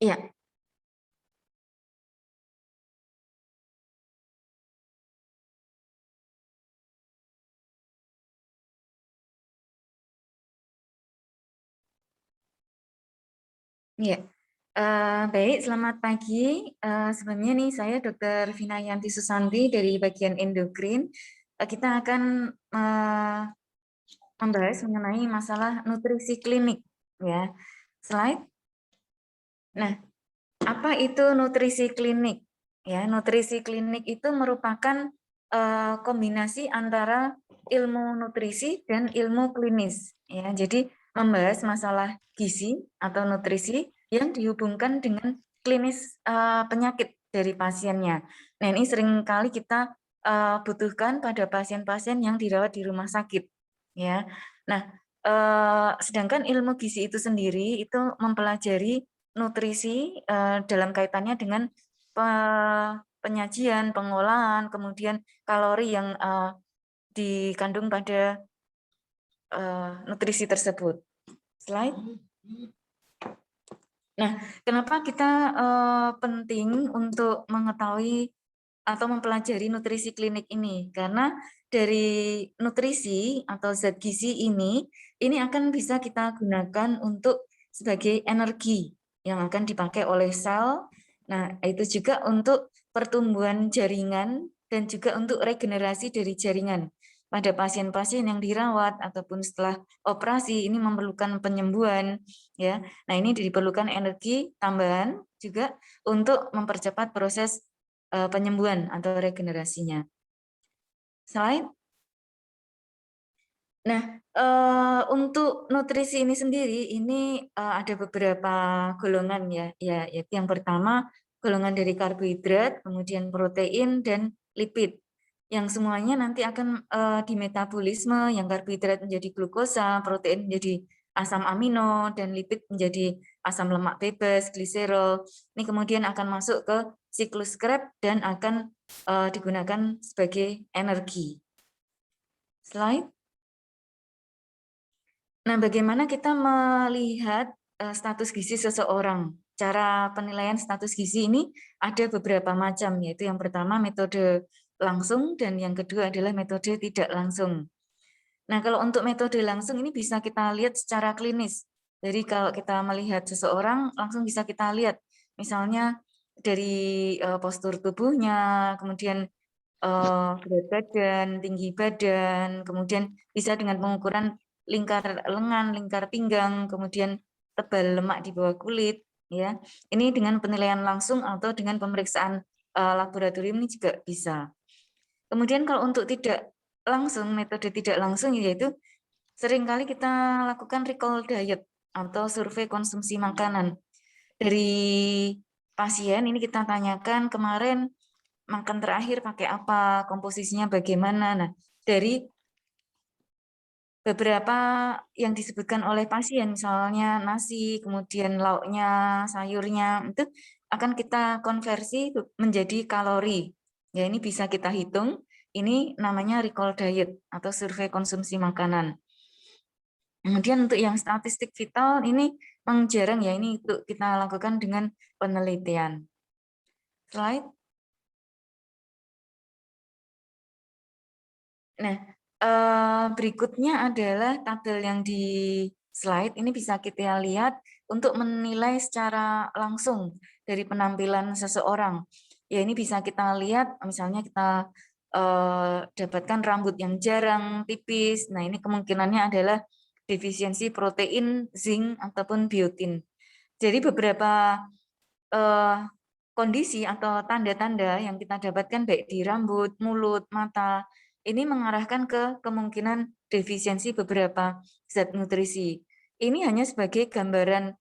Iya. Iya. Baik, selamat pagi. Sebelumnya nih saya Dr. Vinayanti Susanti dari bagian endokrin. Kita akan membahas mengenai masalah nutrisi klinik, ya. Slide. Nah, apa itu nutrisi klinik? Ya, nutrisi klinik itu merupakan kombinasi antara ilmu nutrisi dan ilmu klinis. Ya, jadi membahas masalah gizi atau nutrisi yang dihubungkan dengan klinis penyakit dari pasiennya. Nah, ini seringkali kita butuhkan pada pasien-pasien yang dirawat di rumah sakit. Ya, nah sedangkan ilmu gizi itu sendiri itu mempelajari nutrisi dalam kaitannya dengan penyajian, pengolahan, kemudian kalori yang dikandung pada nutrisi tersebut. Slide. Nah, kenapa kita penting untuk mengetahui atau mempelajari nutrisi klinik ini? Karena dari nutrisi atau zat gizi ini akan bisa kita gunakan untuk sebagai energi yang akan dipakai oleh sel. Nah, itu juga untuk pertumbuhan jaringan dan juga untuk regenerasi dari jaringan. Pada pasien-pasien yang dirawat ataupun setelah operasi ini memerlukan penyembuhan, ya. Nah, ini diperlukan energi tambahan juga untuk mempercepat proses penyembuhan atau regenerasinya. Slide. Nah, untuk nutrisi ini sendiri, ini ada beberapa golongan ya. Ya, yaitu yang pertama golongan dari karbohidrat, kemudian protein dan lipid. Yang semuanya nanti akan dimetabolisme, yang karbohidrat menjadi glukosa, protein menjadi asam amino, dan lipid menjadi asam lemak bebas, gliserol. Ini kemudian akan masuk ke siklus Krebs dan akan digunakan sebagai energi. Slide. Nah, bagaimana kita melihat status gizi seseorang? Cara penilaian status gizi ini ada beberapa macam, yaitu yang pertama metode langsung dan yang kedua adalah metode tidak langsung. Nah, kalau untuk metode langsung ini bisa kita lihat secara klinis. Jadi kalau kita melihat seseorang, langsung bisa kita lihat, misalnya dari postur tubuhnya, kemudian berat badan, tinggi badan, kemudian bisa dengan pengukuran lingkar lengan, lingkar pinggang, kemudian tebal lemak di bawah kulit, ya. Ini dengan penilaian langsung atau dengan pemeriksaan laboratorium ini juga bisa. Kemudian kalau untuk tidak langsung, metode tidak langsung yaitu seringkali kita lakukan recall diet atau survei konsumsi makanan. Dari pasien ini kita tanyakan kemarin makan terakhir pakai apa, komposisinya bagaimana. Nah, dari beberapa yang disebutkan oleh pasien, misalnya nasi, kemudian lauknya, sayurnya, itu akan kita konversi menjadi kalori. Ya, ini bisa kita hitung. Ini namanya recall diet atau survei konsumsi makanan. Kemudian untuk yang statistik vital ini memang jarang ya, ini untuk kita lakukan dengan penelitian. Slide. Nah, berikutnya adalah tabel yang di slide ini bisa kita lihat untuk menilai secara langsung dari penampilan seseorang. Ya, ini bisa kita lihat misalnya kita dapatkan rambut yang jarang, tipis. Nah, ini kemungkinannya adalah defisiensi protein, zinc ataupun biotin. Jadi beberapa kondisi atau tanda-tanda yang kita dapatkan baik di rambut, mulut, mata, ini mengarahkan ke kemungkinan defisiensi beberapa zat nutrisi. Ini hanya sebagai gambaran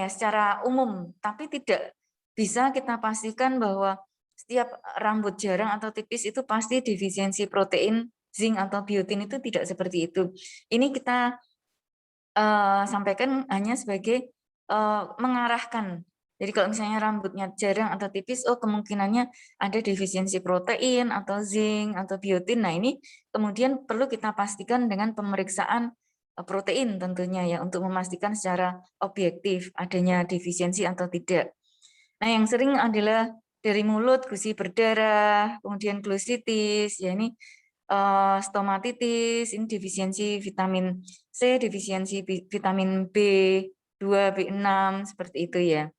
secara umum, tapi tidak bisa kita pastikan bahwa setiap rambut jarang atau tipis itu pasti defisiensi protein, zinc atau biotin, itu tidak seperti itu. Ini kita sampaikan hanya sebagai mengarahkan. Jadi kalau misalnya rambutnya jarang atau tipis, oh kemungkinannya ada defisiensi protein atau zinc atau biotin. Nah, ini kemudian perlu kita pastikan dengan pemeriksaan protein tentunya ya, untuk memastikan secara objektif adanya defisiensi atau tidak. Nah, yang sering adalah dari mulut, gusi berdarah, kemudian glositis, ya ini stomatitis, ini defisiensi vitamin C, defisiensi vitamin B2, B6, seperti itu ya.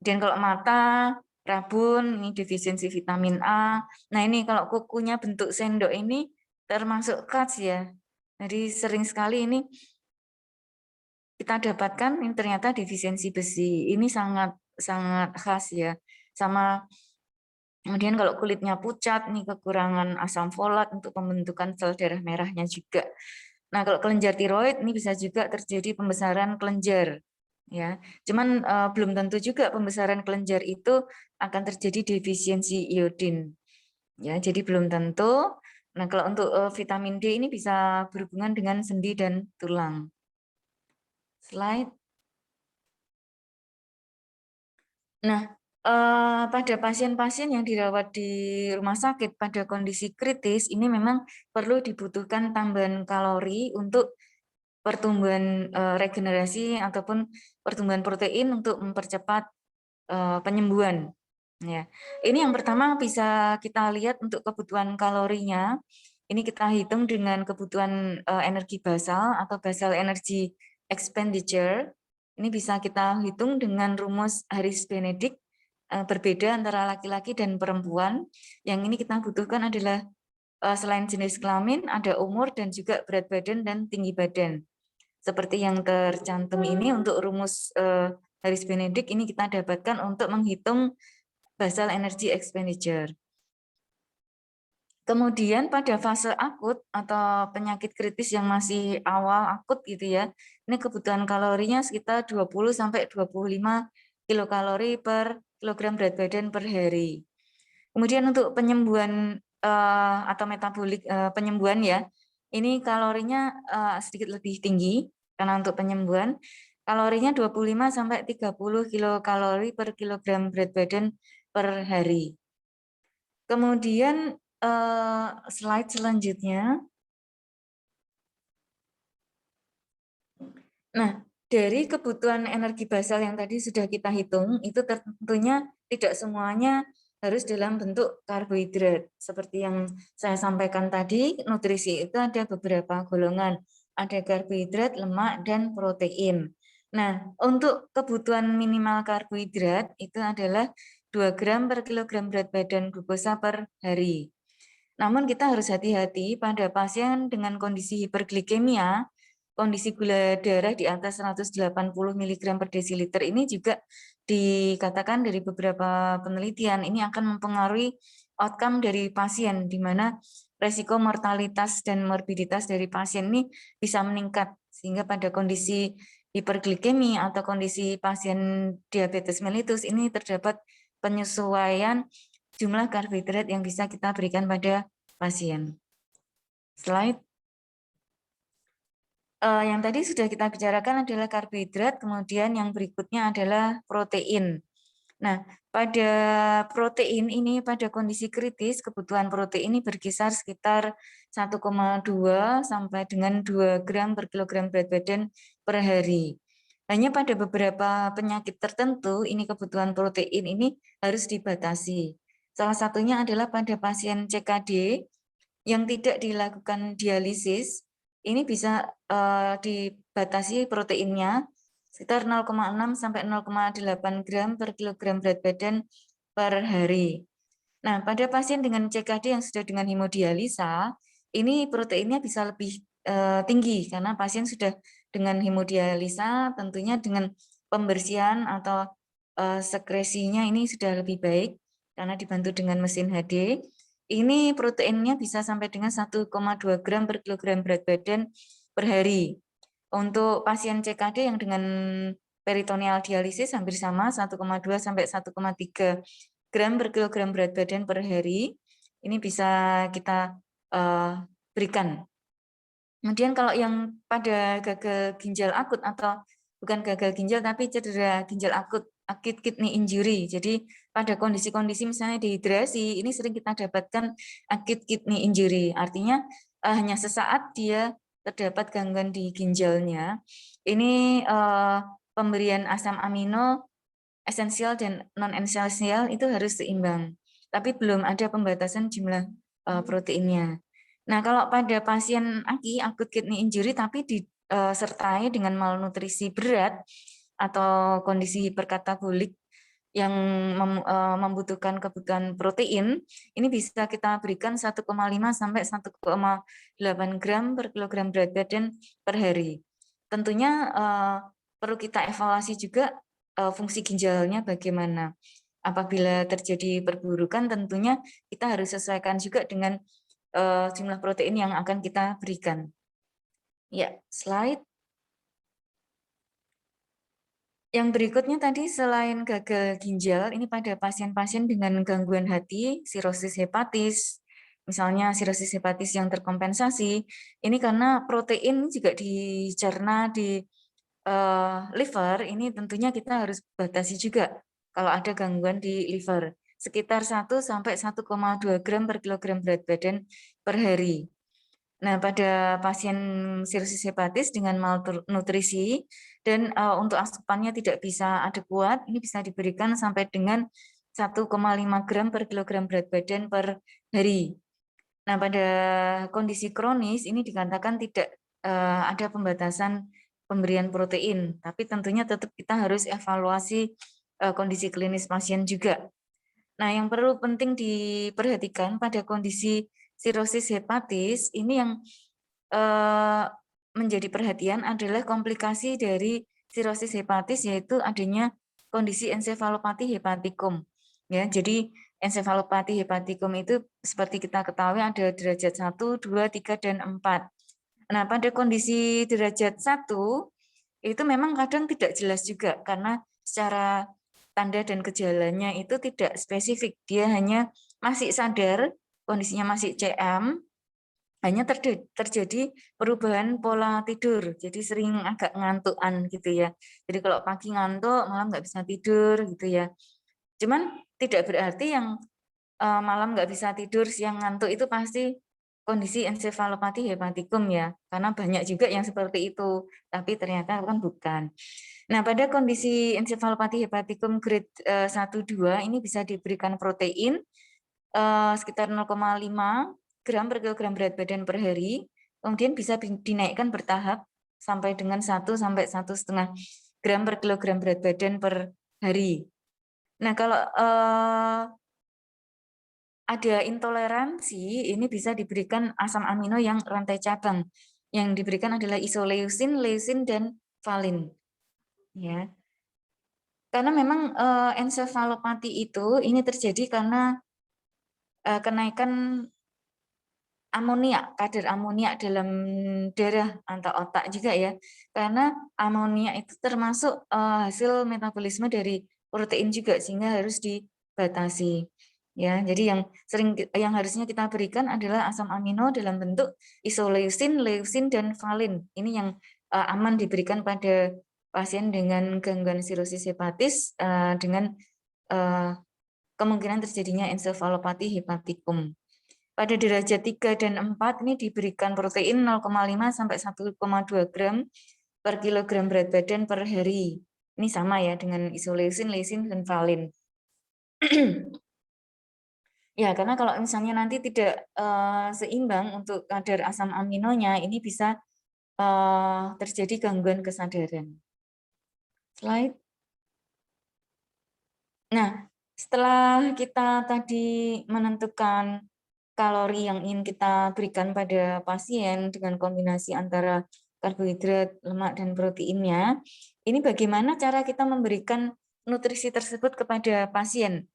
Dan kalau mata, rabun, ini defisiensi vitamin A. Nah, ini kalau kukunya bentuk sendok ini termasuk CATS ya. Jadi sering sekali ini kita dapatkan ini ternyata defisiensi besi. Ini sangat sangat khas ya. Sama kemudian kalau kulitnya pucat, nih kekurangan asam folat untuk pembentukan sel darah merahnya juga. Nah, kalau kelenjar tiroid ini bisa juga terjadi pembesaran kelenjar. Ya, cuman belum tentu juga pembesaran kelenjar itu akan terjadi defisiensi iodin. Ya, jadi belum tentu. Nah, kalau untuk vitamin D ini bisa berhubungan dengan sendi dan tulang. Slide. Nah, pada pasien-pasien yang dirawat di rumah sakit pada kondisi kritis, ini memang perlu dibutuhkan tambahan kalori untuk pertumbuhan regenerasi ataupun pertumbuhan protein untuk mempercepat penyembuhan. Ya, ini yang pertama bisa kita lihat untuk kebutuhan kalorinya. Ini kita hitung dengan kebutuhan energi basal atau basal energy expenditure. Ini bisa kita hitung dengan rumus Harris-Benedict, berbeda antara laki-laki dan perempuan. Yang ini kita butuhkan adalah selain jenis kelamin, ada umur dan juga berat badan dan tinggi badan. Seperti yang tercantum ini untuk rumus Harris-Benedict ini kita dapatkan untuk menghitung basal energy expenditure. Kemudian pada fase akut atau penyakit kritis yang masih awal akut gitu ya, ini kebutuhan kalorinya sekitar 20 sampai 25 kilokalori per kilogram berat badan per hari. Kemudian untuk penyembuhan atau metabolik penyembuhan ya, ini kalorinya sedikit lebih tinggi karena untuk penyembuhan kalorinya 25 sampai 30 kilokalori per kilogram berat badan per hari. Kemudian slide selanjutnya. Nah, dari kebutuhan energi basal yang tadi sudah kita hitung, itu tentunya tidak semuanya harus dalam bentuk karbohidrat. Seperti yang saya sampaikan tadi, nutrisi itu ada beberapa golongan. Ada karbohidrat, lemak, dan protein. Nah, untuk kebutuhan minimal karbohidrat itu adalah 2 gram per kilogram berat badan glukosa per hari. Namun kita harus hati-hati pada pasien dengan kondisi hiperglikemia, kondisi gula darah di atas 180 mg per desiliter ini juga dikatakan dari beberapa penelitian ini akan mempengaruhi outcome dari pasien, di mana resiko mortalitas dan morbiditas dari pasien ini bisa meningkat, sehingga pada kondisi hiperglikemi atau kondisi pasien diabetes mellitus ini terdapat penyesuaian jumlah karbohidrat yang bisa kita berikan pada pasien. Slide. Yang tadi sudah kita bicarakan adalah karbohidrat, kemudian yang berikutnya adalah protein. Nah, pada protein ini, pada kondisi kritis, kebutuhan protein ini berkisar sekitar 1,2 sampai dengan 2 gram per kilogram berat badan per hari. Hanya pada beberapa penyakit tertentu, ini kebutuhan protein ini harus dibatasi. Salah satunya adalah pada pasien CKD yang tidak dilakukan dialisis, ini bisa dibatasi proteinnya sekitar 0,6 sampai 0,8 gram per kilogram berat badan per hari. Nah, pada pasien dengan CKD yang sudah dengan hemodialisa, ini proteinnya bisa lebih tinggi karena pasien sudah dengan hemodialisa, tentunya dengan pembersihan atau sekresinya ini sudah lebih baik karena dibantu dengan mesin HD. Ini proteinnya bisa sampai dengan 1,2 gram per kilogram berat badan per hari. Untuk pasien CKD yang dengan peritoneal dialisis hampir sama 1,2 sampai 1,3 gram per kilogram berat badan per hari. Ini bisa kita berikan. Kemudian kalau yang pada gagal ginjal akut atau bukan gagal ginjal tapi cedera ginjal akut, acute kidney injury. Jadi pada kondisi-kondisi misalnya dehidrasi, ini sering kita dapatkan acute kidney injury. Artinya hanya sesaat dia terdapat gangguan di ginjalnya, ini pemberian asam amino esensial dan non esensial itu harus seimbang. Tapi belum ada pembatasan jumlah proteinnya. Nah, kalau pada pasien acute kidney injury tapi disertai dengan malnutrisi berat atau kondisi hiperkatabolik yang membutuhkan kebutuhan protein, ini bisa kita berikan 1,5 sampai 1,8 gram per kilogram berat badan per hari. Tentunya perlu kita evaluasi juga fungsi ginjalnya bagaimana. Apabila terjadi perburukan, tentunya kita harus sesuaikan juga dengan jumlah protein yang akan kita berikan. Ya, slide. Yang berikutnya tadi selain gagal ginjal, ini pada pasien-pasien dengan gangguan hati, sirosis hepatis, misalnya sirosis hepatis yang terkompensasi, ini karena protein juga dicerna di liver, ini tentunya kita harus batasi juga kalau ada gangguan di liver, sekitar 1 sampai 1,2 gram per kilogram berat badan per hari. Nah, pada pasien sirosis hepatis dengan malnutrisi dan untuk asupannya tidak bisa adekuat, ini bisa diberikan sampai dengan 1,5 gram per kilogram berat badan per hari. Nah, pada kondisi kronis ini dikatakan tidak ada pembatasan pemberian protein, tapi tentunya tetap kita harus evaluasi kondisi klinis pasien juga. Nah, yang perlu penting diperhatikan pada kondisi sirosis hepatis ini yang menjadi perhatian adalah komplikasi dari sirosis hepatis, yaitu adanya kondisi ensefalopati hepatikum. Ya, jadi ensefalopati hepatikum itu seperti kita ketahui ada derajat 1, 2, 3, dan 4. Nah, pada kondisi derajat 1 itu memang kadang tidak jelas juga karena secara tanda dan gejalanya itu tidak spesifik. Dia hanya masih sadar, kondisinya masih CM, hanya terjadi perubahan pola tidur, jadi sering agak ngantukan gitu ya. Jadi kalau pagi ngantuk, malam nggak bisa tidur gitu ya. Cuman tidak berarti yang malam nggak bisa tidur, siang ngantuk itu pasti kondisi ensefalopati hepatikum ya, karena banyak juga yang seperti itu, tapi ternyata kan bukan. Nah, pada kondisi ensefalopati hepatikum grade 1-2 ini bisa diberikan protein sekitar 0,5 gram per kilogram berat badan per hari, kemudian bisa dinaikkan bertahap sampai dengan 1 sampai 1,5 gram per kilogram berat badan per hari. Nah, kalau ada intoleransi, ini bisa diberikan asam amino yang rantai cabang. Yang diberikan adalah isoleucin, leucin, dan valin. Ya. Karena memang ensefalopati itu ini terjadi karena kenaikan amoniak, kadar amoniak dalam darah atau otak juga ya. Karena amoniak itu termasuk hasil metabolisme dari protein juga sehingga harus dibatasi. Ya, jadi yang harusnya kita berikan adalah asam amino dalam bentuk isoleucin, leucin, dan valin. Ini yang aman diberikan pada pasien dengan gangguan sirosis hepatis dengan kemungkinan terjadinya ensefalopati hepatikum. Pada derajat 3 dan 4 ini diberikan protein 0,5 sampai 1,2 gram per kilogram berat badan per hari. Ini sama ya dengan isoleucin, leucin, dan valin. Ya, karena kalau misalnya nanti tidak seimbang untuk kadar asam aminonya, ini bisa terjadi gangguan kesadaran. Slide. Nah, setelah kita tadi menentukan kalori yang ingin kita berikan pada pasien dengan kombinasi antara karbohidrat, lemak, dan proteinnya, ini bagaimana cara kita memberikan nutrisi tersebut kepada pasien?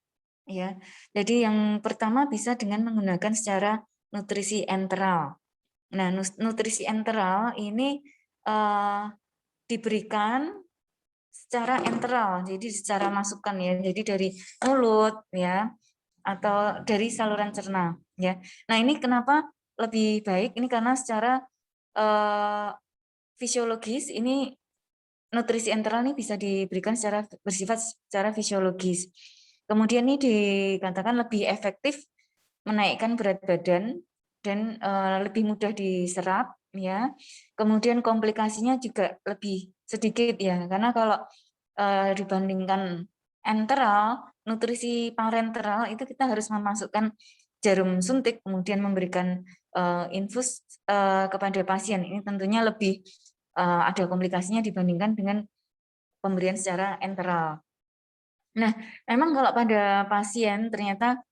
Ya, jadi yang pertama bisa dengan menggunakan secara nutrisi enteral. Nah, nutrisi enteral ini diberikan secara enteral, jadi secara masukan ya, jadi dari mulut ya, atau dari saluran cerna ya. Nah, ini kenapa lebih baik? Ini karena secara fisiologis ini nutrisi enteral ini bisa diberikan secara bersifat secara fisiologis. Kemudian ini dikatakan lebih efektif menaikkan berat badan dan lebih mudah diserap ya. Kemudian komplikasinya juga lebih sedikit ya, karena kalau dibandingkan enteral, nutrisi parenteral itu kita harus memasukkan jarum suntik, kemudian memberikan infus kepada pasien. Ini tentunya lebih ada komplikasinya dibandingkan dengan pemberian secara enteral. Nah, memang kalau pada pasien ternyata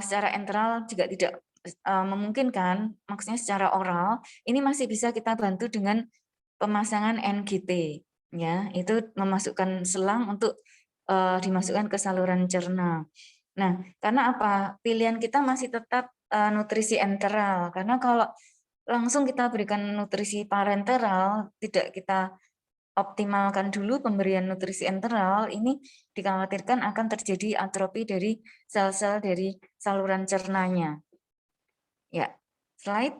secara enteral juga tidak memungkinkan, maksudnya secara oral, ini masih bisa kita bantu dengan pemasangan NGT, ya, itu memasukkan selang untuk dimasukkan ke saluran cerna. Nah, karena apa? Pilihan kita masih tetap nutrisi enteral, karena kalau langsung kita berikan nutrisi parenteral, tidak kita optimalkan dulu pemberian nutrisi enteral, ini dikhawatirkan akan terjadi atrofi dari sel-sel dari saluran cernanya. Ya, slide.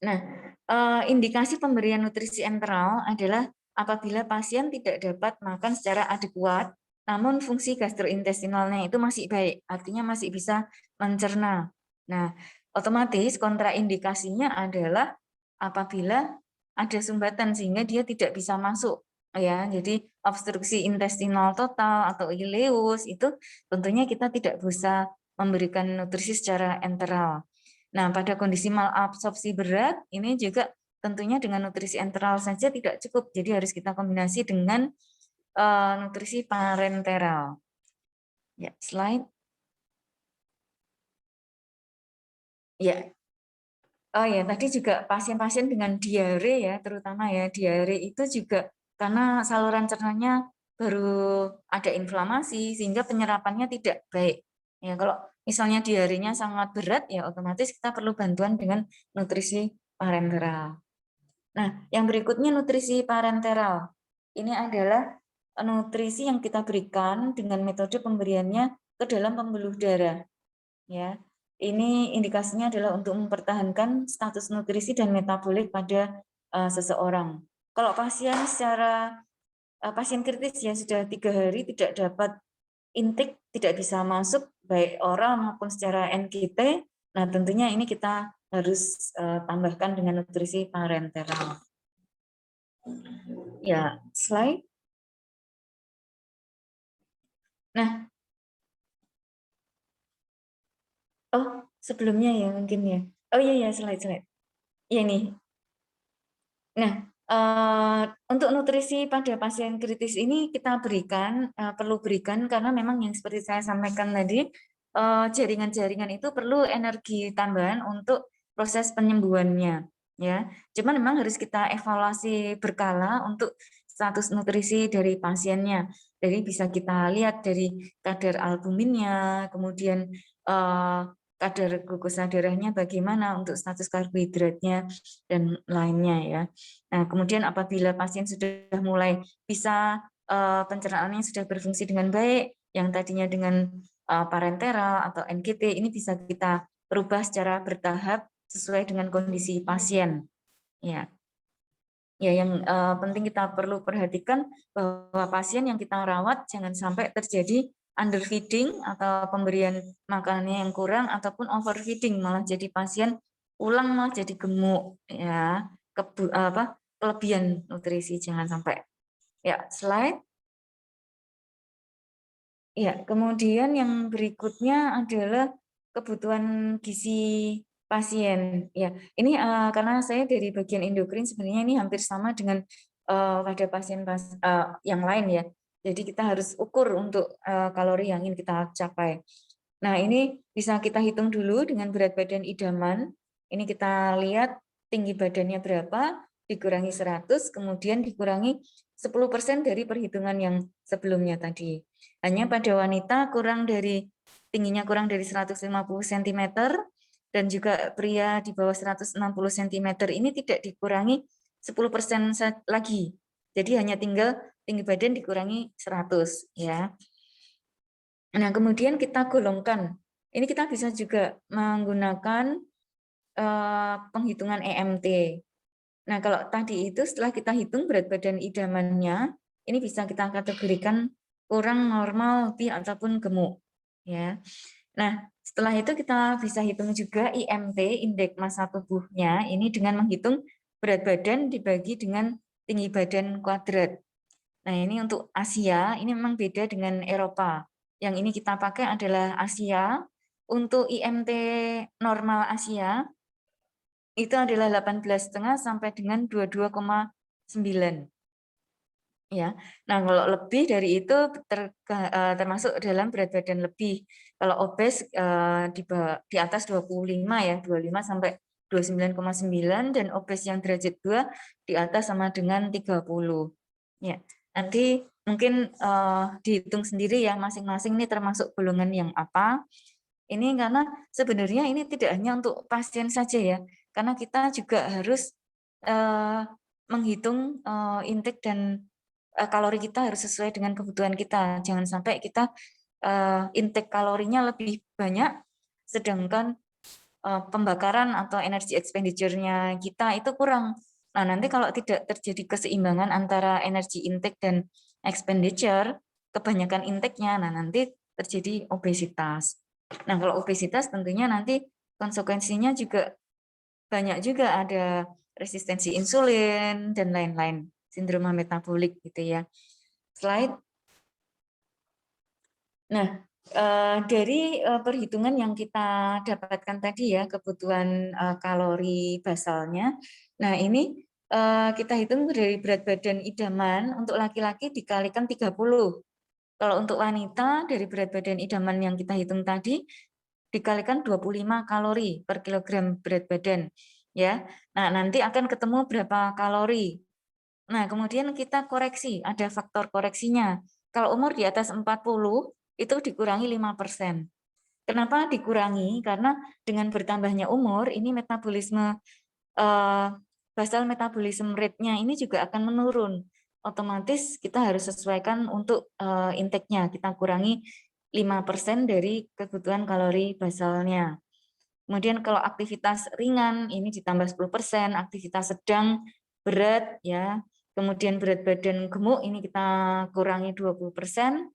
Nah, indikasi pemberian nutrisi enteral adalah apabila pasien tidak dapat makan secara adekuat, namun fungsi gastrointestinalnya itu masih baik, artinya masih bisa mencerna. Nah, otomatis kontraindikasinya adalah apabila ada sumbatan sehingga dia tidak bisa masuk, ya. Jadi obstruksi intestinal total atau ileus itu tentunya kita tidak bisa memberikan nutrisi secara enteral. Nah, pada kondisi malabsorpsi berat, ini juga tentunya dengan nutrisi enteral saja tidak cukup. Jadi harus kita kombinasi dengan nutrisi parenteral. Ya, slide. Ya. Oh ya, tadi juga pasien-pasien dengan diare ya, terutama ya diare itu juga karena saluran cernanya baru ada inflamasi sehingga penyerapannya tidak baik. Ya, kalau misalnya diarenya sangat berat ya otomatis kita perlu bantuan dengan nutrisi parenteral. Nah, yang berikutnya nutrisi parenteral. Ini adalah nutrisi yang kita berikan dengan metode pemberiannya ke dalam pembuluh darah. Ya, ini indikasinya adalah untuk mempertahankan status nutrisi dan metabolik pada seseorang. Kalau pasien kritis ya sudah 3 hari tidak dapat intake, tidak bisa masuk baik oral maupun secara NGT, nah tentunya ini kita harus tambahkan dengan nutrisi parenteral. Ya, slide. Nah, sebelumnya ya mungkin ya. Oh iya ya, slide. Iya nih. Nah, untuk nutrisi pada pasien kritis ini kita berikan, perlu berikan karena memang yang seperti saya sampaikan tadi, jaringan-jaringan itu perlu energi tambahan untuk proses penyembuhannya, ya. Cuman memang harus kita evaluasi berkala untuk status nutrisi dari pasiennya. Jadi bisa kita lihat dari kadar albuminnya, kemudian, kadar glukosa darahnya bagaimana, untuk status karbohidratnya, dan lainnya ya. Nah, kemudian apabila pasien sudah mulai bisa pencernaannya sudah berfungsi dengan baik, yang tadinya dengan parenteral atau NGT ini bisa kita rubah secara bertahap sesuai dengan kondisi pasien. Ya, ya yang penting kita perlu perhatikan bahwa pasien yang kita rawat jangan sampai terjadi underfeeding atau pemberian makanannya yang kurang ataupun overfeeding malah jadi pasien ulang malah jadi gemuk ya kelebihan nutrisi jangan sampai. Ya, slide. Ya, kemudian yang berikutnya adalah kebutuhan gizi pasien. Ya, ini karena saya dari bagian endokrin sebenarnya ini hampir sama dengan pada pasien yang lain ya. Jadi kita harus ukur untuk kalori yang ingin kita capai. Nah, ini bisa kita hitung dulu dengan berat badan idaman. Ini kita lihat tinggi badannya berapa, dikurangi 100, kemudian dikurangi 10% dari perhitungan yang sebelumnya tadi. Hanya pada wanita tingginya kurang dari 150 cm dan juga pria di bawah 160 cm ini tidak dikurangi 10% lagi. Jadi hanya tinggal tinggi badan dikurangi 100 ya. Nah, kemudian kita golongkan. Ini kita bisa juga menggunakan penghitungan EMT. Nah, kalau tadi itu setelah kita hitung berat badan idamannya, ini bisa kita kategorikan kurang, normal, lebih ataupun gemuk. Ya. Nah, setelah itu kita bisa hitung juga IMT, indeks massa tubuhnya, ini dengan menghitung berat badan dibagi dengan tinggi badan kuadrat. Nah, ini untuk Asia, ini memang beda dengan Eropa. Yang ini kita pakai adalah Asia. Untuk IMT normal Asia, itu adalah 18,5 sampai dengan 22,9. Ya, nah kalau lebih dari itu termasuk dalam berat badan lebih. Kalau obes di atas 25 ya, 25 sampai 29,9 dan obes yang derajat 2 di atas sama dengan 30. Ya, nanti mungkin dihitung sendiri ya masing-masing ini termasuk golongan yang apa. Ini karena sebenarnya ini tidak hanya untuk pasien saja ya, karena kita juga harus menghitung intake dan kalori kita harus sesuai dengan kebutuhan kita. Jangan sampai kita intake kalorinya lebih banyak, sedangkan pembakaran atau energi expenditure-nya kita itu kurang. Nah, nanti kalau tidak terjadi keseimbangan antara energi intake dan expenditure, kebanyakan intake-nya, nah nanti terjadi obesitas. Nah, kalau obesitas tentunya nanti konsekuensinya juga banyak juga, ada resistensi insulin dan lain-lain, sindroma metabolik gitu ya. Slide. Nah, dari perhitungan yang kita dapatkan tadi ya, kebutuhan kalori basalnya. Nah, ini kita hitung dari berat badan idaman untuk laki-laki dikalikan 30. Kalau untuk wanita dari berat badan idaman yang kita hitung tadi dikalikan 25 kalori per kilogram berat badan ya. Nah, nanti akan ketemu berapa kalori. Nah, kemudian kita koreksi, ada faktor koreksinya. Kalau umur di atas 40 itu dikurangi 5%. Kenapa dikurangi? Karena dengan bertambahnya umur ini metabolisme basal metabolism rate-nya ini juga akan menurun. Otomatis kita harus sesuaikan untuk intake-nya. Kita kurangi 5% dari kebutuhan kalori basalnya. Kemudian kalau aktivitas ringan ini ditambah 10%, aktivitas sedang berat ya. Kemudian berat badan gemuk ini kita kurangi 20%.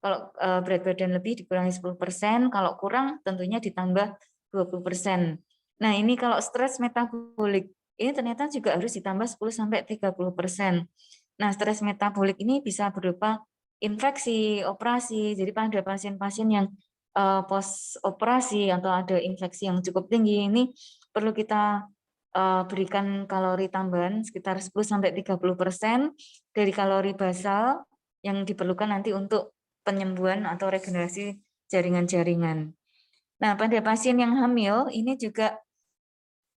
Kalau berat badan lebih dikurangi 10%, kalau kurang tentunya ditambah 20%. Nah, ini kalau stres metabolik ini ternyata juga harus ditambah 10 sampai 30%. Nah, stres metabolik ini bisa berupa infeksi, operasi. Jadi pada pasien-pasien yang pos operasi atau ada infeksi yang cukup tinggi ini perlu kita berikan kalori tambahan sekitar 10 sampai 30% dari kalori basal yang diperlukan nanti untuk penyembuhan atau regenerasi jaringan-jaringan. Nah, pada pasien yang hamil ini juga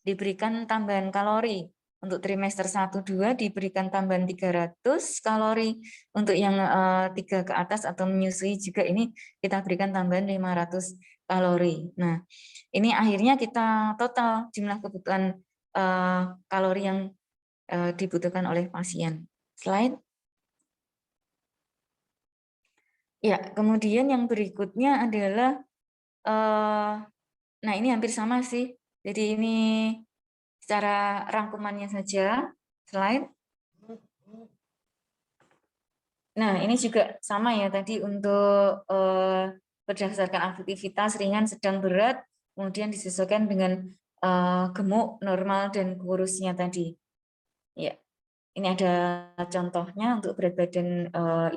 diberikan tambahan kalori. Untuk trimester 1-2 diberikan tambahan 300 kalori. Untuk yang 3 ke atas atau menyusui juga ini kita berikan tambahan 500 kalori. Nah, ini akhirnya kita total jumlah kebutuhan kalori yang dibutuhkan oleh pasien. Slide. Ya, kemudian yang berikutnya adalah nah ini hampir sama sih. Jadi ini secara rangkumannya saja. Slide. Nah, ini juga sama ya tadi untuk berdasarkan aktivitas ringan, sedang, berat, kemudian disesuaikan dengan gemuk, normal, dan kurusnya tadi. Ya. Ini ada contohnya untuk berat badan 54,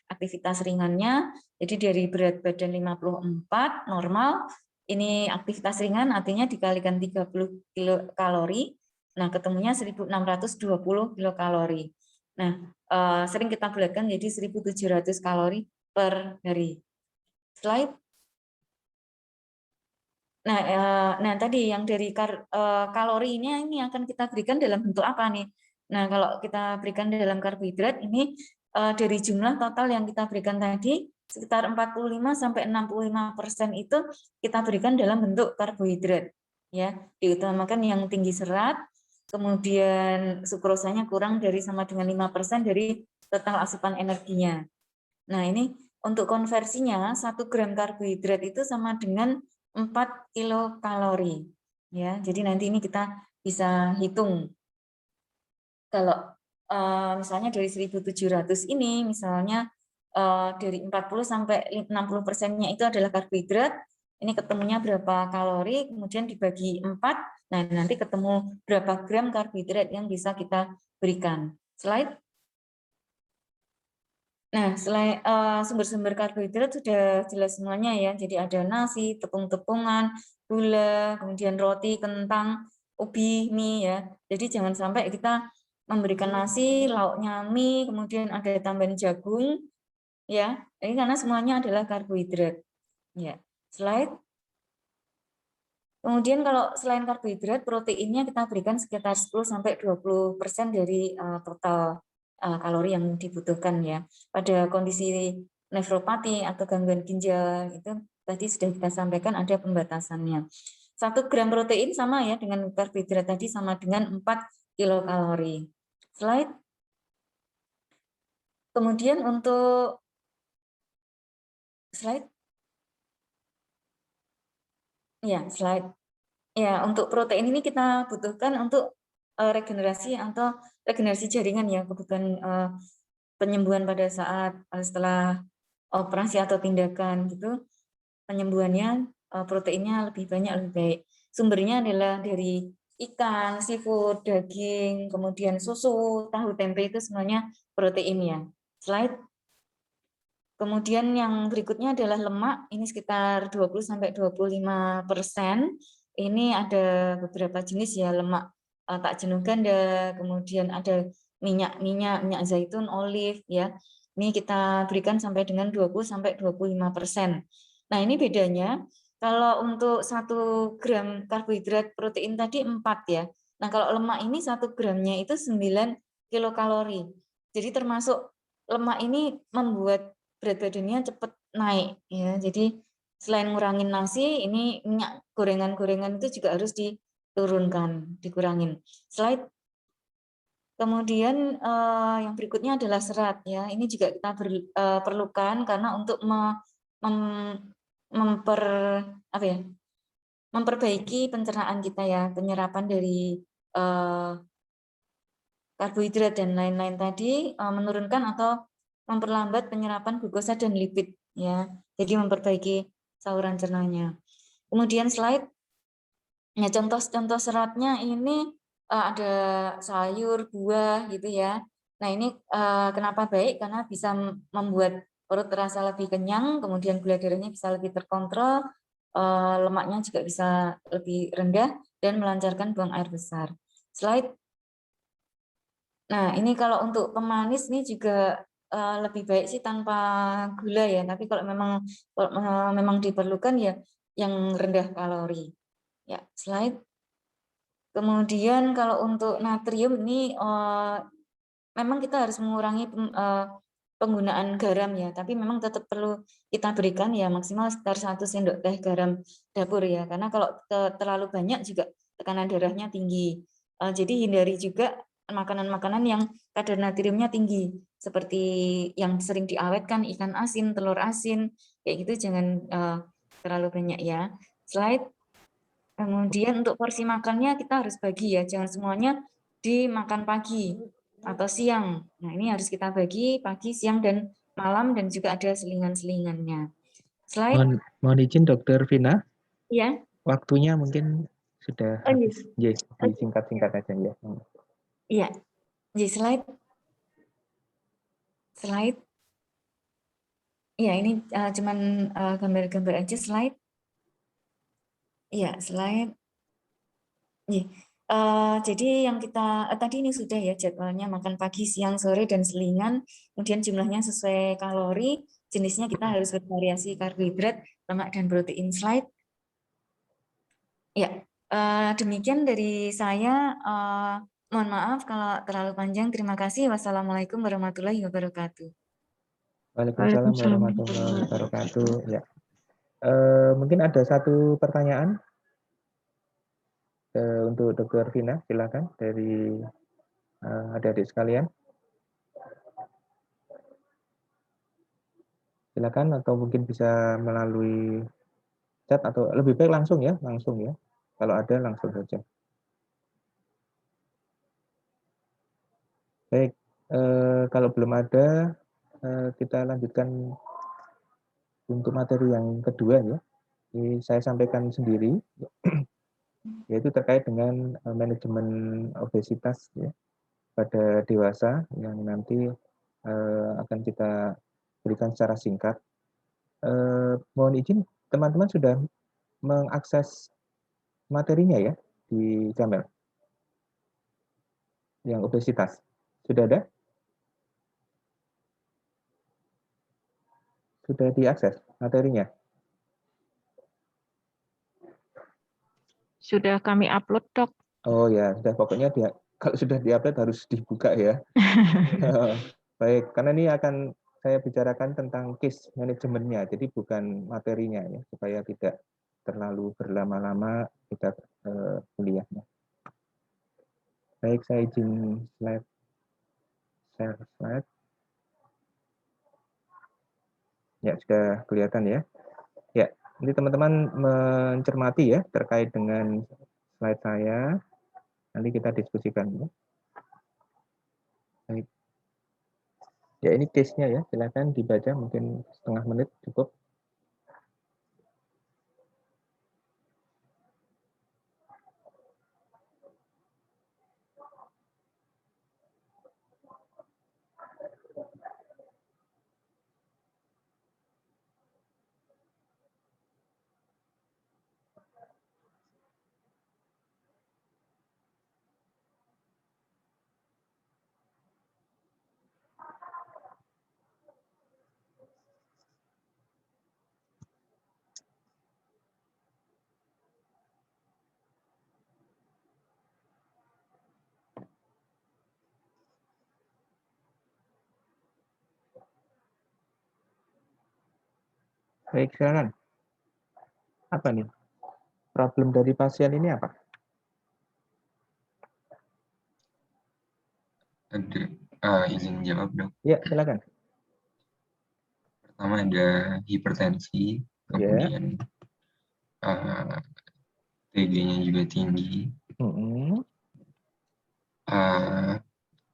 aktivitas ringannya. Jadi dari berat badan 54 normal, ini aktivitas ringan artinya dikalikan 30 kilokalori. Nah, ketemunya 1620 kilokalori. Nah, sering kita bulatkan jadi 1700 kalori per hari. Slide. Nah, tadi yang dari kalorinya ini akan kita berikan dalam bentuk apa nih? Nah, kalau kita berikan dalam karbohidrat ini dari jumlah total yang kita berikan tadi sekitar 45 sampai 65% itu kita berikan dalam bentuk karbohidrat. Ya, diutamakan yang tinggi serat, kemudian sukrosanya kurang dari sama dengan 5% dari total asupan energinya. Nah, ini untuk konversinya 1 gram karbohidrat itu sama dengan 4 kilokalori. Ya, jadi nanti ini kita bisa hitung. Kalau misalnya dari 1700 ini misalnya dari 40 sampai 60%-nya itu adalah karbohidrat. Ini ketemunya berapa kalori, kemudian dibagi 4. Nah, nanti ketemu berapa gram karbohidrat yang bisa kita berikan. Slide. Nah, selain sumber-sumber karbohidrat sudah jelas semuanya ya. Jadi ada nasi, tepung-tepungan, gula, kemudian roti, kentang, ubi, mie ya. Jadi jangan sampai kita memberikan nasi, lauknya mie, kemudian ada tambahan jagung ya. Ini karena semuanya adalah karbohidrat. Ya. Slide. Kemudian kalau selain karbohidrat, proteinnya kita berikan sekitar 10-20% dari total kalori yang dibutuhkan ya. Pada kondisi nefropati atau gangguan ginjal itu tadi sudah kita sampaikan ada pembatasannya. 1 gram protein sama ya dengan karbohidrat tadi sama dengan 4 kilokalori. Slide. Kemudian untuk slide. Ya, slide. Ya, untuk protein ini kita butuhkan untuk regenerasi atau regenerasi jaringan ya, kebutuhan penyembuhan pada saat setelah operasi atau tindakan gitu, penyembuhannya proteinnya lebih banyak lebih baik. Sumbernya adalah dari ikan, seafood, daging, kemudian susu, tahu, tempe itu semuanya protein ya. Slide. Kemudian yang berikutnya adalah lemak, ini sekitar 20-25%. Ini ada beberapa jenis ya, lemak tak jenuh ganda, kemudian ada minyak zaitun, olive ya. Ini kita berikan sampai dengan 20-25%. Nah, ini bedanya kalau untuk 1 gram karbohidrat protein tadi 4 ya. Nah, kalau lemak ini 1 gramnya itu 9 kilokalori. Jadi termasuk lemak ini membuat berat badannya cepat naik ya. Jadi selain ngurangin nasi, ini minyak gorengan-gorengan itu juga harus diturunkan, dikurangin. Slide. Kemudian yang berikutnya adalah serat ya. Ini juga kita perlukan karena untuk memper apa ya? Memperbaiki pencernaan kita ya, penyerapan dari karbohidrat dan lain-lain tadi, menurunkan atau memperlambat penyerapan glukosa dan lipid ya. Jadi memperbaiki saluran cernanya. Kemudian slide. Ya, contoh-contoh seratnya ini ada sayur, buah gitu ya. Nah, ini kenapa baik? Karena bisa membuat perut terasa lebih kenyang, kemudian gula darahnya bisa lebih terkontrol, lemaknya juga bisa lebih rendah dan melancarkan buang air besar. Slide. Nah, ini kalau untuk pemanis ini juga lebih baik sih tanpa gula ya, tapi kalau memang diperlukan ya yang rendah kalori. Ya, slide. Kemudian kalau untuk natrium ini memang kita harus mengurangi penggunaan garam ya, tapi memang tetap perlu kita berikan ya maksimal sekitar 1 sendok teh garam dapur ya, karena kalau terlalu banyak juga tekanan darahnya tinggi. Jadi hindari juga makanan-makanan yang kadar natriumnya tinggi, seperti yang sering diawetkan, ikan asin, telur asin, kayak gitu jangan terlalu banyak ya. Slide. Kemudian untuk porsi makannya kita harus bagi ya, jangan semuanya dimakan pagi atau siang. Nah, ini harus kita bagi pagi, siang, dan malam, dan juga ada selingan-selingannya. Slide. Mohon izin Dokter Vina, Ya. waktunya mungkin sudah Oh, habis. yes. Yes, disingkat-singkat aja ya. Iya. Jadi slide. Slide. Ya, ini cuman gambar-gambar aja slide. Iya, slide. Iya. Jadi yang kita tadi ini sudah ya jadwalnya makan pagi, siang, sore, dan selingan. Kemudian jumlahnya sesuai kalori, jenisnya kita harus bervariasi karbohidrat, lemak, dan protein. Slide. Ya, demikian dari saya. Mohon maaf kalau terlalu panjang. Terima kasih. Wassalamualaikum warahmatullahi wabarakatuh. Waalaikumsalam warahmatullahi wabarakatuh. Ya. Mungkin ada satu pertanyaan untuk Dokter Vina, silakan dari adik-adik sekalian. Silakan, atau mungkin bisa melalui chat atau lebih baik langsung ya. Kalau ada langsung saja. Baik, kalau belum ada, kita lanjutkan untuk materi yang kedua ya. Ini saya sampaikan sendiri, yaitu terkait dengan manajemen obesitas ya, pada dewasa yang nanti akan kita berikan secara singkat. Mohon izin, teman-teman sudah mengakses materinya ya di Jamel, yang obesitas. Sudah ada? Sudah diakses materinya? Sudah kami upload, Dok. Oh ya, sudah, pokoknya kalau sudah diupload harus dibuka ya. Baik, karena ini akan saya bicarakan tentang case manajemennya, jadi bukan materinya ya, supaya tidak terlalu berlama-lama kita kuliahnya. Baik, saya izin share slide. Ya, sudah kelihatan ya. Ya, ini teman-teman mencermati ya terkait dengan slide saya. Nanti kita diskusikan ya. Baik. Ya, ini case-nya ya. Silakan dibaca, mungkin setengah menit cukup. Baik, silakan. Apa nih? Problem dari pasien ini apa? Ada izin jawab, Dok. Ya, silakan. Pertama ada hipertensi, kemudian TG-nya juga tinggi.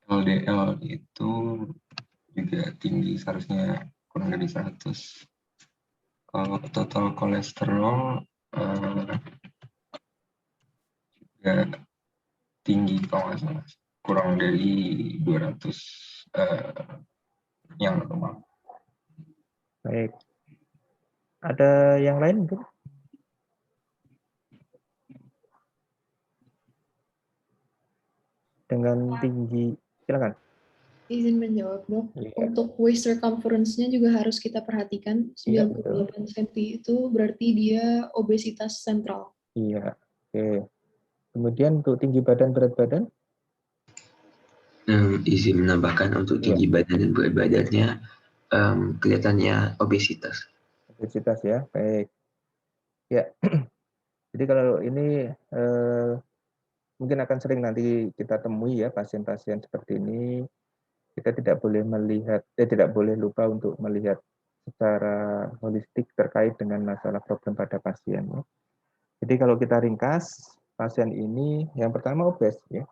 LDL itu juga tinggi, seharusnya kurang dari 100. Kalau total kolesterol juga tinggi, kalau nggak salah kurang dari 200 yang normal. Baik. Ada yang lain mungkin? Dengan tinggi, silakan. Izin menjawab, Dok. Ya. Untuk waist circumference-nya juga harus kita perhatikan. 98 cm itu berarti dia obesitas sentral. Iya. Oke. Kemudian untuk tinggi badan, berat badan? Izin menambahkan untuk tinggi badan dan berat badannya kelihatannya obesitas. Obesitas ya, baik. Ya, jadi kalau ini mungkin akan sering nanti kita temui ya pasien-pasien seperti ini. Kita tidak boleh tidak boleh lupa untuk melihat secara holistik terkait dengan masalah problem pada pasien. Ya. Jadi kalau kita ringkas, pasien ini yang pertama obes ya.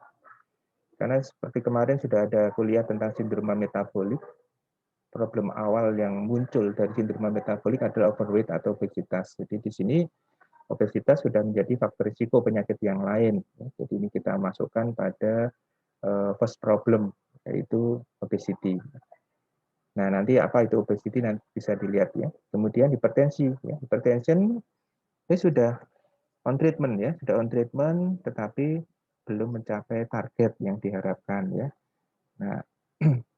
Karena seperti kemarin sudah ada kuliah tentang sindroma metabolik. Problem awal yang muncul dari sindroma metabolik adalah overweight atau obesitas. Jadi di sini obesitas sudah menjadi faktor risiko penyakit yang lain. Jadi ini kita masukkan pada first problem, yaitu obesity. Nah, nanti apa itu obesity nanti bisa dilihat ya. Kemudian hipertensi, ya. Hipertension ini sudah on treatment ya, sudah on treatment tetapi belum mencapai target yang diharapkan ya. Nah,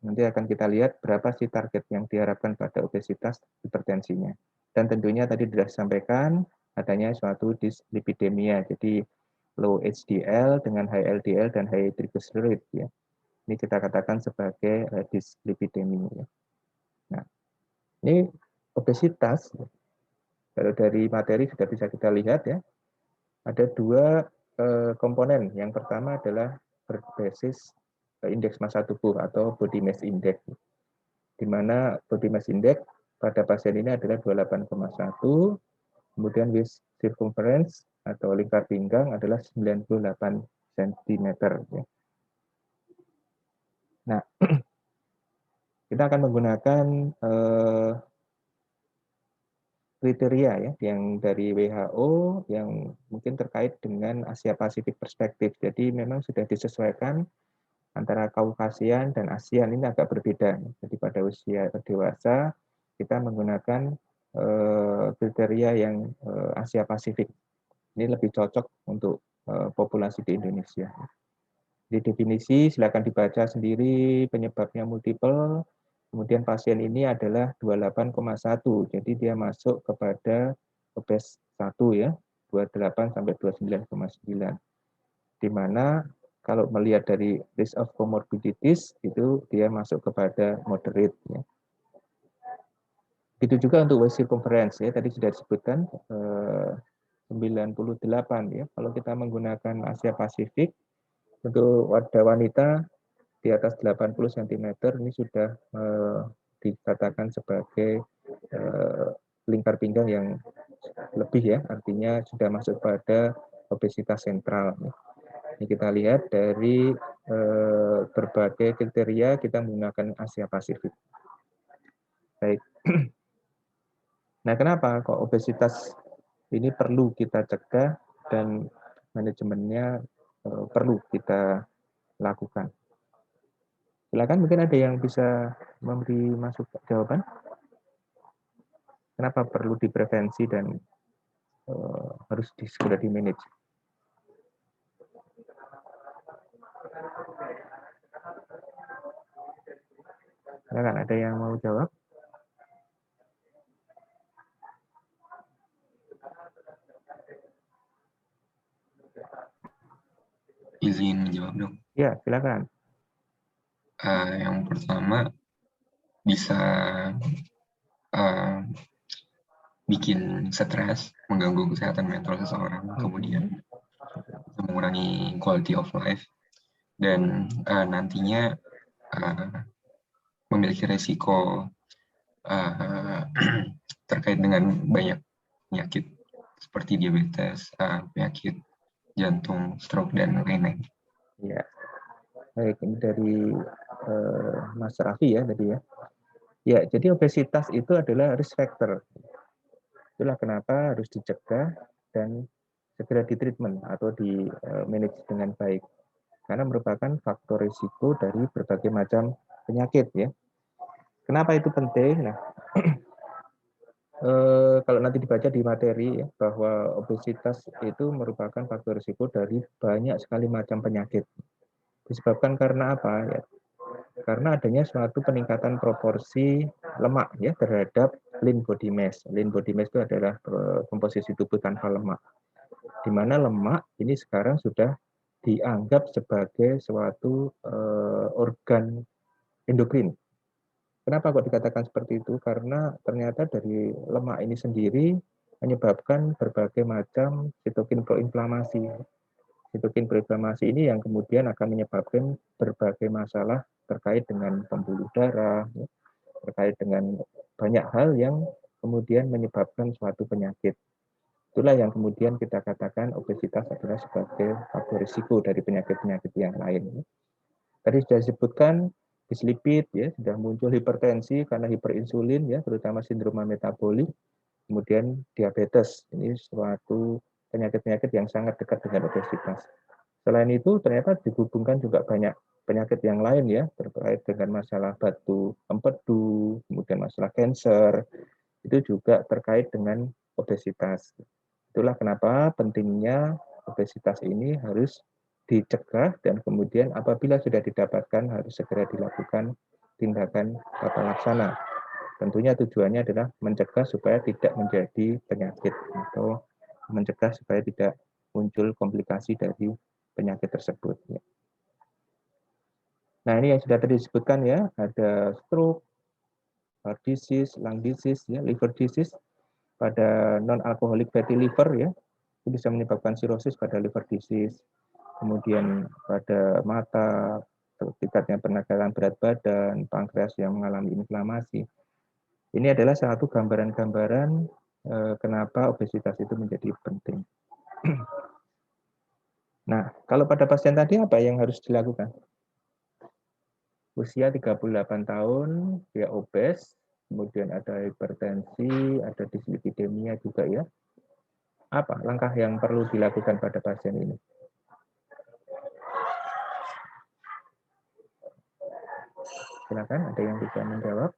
nanti akan kita lihat berapa sih target yang diharapkan pada obesitas hipertensinya. Dan tentunya tadi sudah disampaikan adanya suatu dyslipidemia, jadi low HDL dengan high LDL dan high triglyceride ya. Ini kita katakan sebagai dyslipidemia. Ya. Nah, ini obesitas, kalau dari materi sudah bisa kita lihat ya, ada dua komponen. Yang pertama adalah berbasis indeks massa tubuh atau body mass index, di mana body mass index pada pasien ini adalah 28,1, kemudian waist circumference atau lingkar pinggang adalah 98 cm. Ya. Nah, kita akan menggunakan kriteria ya yang dari WHO yang mungkin terkait dengan Asia Pasifik perspektif. Jadi memang sudah disesuaikan antara Kaukasian dan ASEAN ini agak berbeda. Jadi pada usia dewasa kita menggunakan kriteria yang Asia Pasifik. Ini lebih cocok untuk populasi di Indonesia. Di definisi silakan dibaca sendiri, penyebabnya multiple. Kemudian pasien ini adalah 28,1, jadi dia masuk kepada obes 1 ya, 28 sampai 29,9. Di mana kalau melihat dari risk of comorbidities itu dia masuk kepada moderate ya. Begitu juga untuk waist circumference ya, tadi sudah disebutkan 98 ya. Kalau kita menggunakan Asia Pasifik untuk wanita di atas 80 cm ini sudah dikatakan sebagai lingkar pinggang yang lebih ya, artinya sudah masuk pada obesitas sentral. Ini kita lihat dari berbagai kriteria kita menggunakan Asia Pasifik. Baik. Nah, kenapa kok obesitas ini perlu kita cegah dan manajemennya perlu kita lakukan? Silakan, mungkin ada yang bisa memberi masuk jawaban. Kenapa perlu diprevensi dan harus segera di-manage? Silakan, ada yang mau jawab? Izin menjawab dong. Ya, silakan. Yang pertama bisa bikin stres, mengganggu kesehatan mental seseorang, kemudian mengurangi quality of life, dan nantinya memiliki resiko terkait dengan banyak penyakit seperti diabetes, penyakit jantung, stroke, dan lain-lain. Ya, baik, ini dari Mas Raffi ya tadi ya. Ya, jadi obesitas itu adalah risk factor. Itulah kenapa harus dicegah dan segera ditreatment atau di-manage dengan baik. Karena merupakan faktor risiko dari berbagai macam penyakit ya. Kenapa itu penting? Nah, kalau nanti dibaca di materi ya, bahwa obesitas itu merupakan faktor risiko dari banyak sekali macam penyakit. Disebabkan karena apa ya? Karena adanya suatu peningkatan proporsi lemak ya terhadap lean body mass. Lean body mass itu adalah komposisi tubuh tanpa lemak. Di mana lemak ini sekarang sudah dianggap sebagai suatu organ endokrin. Kenapa kok dikatakan seperti itu? Karena ternyata dari lemak ini sendiri menyebabkan berbagai macam sitokin proinflamasi. Sitokin proinflamasi ini yang kemudian akan menyebabkan berbagai masalah terkait dengan pembuluh darah, terkait dengan banyak hal yang kemudian menyebabkan suatu penyakit. Itulah yang kemudian kita katakan obesitas adalah sebagai faktor risiko dari penyakit-penyakit yang lain. Tadi sudah disebutkan dislipid ya, sudah muncul hipertensi karena hiperinsulin ya, terutama sindroma metabolik, kemudian diabetes. Ini suatu penyakit-penyakit yang sangat dekat dengan obesitas. Selain itu ternyata dihubungkan juga banyak penyakit yang lain ya, terkait dengan masalah batu empedu, kemudian masalah kanker, itu juga terkait dengan obesitas. Itulah kenapa pentingnya obesitas ini harus dicegah dan kemudian apabila sudah didapatkan harus segera dilakukan tindakan tata laksana. Tentunya tujuannya adalah mencegah supaya tidak menjadi penyakit atau mencegah supaya tidak muncul komplikasi dari penyakit tersebut. Nah, ini yang sudah tadi disebutkan ya, ada stroke, heart disease, lung disease, ya, liver disease pada non-alcoholic fatty liver ya, itu bisa menyebabkan cirrhosis pada liver disease. Kemudian pada mata, tingkatnya penekanan berat badan, pankreas yang mengalami inflamasi. Ini adalah satu gambaran-gambaran kenapa obesitas itu menjadi penting. Nah, kalau pada pasien tadi apa yang harus dilakukan? usia 38 tahun, dia obes, kemudian ada hipertensi, ada dislipidemia juga ya. Apa langkah yang perlu dilakukan pada pasien ini? Silakan, ada yang bisa menjawab?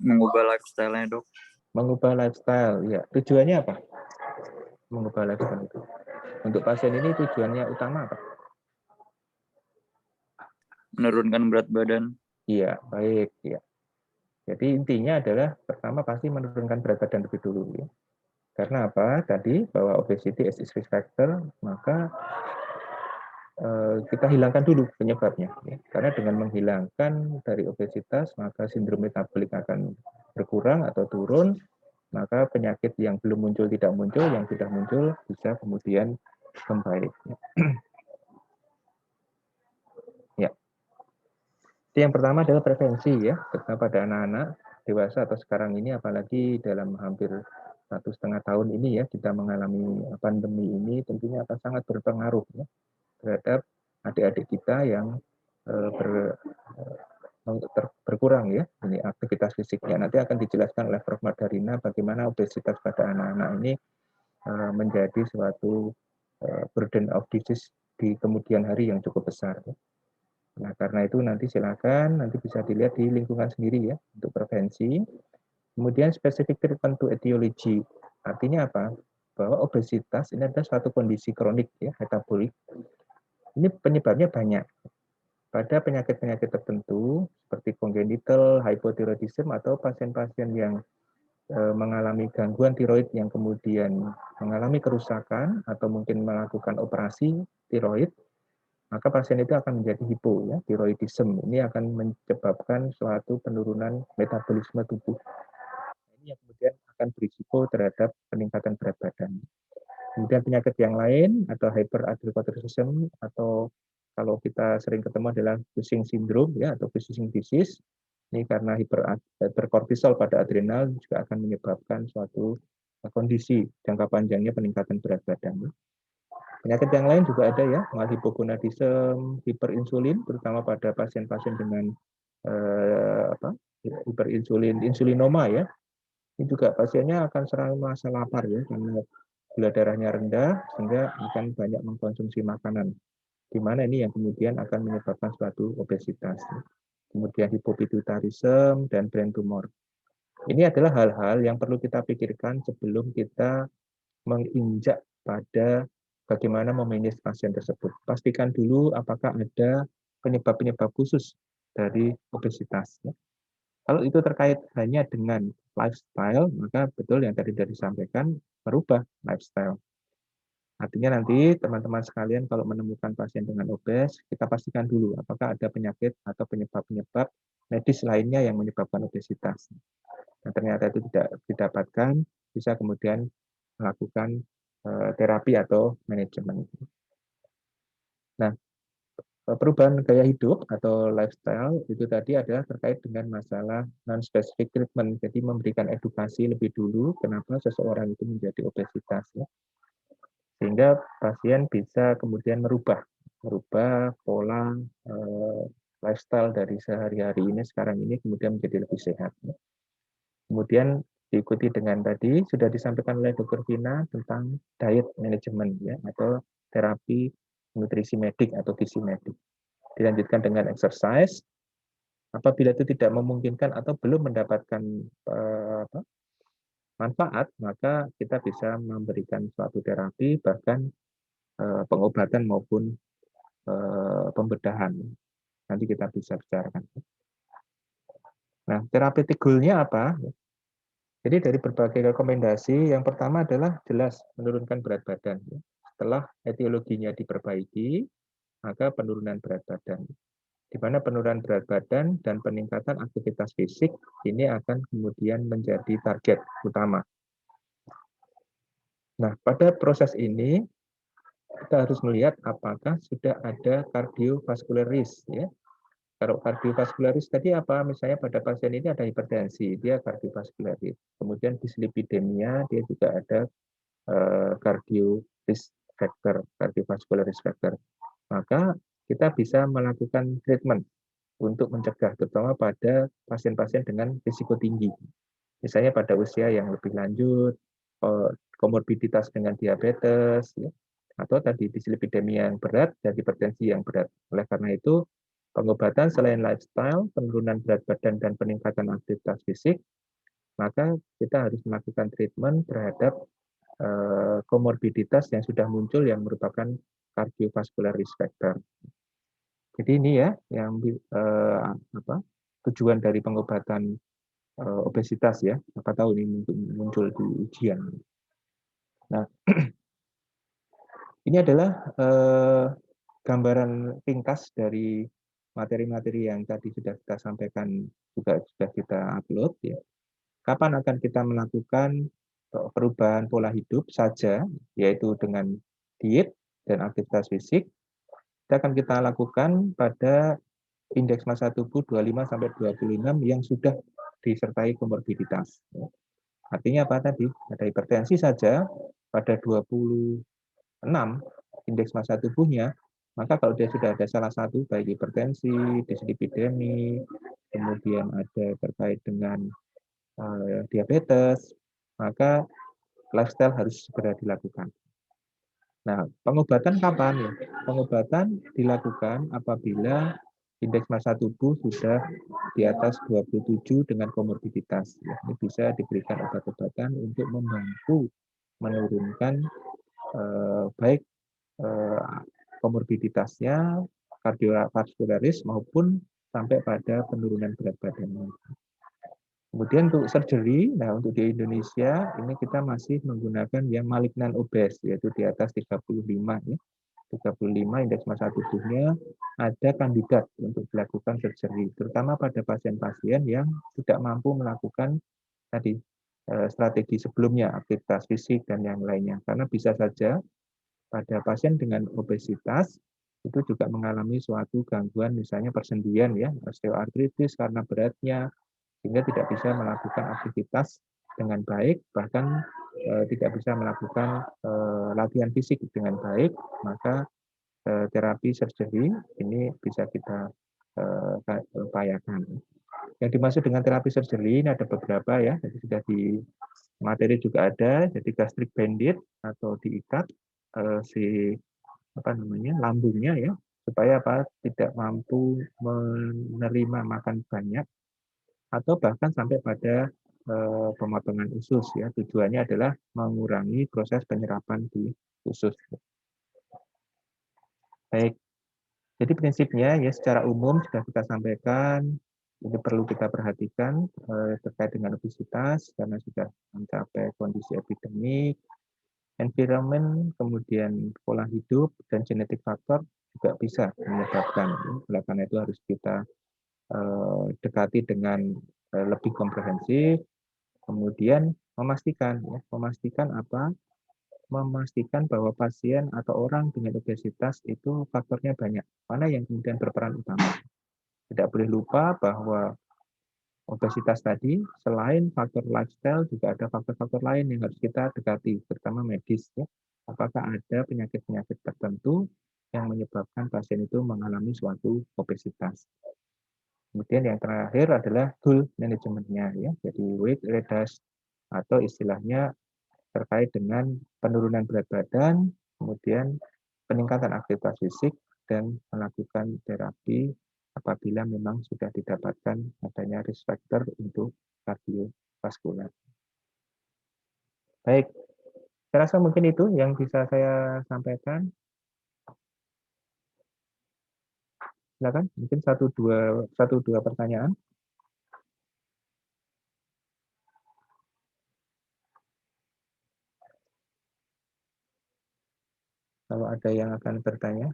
Mengubah lifestyle-nya, Dok. Mengubah lifestyle, ya. Tujuannya apa? Mengubah lifestyle itu. Untuk pasien ini tujuannya utama apa? Menurunkan berat badan. Iya, baik. Ya. Jadi intinya adalah pertama pasti menurunkan berat badan lebih dulu. Ya. Karena apa? Tadi bahwa obesity is risk factor, maka kita hilangkan dulu penyebabnya. Ya. Karena dengan menghilangkan dari obesitas, maka sindrom metabolik akan berkurang atau turun, maka penyakit yang belum muncul tidak muncul, yang sudah muncul bisa kemudian membaik. Ya. Yang pertama adalah prevensi ya, terutama pada anak-anak dewasa atau sekarang ini, apalagi dalam hampir 1,5 tahun ini ya kita mengalami pandemi ini, tentunya akan sangat berpengaruh ya, terhadap adik-adik kita yang berkurang ya ini aktivitas fisiknya. Nanti akan dijelaskan oleh Prof. Madarina bagaimana obesitas pada anak-anak ini menjadi suatu burden of disease di kemudian hari yang cukup besar. Nah, karena itu nanti silakan nanti bisa dilihat di lingkungan sendiri ya untuk prevensi. Kemudian specific treatment to etiology. Artinya apa? Bahwa obesitas ini adalah suatu kondisi kronik ya, metabolik. Ini penyebabnya banyak. Pada penyakit-penyakit tertentu seperti congenital hypothyroidism atau pasien-pasien yang mengalami gangguan tiroid yang kemudian mengalami kerusakan atau mungkin melakukan operasi tiroid, maka pasien itu akan menjadi hipo ya, tiroidism. Ini akan menyebabkan suatu penurunan metabolisme tubuh. Ini yang kemudian akan berisiko terhadap peningkatan berat badan. Kemudian penyakit yang lain atau hyperadrenalhydrocortisonism atau kalau kita sering ketemu adalah Cushing syndrome ya atau Cushing disease. Ini karena hiperkortisol pada adrenal juga akan menyebabkan suatu kondisi jangka panjangnya peningkatan berat badan. Penyakit yang lain juga ada ya, malhipogonadism, hiperinsulin, terutama pada pasien-pasien dengan insulinoma ya. Ini juga pasiennya akan sering merasa lapar ya, karena gula darahnya rendah, sehingga akan banyak mengkonsumsi makanan. Di mana ini yang kemudian akan menyebabkan suatu obesitas. Kemudian hipopituitarism dan brain tumor. Ini adalah hal-hal yang perlu kita pikirkan sebelum kita menginjak pada bagaimana memanage pasien tersebut. Pastikan dulu apakah ada penyebab-penyebab khusus dari obesitas. Kalau itu terkait hanya dengan lifestyle, maka betul yang tadi sudah disampaikan, merubah lifestyle. Artinya nanti teman-teman sekalian kalau menemukan pasien dengan obes, kita pastikan dulu apakah ada penyakit atau penyebab-penyebab medis lainnya yang menyebabkan obesitas. Dan ternyata itu tidak didapatkan, bisa kemudian melakukan terapi atau manajemen. Nah, perubahan gaya hidup atau lifestyle itu tadi adalah terkait dengan masalah non-specific treatment. Jadi memberikan edukasi lebih dulu kenapa seseorang itu menjadi obesitas. Ya. Sehingga pasien bisa kemudian merubah pola lifestyle dari sehari-hari ini sekarang ini kemudian menjadi lebih sehat. Kemudian diikuti dengan tadi sudah disampaikan oleh Dr. Vina tentang diet management ya atau terapi nutrisi medik atau gizi medik. Dilanjutkan dengan exercise. Apabila itu tidak memungkinkan atau belum mendapatkan manfaat, maka kita bisa memberikan suatu terapi, bahkan pengobatan maupun pembedahan. Nanti kita bisa bicarakan. Nah, therapeutic goal-nya apa? Jadi dari berbagai rekomendasi, yang pertama adalah jelas menurunkan berat badan. Setelah etiologinya diperbaiki, maka penurunan berat badan. Di mana penurunan berat badan dan peningkatan aktivitas fisik ini akan kemudian menjadi target utama. Nah, pada proses ini kita harus melihat apakah sudah ada cardiovascular risk ya. Kalau cardiovascular risk tadi apa? Misalnya pada pasien ini ada hipertensi, dia cardiovascular risk. Kemudian dislipidemia, dia juga ada cardio risk factor, cardiovascular risk factor. Maka kita bisa melakukan treatment untuk mencegah, terutama pada pasien-pasien dengan risiko tinggi. Misalnya pada usia yang lebih lanjut, komorbiditas dengan diabetes, ya, atau tadi dislipidemia yang berat dan hipertensi yang berat. Oleh karena itu, pengobatan selain lifestyle, penurunan berat badan, dan peningkatan aktivitas fisik, maka kita harus melakukan treatment terhadap komorbiditas yang sudah muncul yang merupakan cardiovascular risk factor. Jadi ini ya yang tujuan dari pengobatan obesitas ya. Apa tahu ini muncul di ujian. Nah, ini adalah gambaran ringkas dari materi-materi yang tadi sudah kita sampaikan, juga sudah kita upload ya. Kapan akan kita melakukan perubahan pola hidup saja, yaitu dengan diet dan aktivitas fisik. Kita akan kita lakukan pada indeks massa tubuh 25-26 yang sudah disertai komorbiditas. Artinya apa tadi? Ada hipertensi saja pada 26 indeks massa tubuhnya, maka kalau dia sudah ada salah satu, baik hipertensi, dislipidemi, kemudian ada terkait dengan diabetes, maka lifestyle harus segera dilakukan. Nah, pengobatan kapan ya? Pengobatan dilakukan apabila indeks massa tubuh sudah di atas 27 dengan komorbiditas. Ya, ini bisa diberikan obat-obatan untuk membantu menurunkan baik komorbiditasnya, kardiovascularis maupun sampai pada penurunan berat badannya. Kemudian untuk surgery, nah untuk di Indonesia ini kita masih menggunakan yang malignan obes, yaitu di atas 35 ya. 35 indeks massa tubuhnya ada kandidat untuk dilakukan surgery, terutama pada pasien-pasien yang tidak mampu melakukan tadi strategi sebelumnya, aktivitas fisik dan yang lainnya. Karena bisa saja pada pasien dengan obesitas itu juga mengalami suatu gangguan misalnya persendian ya, osteoartritis karena beratnya, sehingga tidak bisa melakukan aktivitas dengan baik, bahkan tidak bisa melakukan latihan fisik dengan baik, maka terapi surgery ini bisa kita upayakan. Yang dimaksud dengan terapi surgery ini ada beberapa ya, jadi sudah di materi juga ada, jadi gastric bandit atau diikat lambungnya ya, supaya tidak mampu menerima makan banyak, atau bahkan sampai pada pemotongan usus ya. Tujuannya adalah mengurangi proses penyerapan di usus. Baik. Jadi prinsipnya ya secara umum sudah kita sampaikan, ini perlu kita perhatikan terkait dengan obesitas karena sudah mencapai kondisi epidemik, environment, kemudian pola hidup dan genetik faktor juga bisa menyebabkan. Oleh karena itu harus kita dekati dengan lebih komprehensif, kemudian memastikan apa? Memastikan bahwa pasien atau orang dengan obesitas itu faktornya banyak. Mana yang kemudian berperan utama? Tidak boleh lupa bahwa obesitas tadi selain faktor lifestyle juga ada faktor-faktor lain yang harus kita dekati, terutama medis ya. Apakah ada penyakit-penyakit tertentu yang menyebabkan pasien itu mengalami suatu obesitas? Kemudian yang terakhir adalah goal manajemennya ya, jadi weight reduction atau istilahnya terkait dengan penurunan berat badan, kemudian peningkatan aktivitas fisik dan melakukan terapi apabila memang sudah didapatkan adanya risk factor untuk kardiovaskular. Baik, saya rasa mungkin itu yang bisa saya sampaikan. Silakan, mungkin satu dua pertanyaan. Kalau ada yang akan bertanya.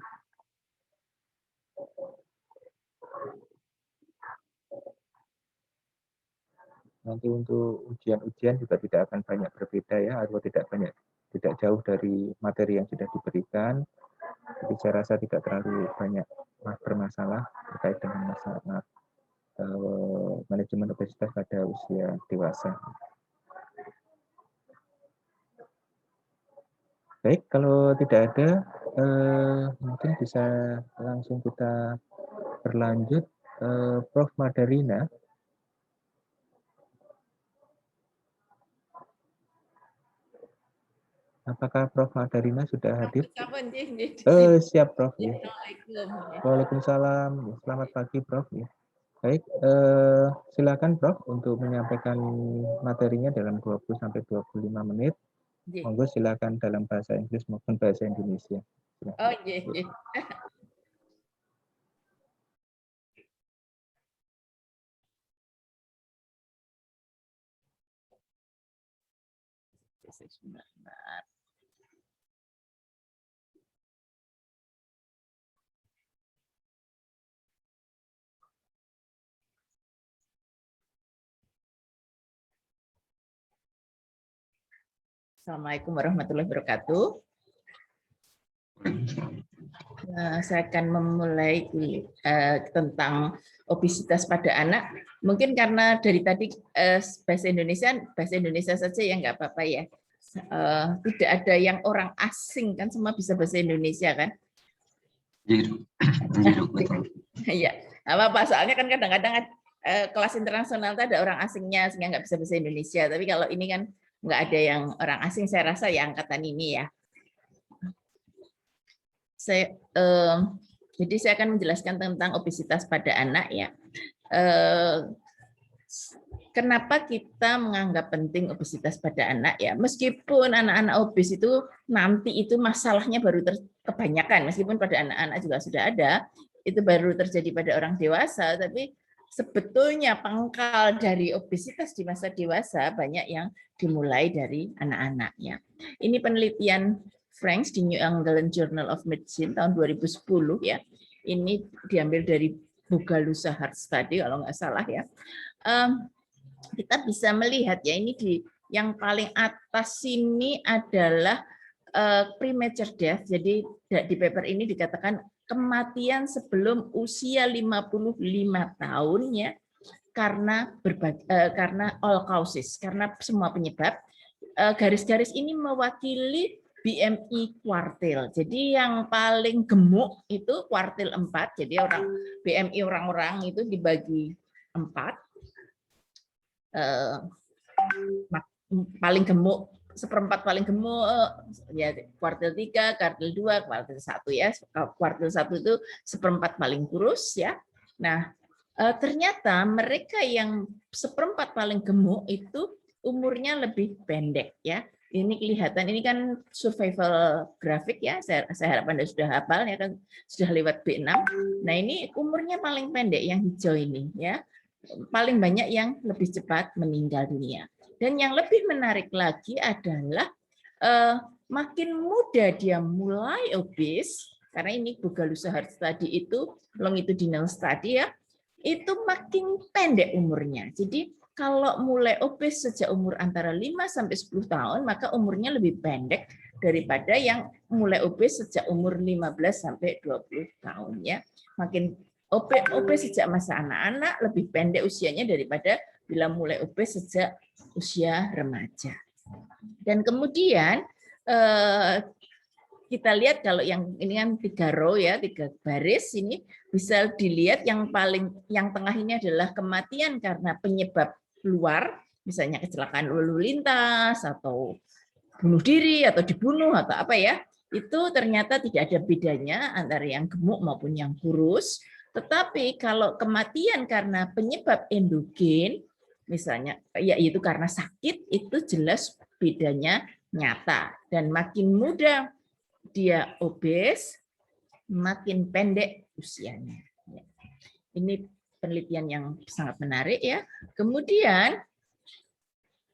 Nanti untuk ujian-ujian juga tidak akan banyak berbeda ya, atau tidak jauh dari materi yang sudah diberikan. Jadi saya rasa tidak terlalu banyak bermasalah terkait dengan masalah manajemen obesitas pada usia dewasa. Baik, kalau tidak ada, mungkin bisa langsung kita berlanjut Prof. Madarina. Apakah Prof. Madarina sudah hadir? Siap, Prof. Ya. Waalaikumsalam. Selamat pagi, Prof. Ya. Baik, silakan Prof untuk menyampaikan materinya dalam 20-25 menit. Monggo silakan dalam bahasa Inggris maupun bahasa Indonesia. Oh, iya. Assalamualaikum warahmatullahi wabarakatuh. Saya akan memulai tentang obesitas pada anak. Mungkin karena dari tadi bahasa Indonesia saja ya, nggak apa-apa ya. Tidak ada yang orang asing kan, semua bisa bahasa Indonesia kan? Iya, apa soalnya kan kadang-kadang kelas internasional itu ada orang asingnya sehingga nggak bisa bahasa Indonesia. Tapi kalau ini kan nggak ada yang orang asing, saya rasa ya angkatan ini ya. Jadi saya akan menjelaskan tentang obesitas pada anak ya. Kenapa kita menganggap penting obesitas pada anak ya? Meskipun anak-anak obes itu nanti itu masalahnya baru kebanyakan, meskipun pada anak-anak juga sudah ada, itu baru terjadi pada orang dewasa, tapi sebetulnya pangkal dari obesitas di masa dewasa banyak yang dimulai dari anak-anaknya. Ini penelitian Franks di New England Journal of Medicine tahun 2010 ya. Ini diambil dari Bogalusa Heart Study kalau nggak salah ya. Kita bisa melihat ya, ini di yang paling atas ini adalah premature death. Jadi di paper ini dikatakan kematian sebelum usia 55 tahun ya, karena all causes, karena semua penyebab. Garis-garis ini mewakili BMI kuartil. Jadi yang paling gemuk itu kuartil 4. Jadi BMI orang-orang itu dibagi 4. Paling gemuk, seperempat paling gemuk ya kuartil 3, kuartil 2, kuartil 1 ya. Kuartil 1 itu seperempat paling kurus ya. Nah, ternyata mereka yang seperempat paling gemuk itu umurnya lebih pendek ya. Ini kelihatan, ini kan survival grafik ya, saya harap Anda sudah hafal ya kan, sudah lewat B6. Nah ini umurnya paling pendek yang hijau ini ya, paling banyak yang lebih cepat meninggal dunia. Dan yang lebih menarik lagi adalah makin muda dia mulai obes, karena ini Bogalusa Heart Study itu longitudinal study ya, itu makin pendek umurnya. Jadi kalau mulai obes sejak umur antara 5-10 tahun, maka umurnya lebih pendek daripada yang mulai obes sejak umur 15-20 tahun ya. Makin obes sejak masa anak-anak lebih pendek usianya daripada bila mulai obes sejak usia remaja. Dan kemudian kita lihat kalau yang ini kan 3 row ya, 3 baris, ini bisa dilihat yang tengah ini adalah kematian karena penyebab luar, misalnya kecelakaan lalu lintas atau bunuh diri atau dibunuh atau apa ya, itu ternyata tidak ada bedanya antara yang gemuk maupun yang kurus. Tetapi kalau kematian karena penyebab endogen, misalnya yaitu karena sakit, itu jelas bedanya nyata. Dan makin muda dia obes, makin pendek usianya. Ini penelitian yang sangat menarik ya. Kemudian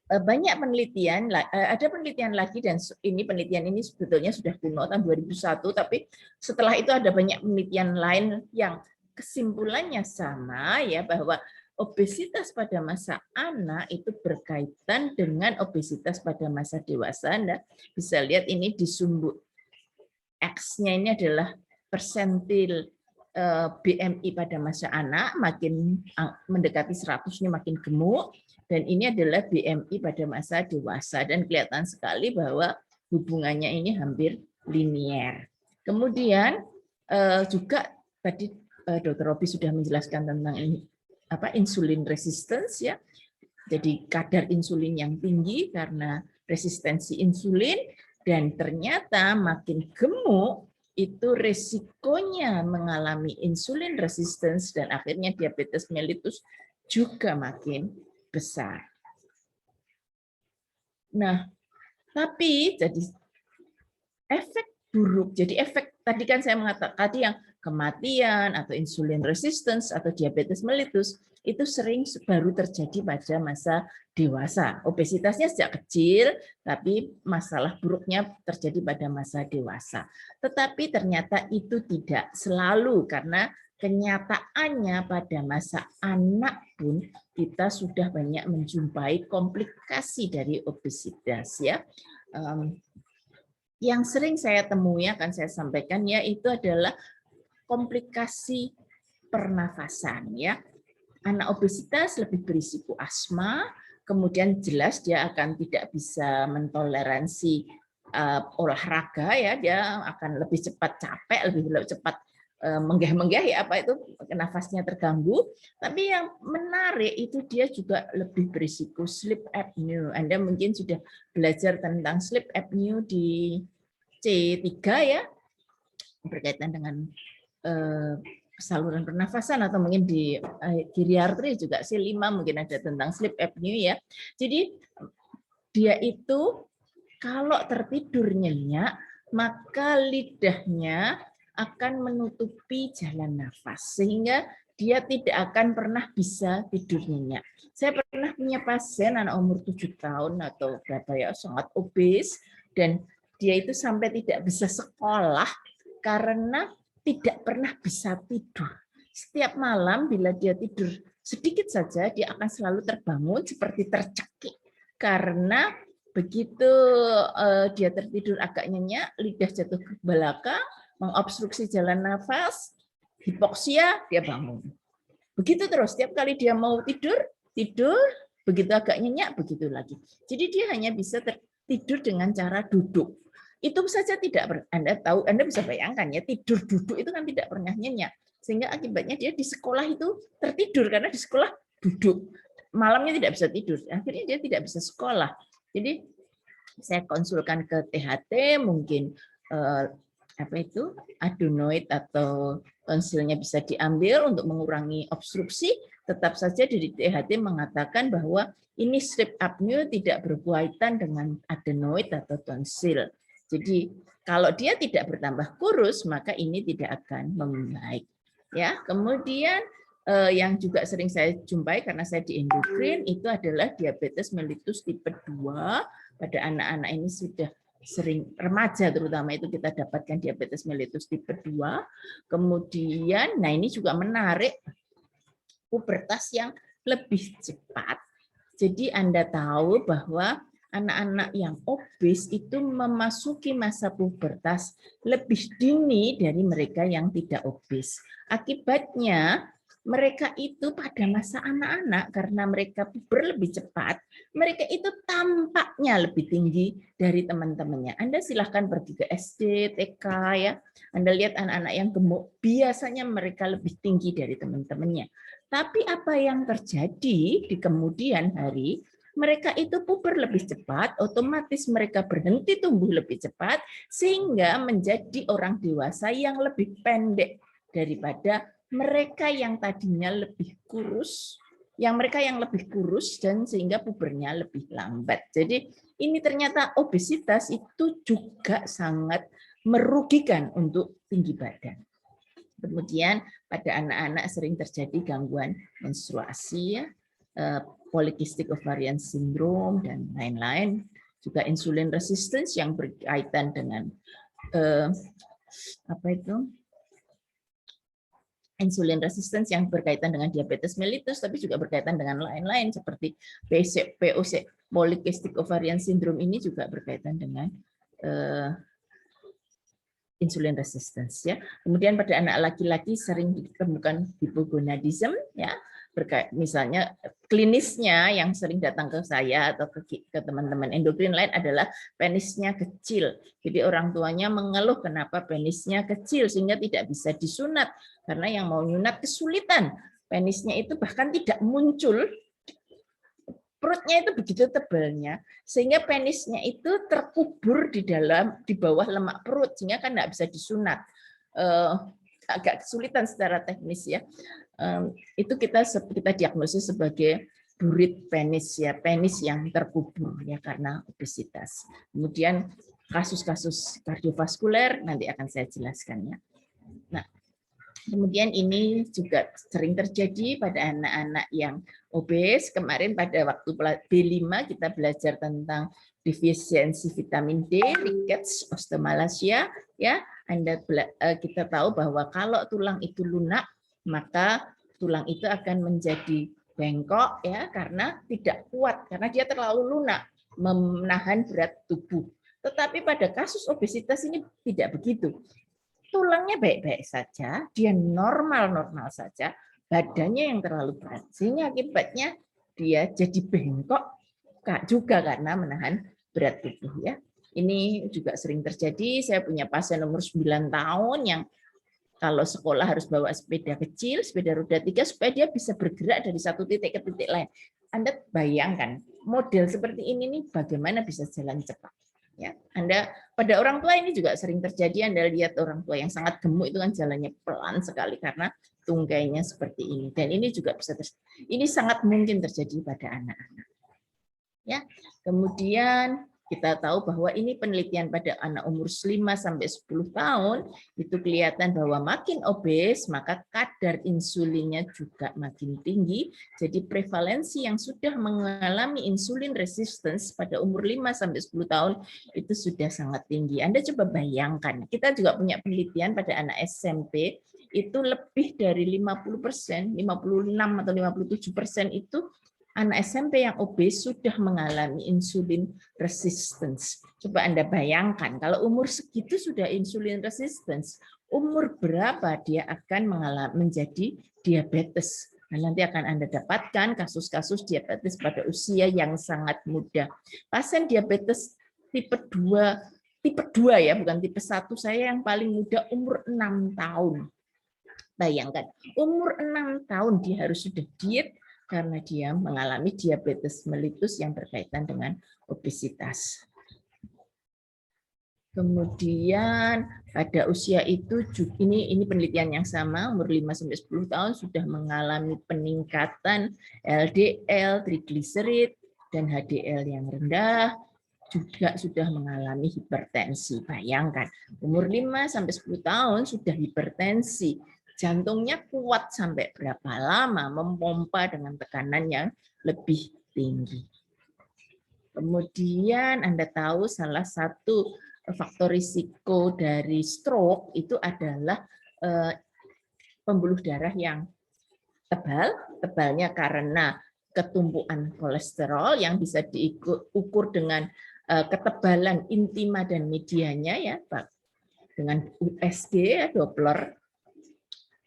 banyak penelitian, ada penelitian lagi, dan ini penelitian ini sebetulnya sudah kuno tahun 2001, tapi setelah itu ada banyak penelitian lain yang kesimpulannya sama ya, bahwa obesitas pada masa anak itu berkaitan dengan obesitas pada masa dewasa. Anda bisa lihat ini di sumbu X-nya ini adalah persentil BMI pada masa anak, makin mendekati 100 ini makin gemuk, dan ini adalah BMI pada masa dewasa, dan kelihatan sekali bahwa hubungannya ini hampir linier. Kemudian juga tadi Dr. Robi sudah menjelaskan tentang insulin resistance ya. Jadi kadar insulin yang tinggi karena resistensi insulin, dan ternyata makin gemuk itu resikonya mengalami insulin resistance dan akhirnya diabetes mellitus juga makin besar. Nah, tapi jadi efek buruk, jadi efek tadi kan saya mengatakan tadi yang kematian atau insulin resistance atau diabetes mellitus itu sering baru terjadi pada masa dewasa. Obesitasnya sejak kecil, tapi masalah buruknya terjadi pada masa dewasa. Tetapi ternyata itu tidak selalu, karena kenyataannya pada masa anak pun kita sudah banyak menjumpai komplikasi dari obesitas ya. Yang sering saya temui akan saya sampaikan yaitu adalah komplikasi pernafasan ya. Anak obesitas lebih berisiko asma, kemudian jelas dia akan tidak bisa mentoleransi olahraga ya, dia akan lebih cepat capek, lebih cepat menggah-menggah ya, apa itu nafasnya terganggu. Tapi yang menarik itu dia juga lebih berisiko sleep apnea. Anda mungkin sudah belajar tentang sleep apnea di C3 ya, berkaitan dengan saluran pernafasan, atau mungkin di geriatri juga C5 mungkin ada tentang sleep apnea ya. Jadi dia itu kalau tertidur nyenyak maka lidahnya akan menutupi jalan nafas sehingga dia tidak akan pernah bisa tidur nyenyak. Saya pernah punya pasien anak umur 7 tahun atau berapa ya, sangat obes, dan dia itu sampai tidak bisa sekolah karena tidak pernah bisa tidur. Setiap malam bila dia tidur sedikit saja, dia akan selalu terbangun seperti tercekik. Karena begitu dia tertidur agak nyenyak, lidah jatuh ke belakang, mengobstruksi jalan nafas, hipoksia, dia bangun. Begitu terus, setiap kali dia mau tidur, begitu agak nyenyak, begitu lagi. Jadi dia hanya bisa tidur dengan cara duduk. Itu saja tidak, Anda tahu, Anda bisa bayangkan ya, tidur duduk itu kan tidak pernah nyenyak. Sehingga akibatnya dia di sekolah itu tertidur karena di sekolah duduk. Malamnya tidak bisa tidur. Akhirnya dia tidak bisa sekolah. Jadi saya konsulkan ke THT, mungkin adenoid atau tonsilnya bisa diambil untuk mengurangi obstruksi. Tetap saja dari THT mengatakan bahwa ini sleep apnea tidak berkaitan dengan adenoid atau tonsil. Jadi kalau dia tidak bertambah kurus, maka ini tidak akan membaik. Ya, kemudian yang juga sering saya jumpai karena saya di endokrin itu adalah diabetes mellitus tipe 2 pada anak-anak ini sudah sering remaja, terutama itu kita dapatkan diabetes mellitus tipe 2. Kemudian, nah ini juga menarik, pubertas yang lebih cepat. Jadi Anda tahu bahwa anak-anak yang obes itu memasuki masa pubertas lebih dini dari mereka yang tidak obes. Akibatnya mereka itu pada masa anak-anak karena mereka puber lebih cepat, mereka itu tampaknya lebih tinggi dari teman-temannya. Anda silahkan pergi ke SD, TK ya. Anda lihat anak-anak yang gemuk, biasanya mereka lebih tinggi dari teman-temannya. Tapi apa yang terjadi di kemudian hari, mereka itu puber lebih cepat, otomatis mereka berhenti tumbuh lebih cepat, sehingga menjadi orang dewasa yang lebih pendek daripada mereka yang tadinya lebih kurus, mereka yang lebih kurus dan sehingga pubernya lebih lambat. Jadi ini ternyata obesitas itu juga sangat merugikan untuk tinggi badan. Kemudian pada anak-anak sering terjadi gangguan menstruasi, ya, polycystic ovarian syndrome dan lain-lain, juga insulin resistance yang berkaitan dengan insulin resistance yang berkaitan dengan diabetes mellitus, tapi juga berkaitan dengan lain-lain seperti POC, polycystic ovarian syndrome ini juga berkaitan dengan insulin resistance ya. Kemudian pada anak laki-laki sering ditemukan hipogonadism ya. Misalnya klinisnya yang sering datang ke saya atau ke teman-teman endokrin lain adalah penisnya kecil. Jadi orang tuanya mengeluh kenapa penisnya kecil sehingga tidak bisa disunat Karena yang mau nyunat kesulitan, penisnya itu bahkan tidak muncul, perutnya itu begitu tebalnya, sehingga penisnya itu terkubur di bawah lemak perut, sehingga kan nggak bisa disunat. Agak kesulitan secara teknis ya. Itu kita diagnosis sebagai burit penis ya, penis yang terkubur ya karena obesitas. Kemudian kasus-kasus kardiovaskuler nanti akan saya jelaskan ya. Nah, kemudian ini juga sering terjadi pada anak-anak yang obes. Kemarin pada waktu B5 kita belajar tentang defisiensi vitamin D, rickets, osteomalacia ya. Kita tahu bahwa kalau tulang itu lunak, maka tulang itu akan menjadi bengkok ya karena tidak kuat, karena dia terlalu lunak menahan berat tubuh. Tetapi pada kasus obesitas ini tidak begitu. Tulangnya baik-baik saja, dia normal-normal saja, badannya yang terlalu berat. Sehingga akibatnya dia jadi bengkok juga karena menahan berat tubuh ya. Ini juga sering terjadi. Saya punya pasien umur 9 tahun yang kalau sekolah harus bawa sepeda kecil, sepeda roda 3 supaya dia bisa bergerak dari satu titik ke titik lain. Anda bayangkan model seperti ini nih bagaimana bisa jalan cepat. Ya, Anda pada orang tua ini juga sering terjadi. Anda lihat orang tua yang sangat gemuk itu kan jalannya pelan sekali karena tunggainya seperti ini. Dan ini juga bisa ini sangat mungkin terjadi pada anak-anak. Ya, kemudian kita tahu bahwa ini penelitian pada anak umur 5 sampai 10 tahun itu kelihatan bahwa makin obes maka kadar insulinnya juga makin tinggi. Jadi prevalensi yang sudah mengalami insulin resistance pada umur 5 sampai 10 tahun itu sudah sangat tinggi. Anda coba bayangkan, kita juga punya penelitian pada anak SMP itu lebih dari 50%, 56 atau 57% itu anak SMP yang obes sudah mengalami insulin resistance. Coba Anda bayangkan, kalau umur segitu sudah insulin resistance, umur berapa dia akan menjadi diabetes? Nah, nanti akan Anda dapatkan kasus-kasus diabetes pada usia yang sangat muda. Pasien diabetes tipe 2 ya, bukan tipe 1, saya yang paling muda umur 6 tahun. Bayangkan, umur 6 tahun dia harus sudah diet, karena dia mengalami diabetes mellitus yang berkaitan dengan obesitas. Kemudian pada usia itu ini penelitian yang sama, umur 5 sampai 10 tahun sudah mengalami peningkatan LDL, trigliserid dan HDL yang rendah, juga sudah mengalami hipertensi. Bayangkan, umur 5 sampai 10 tahun sudah hipertensi. Jantungnya kuat sampai berapa lama memompa dengan tekanan yang lebih tinggi. Kemudian Anda tahu salah satu faktor risiko dari stroke itu adalah pembuluh darah yang tebalnya karena ketumpuan kolesterol yang bisa diukur dengan ketebalan intima dan medianya ya, Pak. Dengan USG, Doppler,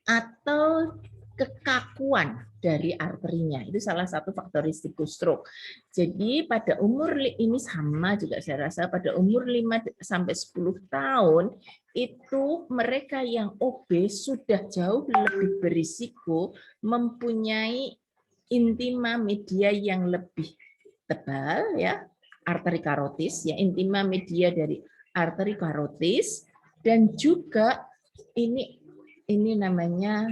atau kekakuan dari arterinya. Itu salah satu faktor risiko stroke. Jadi pada umur ini sama juga saya rasa pada umur 5 sampai 10 tahun itu mereka yang obes sudah jauh lebih berisiko mempunyai intima media yang lebih tebal ya, arteri karotis ya, intima media dari arteri karotis, dan juga ini namanya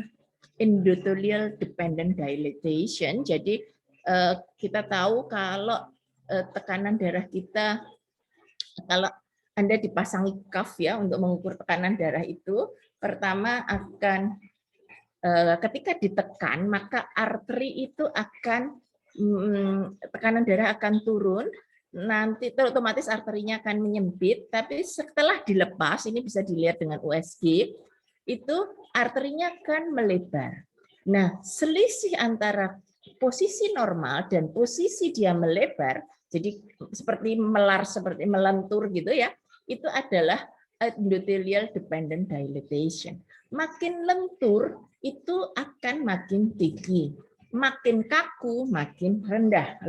endothelial dependent dilatation. Jadi kita tahu kalau tekanan darah kita, kalau Anda dipasangi cuff ya untuk mengukur tekanan darah itu, pertama akan ketika ditekan maka arteri itu akan tekanan darah akan turun, nanti otomatis arterinya akan menyempit, tapi setelah dilepas ini bisa dilihat dengan USG itu arterinya akan melebar. Nah, selisih antara posisi normal dan posisi dia melebar, jadi seperti melentur gitu ya, itu adalah endothelial dependent dilatation. Makin lentur itu akan makin tinggi, makin kaku makin rendah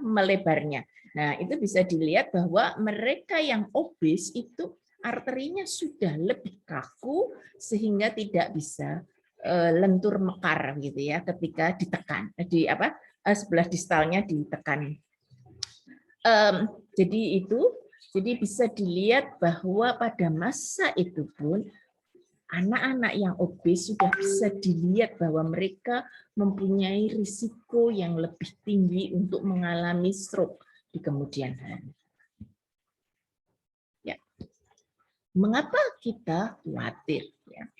melebarnya. Nah, itu bisa dilihat bahwa mereka yang obes itu arterinya sudah lebih kaku sehingga tidak bisa lentur mekar gitu ya ketika ditekan sebelah distalnya ditekan. Jadi bisa dilihat bahwa pada masa itu pun anak-anak yang obes sudah bisa dilihat bahwa mereka mempunyai risiko yang lebih tinggi untuk mengalami stroke di kemudian hari. Ya. Mengapa kita khawatir? Ya.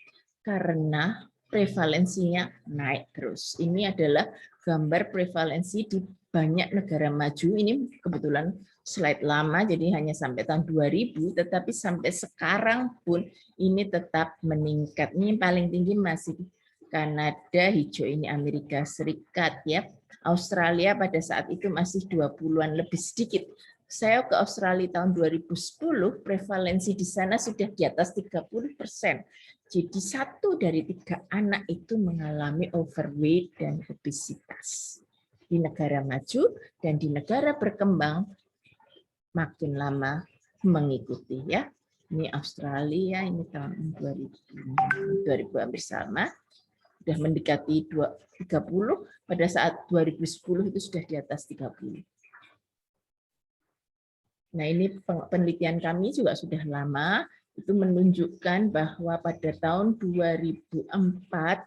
Karena prevalensinya naik terus. Ini adalah gambar prevalensi di banyak negara maju. Ini kebetulan slide lama, jadi hanya sampai tahun 2000, tetapi sampai sekarang pun ini tetap meningkat. Ini paling tinggi masih Kanada, hijau ini Amerika Serikat, ya. Australia pada saat itu masih 20-an lebih sedikit. Saya ke Australia tahun 2010, prevalensi di sana sudah di atas 30%. Jadi 1 dari 3 anak itu mengalami overweight dan obesitas. Di negara maju dan di negara berkembang makin lama mengikuti, ya. Ini Australia, ini tahun 2000 hampir sama, sudah mendekati 30, pada saat 2010 itu sudah di atas 30. Nah, ini penelitian kami juga sudah lama, itu menunjukkan bahwa pada tahun 2004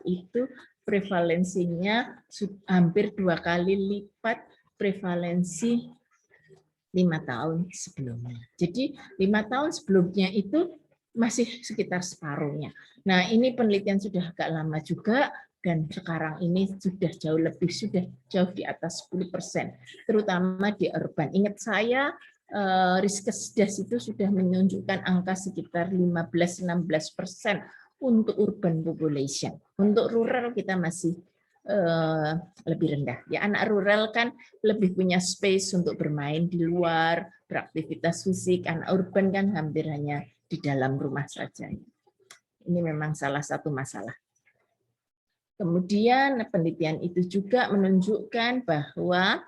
itu prevalensinya hampir 2 kali lipat prevalensi 5 tahun sebelumnya. Jadi 5 tahun sebelumnya itu masih sekitar separuhnya. Nah, ini penelitian sudah agak lama juga, dan sekarang ini sudah jauh di atas 10%, terutama di urban. Ingat saya, Riskesdas itu sudah menunjukkan angka sekitar 15-16% untuk urban population. Untuk rural kita masih lebih rendah. Ya, anak rural kan lebih punya space untuk bermain di luar, beraktivitas fisik. Anak urban kan hampir hanya di dalam rumah saja. Ini memang salah satu masalah. Kemudian penelitian itu juga menunjukkan bahwa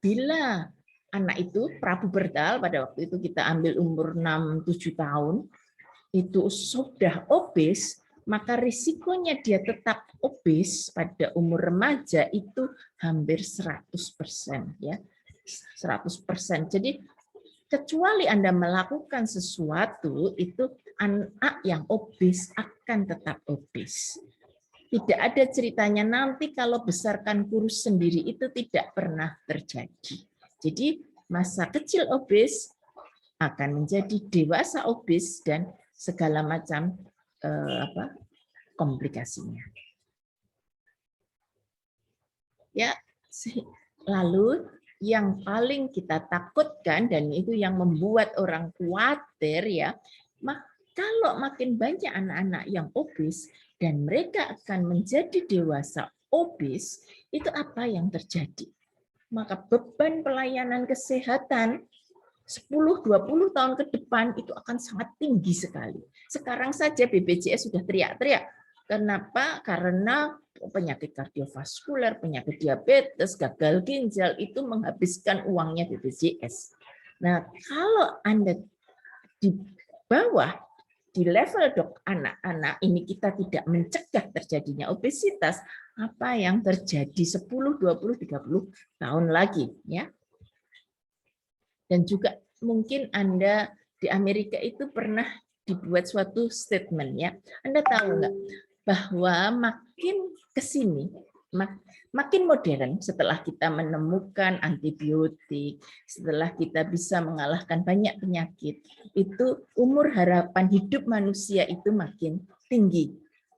bila anak itu prapubertal, pada waktu itu kita ambil umur 6-7 tahun, itu sudah obes, maka risikonya dia tetap obes pada umur remaja itu hampir 100%, ya. 100%. Jadi kecuali Anda melakukan sesuatu, itu anak yang obes akan tetap obes. Tidak ada ceritanya nanti kalau besarkan kurus sendiri, itu tidak pernah terjadi. Jadi masa kecil obes akan menjadi dewasa obes dan segala macam komplikasinya. Ya, lalu yang paling kita takutkan, dan itu yang membuat orang khawatir, ya, kalau makin banyak anak-anak yang obes dan mereka akan menjadi dewasa obes, itu apa yang terjadi? Maka beban pelayanan kesehatan 10-20 tahun ke depan itu akan sangat tinggi sekali. Sekarang saja BPJS sudah teriak-teriak. Kenapa? Karena penyakit kardiovaskuler, penyakit diabetes, gagal ginjal itu menghabiskan uangnya BPJS. Nah, kalau Anda di bawah, di level dok anak-anak ini kita tidak mencegah terjadinya obesitas, apa yang terjadi 10, 20, 30 tahun lagi, ya. Dan juga mungkin Anda di Amerika itu pernah dibuat suatu statement, ya. Anda tahu nggak bahwa makin ke sini, makin modern setelah kita menemukan antibiotik, setelah kita bisa mengalahkan banyak penyakit, itu umur harapan hidup manusia itu makin tinggi.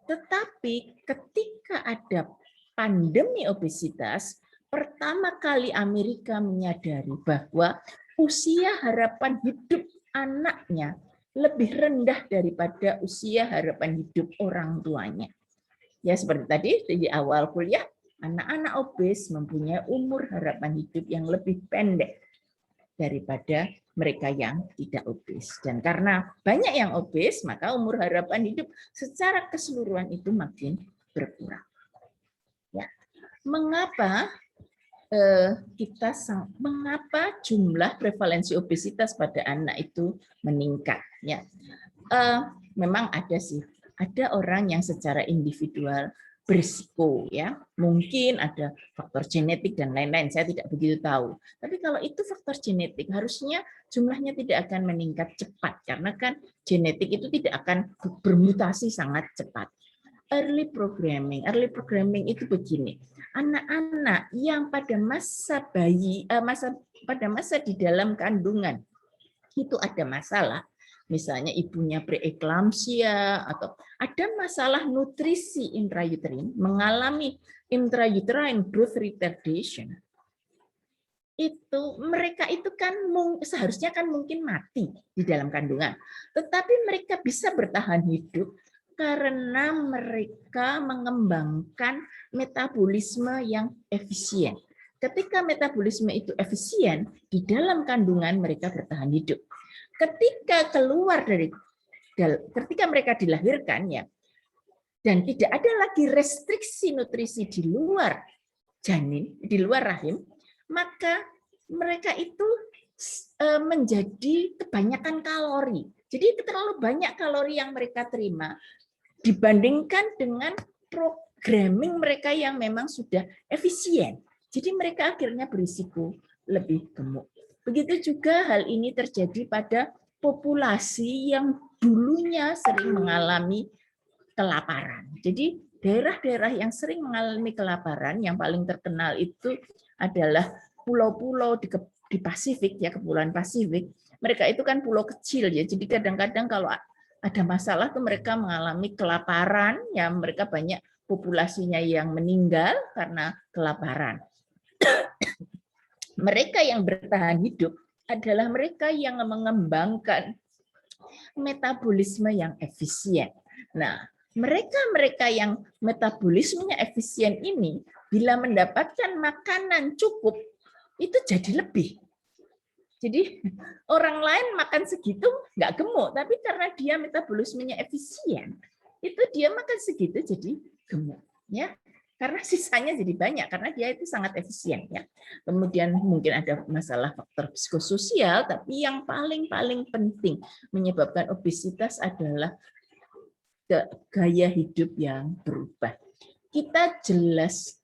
Tetapi ketika ada pandemi obesitas, pertama kali Amerika menyadari bahwa usia harapan hidup anaknya lebih rendah daripada usia harapan hidup orang tuanya. Ya, seperti tadi di awal kuliah, anak-anak obes mempunyai umur harapan hidup yang lebih pendek daripada mereka yang tidak obes. Dan karena banyak yang obes, maka umur harapan hidup secara keseluruhan itu makin berkurang. Ya. Mengapa mengapa jumlah prevalensi obesitas pada anak itu meningkat? Ya, memang ada sih ada orang yang secara individual berisiko, ya, mungkin ada faktor genetik dan lain-lain, saya tidak begitu tahu. Tapi kalau itu faktor genetik, harusnya jumlahnya tidak akan meningkat cepat, karena kan genetik itu tidak akan bermutasi sangat cepat. Early programming itu begini, anak-anak yang pada masa bayi, pada masa di dalam kandungan itu ada masalah, misalnya ibunya preeklamsia atau ada masalah nutrisi intrauterine, mengalami intrauterine growth retardation, itu mereka itu kan seharusnya kan mungkin mati di dalam kandungan, tetapi mereka bisa bertahan hidup karena mereka mengembangkan metabolisme yang efisien. Ketika metabolisme itu efisien, di dalam kandungan mereka bertahan hidup. Ketika mereka dilahirkan, ya, dan tidak ada lagi restriksi nutrisi di luar janin, di luar rahim, maka mereka itu menjadi kebanyakan kalori. Jadi terlalu banyak kalori yang mereka terima dibandingkan dengan programming mereka yang memang sudah efisien. Jadi mereka akhirnya berisiko lebih gemuk. Begitu juga hal ini terjadi pada populasi yang dulunya sering mengalami kelaparan. Jadi daerah-daerah yang sering mengalami kelaparan yang paling terkenal itu adalah pulau-pulau di Pasifik, ya, Kepulauan Pasifik. Mereka itu kan pulau kecil, ya. Jadi kadang-kadang kalau ada masalah tuh mereka mengalami kelaparan, ya, mereka banyak populasinya yang meninggal karena kelaparan. Mereka yang bertahan hidup adalah mereka yang mengembangkan metabolisme yang efisien. Nah, mereka yang metabolismenya efisien ini, bila mendapatkan makanan cukup, itu jadi lebih. Jadi orang lain makan segitu nggak gemuk, tapi karena dia metabolismenya efisien, itu dia makan segitu jadi gemuk, ya. Karena sisanya jadi banyak karena dia itu sangat efisien, ya. Kemudian mungkin ada masalah faktor psikososial, tapi yang paling penting menyebabkan obesitas adalah gaya hidup yang berubah. Kita jelas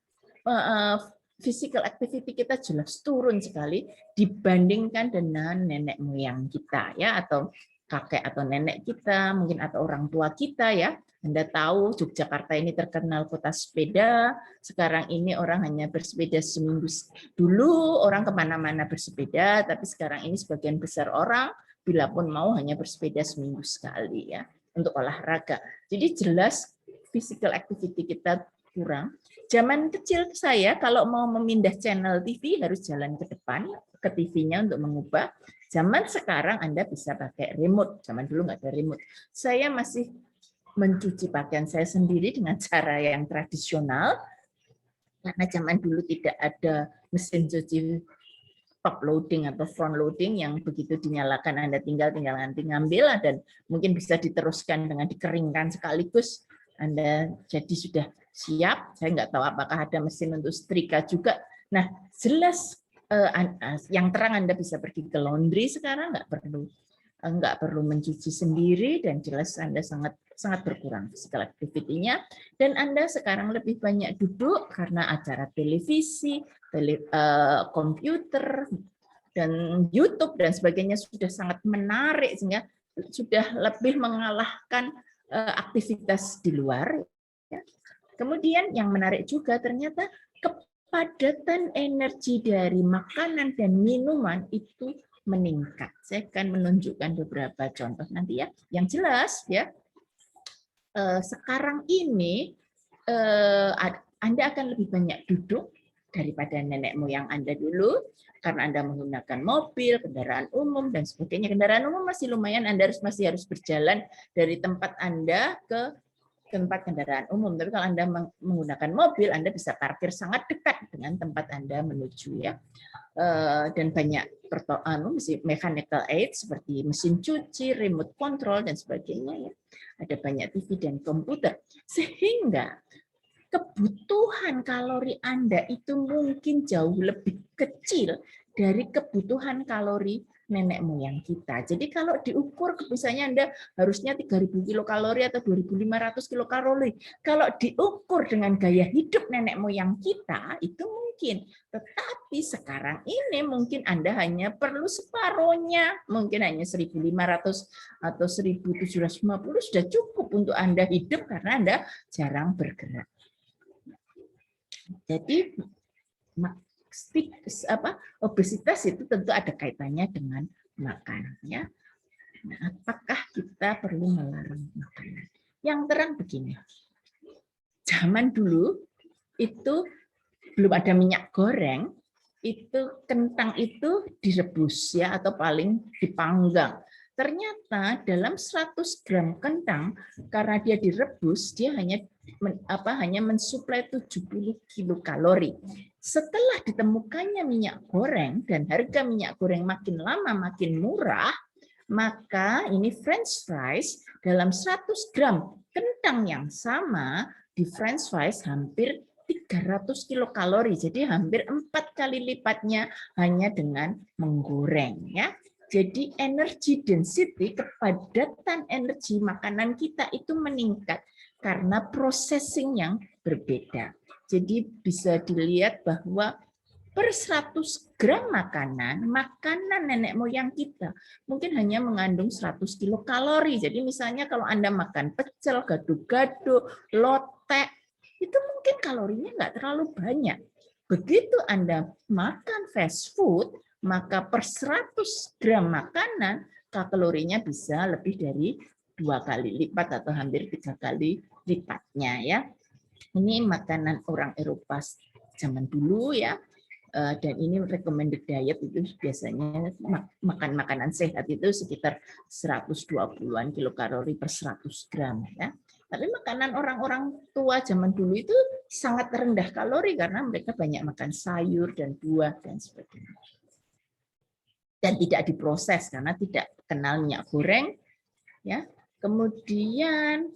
physical activity kita jelas turun sekali dibandingkan dengan nenek moyang kita, ya, atau kakek atau nenek kita, mungkin atau orang tua kita, ya. Anda tahu Yogyakarta ini terkenal kota sepeda. Sekarang ini orang hanya bersepeda seminggu. Dulu orang kemana-mana bersepeda, tapi sekarang ini sebagian besar orang bila pun mau hanya bersepeda seminggu sekali, ya, untuk olahraga. Jadi jelas physical activity kita kurang. Zaman kecil saya kalau mau memindah channel TV harus jalan ke depan ke TV-nya untuk mengubah. Zaman sekarang Anda bisa pakai remote. Zaman dulu nggak ada remote. Saya masih mencuci pakaian saya sendiri dengan cara yang tradisional karena zaman dulu tidak ada mesin cuci top loading atau front loading yang begitu dinyalakan Anda tinggal nanti ngambil dan mungkin bisa diteruskan dengan dikeringkan sekaligus. Anda jadi sudah siap. Saya nggak tahu apakah ada mesin untuk setrika juga. Nah, jelas yang terang Anda bisa pergi ke laundry sekarang, nggak perlu mencuci sendiri, dan jelas Anda sangat berkurang physical activity-nya. Dan Anda sekarang lebih banyak duduk karena acara televisi, komputer, dan YouTube dan sebagainya sudah sangat menarik sehingga sudah lebih mengalahkan aktivitas di luar. Kemudian yang menarik juga ternyata kepadatan energi dari makanan dan minuman itu meningkat. Saya akan menunjukkan beberapa contoh nanti, ya. Yang jelas, ya, sekarang ini Anda akan lebih banyak duduk daripada nenek moyang Anda dulu, karena Anda menggunakan mobil, kendaraan umum, dan sebagainya. Kendaraan umum masih lumayan, Anda masih harus berjalan dari tempat Anda ke tempat kendaraan umum. Tapi kalau Anda menggunakan mobil, Anda bisa parkir sangat dekat dengan tempat Anda menuju, ya. Dan banyak mechanical aid seperti mesin cuci, remote control, dan sebagainya, ya. Ada banyak TV dan komputer. Sehingga kebutuhan kalori Anda itu mungkin jauh lebih kecil dari kebutuhan kalori nenek moyang kita. Jadi kalau diukur, misalnya Anda harusnya 3.000 kilokalori atau 2.500 kilokalori. Kalau diukur dengan gaya hidup nenek moyang kita, itu mungkin. Tetapi sekarang ini mungkin Anda hanya perlu separuhnya, mungkin hanya 1.500 atau 1.750 sudah cukup untuk Anda hidup karena Anda jarang bergerak. Jadi obesitas itu tentu ada kaitannya dengan makan, ya. Nah, apakah kita perlu melarang makanan? Yang terang begini, zaman dulu itu belum ada minyak goreng, itu kentang itu direbus, ya, atau paling dipanggang. Ternyata dalam 100 gram kentang, karena dia direbus, dia hanya mensuplai 70 kilokalori. Setelah ditemukannya minyak goreng dan harga minyak goreng makin lama makin murah, maka ini French fries dalam 100 gram kentang yang sama di French fries hampir 300 kilokalori. Jadi hampir 4 kali lipatnya hanya dengan menggoreng, ya. Jadi energy density, kepadatan energi makanan kita itu meningkat karena processing yang berbeda. Jadi bisa dilihat bahwa per 100 gram makanan nenek moyang kita mungkin hanya mengandung 100 kilokalori. Jadi misalnya kalau Anda makan pecel, gado-gado, lotek, itu mungkin kalorinya nggak terlalu banyak. Begitu Anda makan fast food, maka per 100 gram makanan kalorinya bisa lebih dari 2 kali lipat atau hampir 3 kali lipatnya, ya. Ini makanan orang Eropa zaman dulu, ya. Dan ini recommended diet itu biasanya makan makanan sehat itu sekitar 120-an kilokalori per 100 gram, ya. Tapi makanan orang-orang tua zaman dulu itu sangat rendah kalori karena mereka banyak makan sayur dan buah dan sebagainya. Dan tidak diproses karena tidak kenal minyak goreng, ya. Kemudian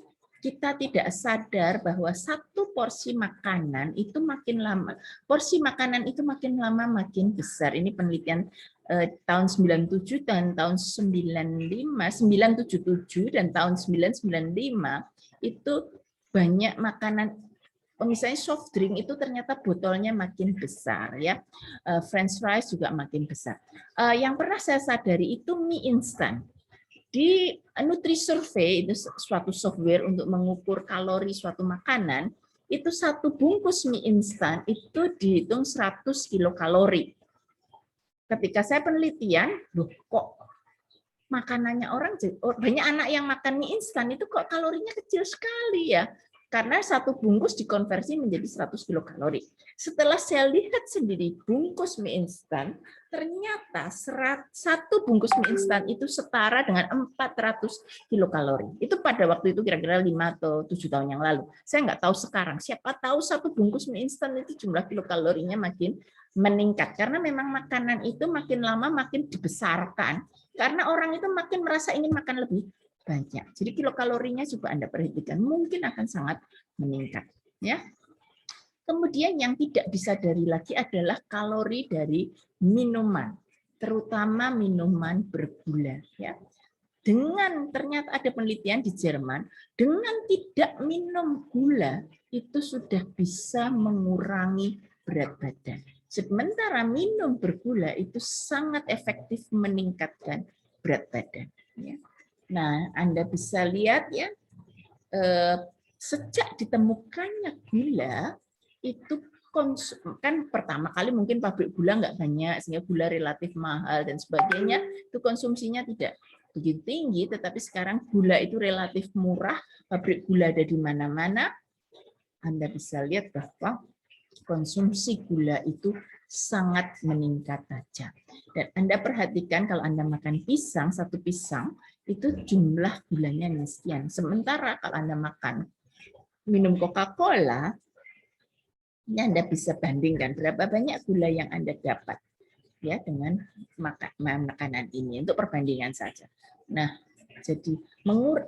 kita tidak sadar bahwa satu porsi makanan itu makin lama, porsi makanan itu makin lama makin besar. Ini penelitian tahun 97 dan tahun 977 dan tahun 995 itu banyak makanan. Misalnya soft drink itu ternyata botolnya makin besar, ya. French fries juga makin besar. Yang pernah saya sadari itu mie instan. Di NutriSurvey, itu suatu software untuk mengukur kalori suatu makanan, itu satu bungkus mie instan itu dihitung 100 kilokalori. Ketika saya penelitian, loh kok makanannya orang, banyak anak yang makan mie instan itu kok kalorinya kecil sekali, ya. Karena satu bungkus dikonversi menjadi 100 kilokalori. Setelah saya lihat sendiri bungkus mie instan, ternyata satu bungkus mie instan itu setara dengan 400 kilokalori. Itu pada waktu itu kira-kira 5 atau 7 tahun yang lalu. Saya nggak tahu sekarang. Siapa tahu satu bungkus mie instan itu jumlah kilokalorinya makin meningkat. Karena memang makanan itu makin lama makin dibesarkan. Karena orang itu makin merasa ingin makan lebih banyak. Jadi kilokalorinya juga Anda perhatikan mungkin akan sangat meningkat, ya. Kemudian yang tidak disadari lagi adalah kalori dari minuman, terutama minuman bergula, ya. Dengan ternyata ada penelitian di Jerman, dengan tidak minum gula itu sudah bisa mengurangi berat badan. Sementara minum bergula itu sangat efektif meningkatkan berat badan, ya. Nah, Anda bisa lihat, ya, sejak ditemukannya gula itu kan pertama kali mungkin pabrik gula nggak banyak sehingga gula relatif mahal dan sebagainya, itu konsumsinya tidak begitu tinggi. Tetapi sekarang gula itu relatif murah, pabrik gula ada di mana-mana. Anda bisa lihat bahwa konsumsi gula itu sangat meningkat tajam. Dan Anda perhatikan kalau Anda makan pisang, satu pisang itu jumlah gulanya sekian. Sementara kalau Anda minum Coca-Cola, ini Anda bisa bandingkan berapa banyak gula yang Anda dapat, ya, dengan makanan ini untuk perbandingan saja. Nah, jadi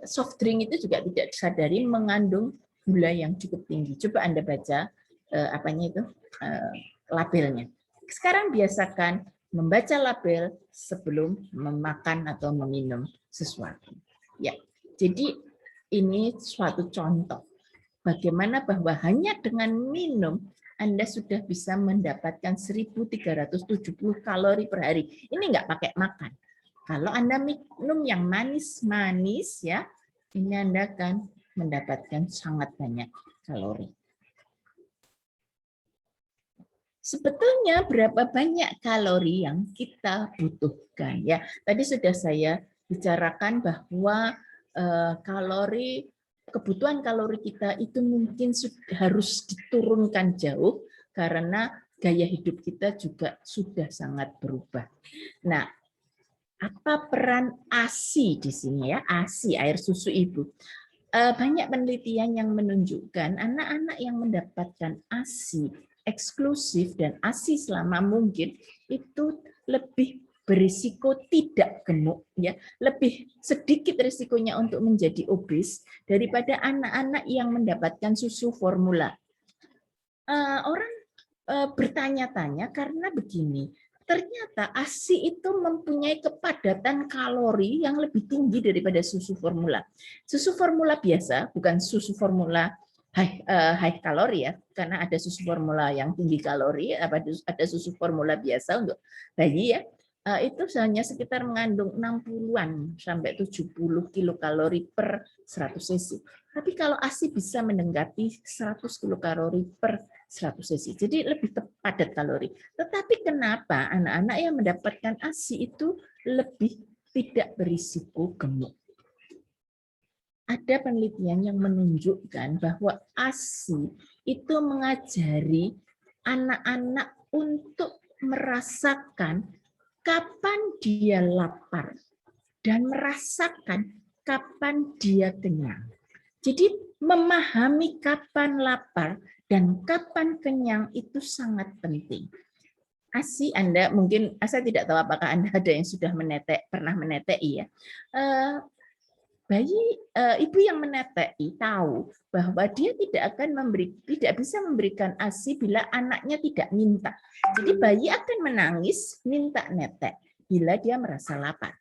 soft drink itu juga tidak disadari mengandung gula yang cukup tinggi. Coba Anda baca labelnya. Sekarang biasakan membaca label sebelum memakan atau meminum sesuatu. Ya, jadi ini suatu contoh bagaimana bahwa hanya dengan minum Anda sudah bisa mendapatkan 1.370 kalori per hari. Ini nggak pakai makan. Kalau Anda minum yang manis-manis ya, ini Anda akan mendapatkan sangat banyak kalori. Sebetulnya berapa banyak kalori yang kita butuhkan ya? Tadi sudah saya bicarakan bahwa kebutuhan kalori kita itu mungkin harus diturunkan jauh karena gaya hidup kita juga sudah sangat berubah. Nah, apa peran ASI di sini ya? ASI, air susu ibu. Banyak penelitian yang menunjukkan anak-anak yang mendapatkan ASI eksklusif dan ASI selama mungkin itu lebih berisiko tidak gemuk ya, lebih sedikit risikonya untuk menjadi obes daripada anak-anak yang mendapatkan susu formula. Orang bertanya-tanya karena begini, ternyata ASI itu mempunyai kepadatan kalori yang lebih tinggi daripada susu formula. Susu formula biasa, bukan susu formula high kalori ya, karena ada susu formula yang tinggi kalori, ada susu formula biasa untuk bayi ya, itu hanya sekitar mengandung 60-an sampai 70 kilokalori per 100 cc. Tapi kalau ASI bisa mendekati 100 kilokalori per 100 cc, jadi lebih padat kalori. Tetapi kenapa anak-anak yang mendapatkan ASI itu lebih tidak berisiko gemuk? Ada penelitian yang menunjukkan bahwa ASI itu mengajari anak-anak untuk merasakan kapan dia lapar dan merasakan kapan dia kenyang. Jadi memahami kapan lapar dan kapan kenyang itu sangat penting. ASI Anda mungkin, saya tidak tahu apakah Anda ada yang sudah pernah menetei ya. Ibu yang menetei tahu bahwa dia tidak bisa memberikan ASI bila anaknya tidak minta. Jadi bayi akan menangis minta netek bila dia merasa lapar.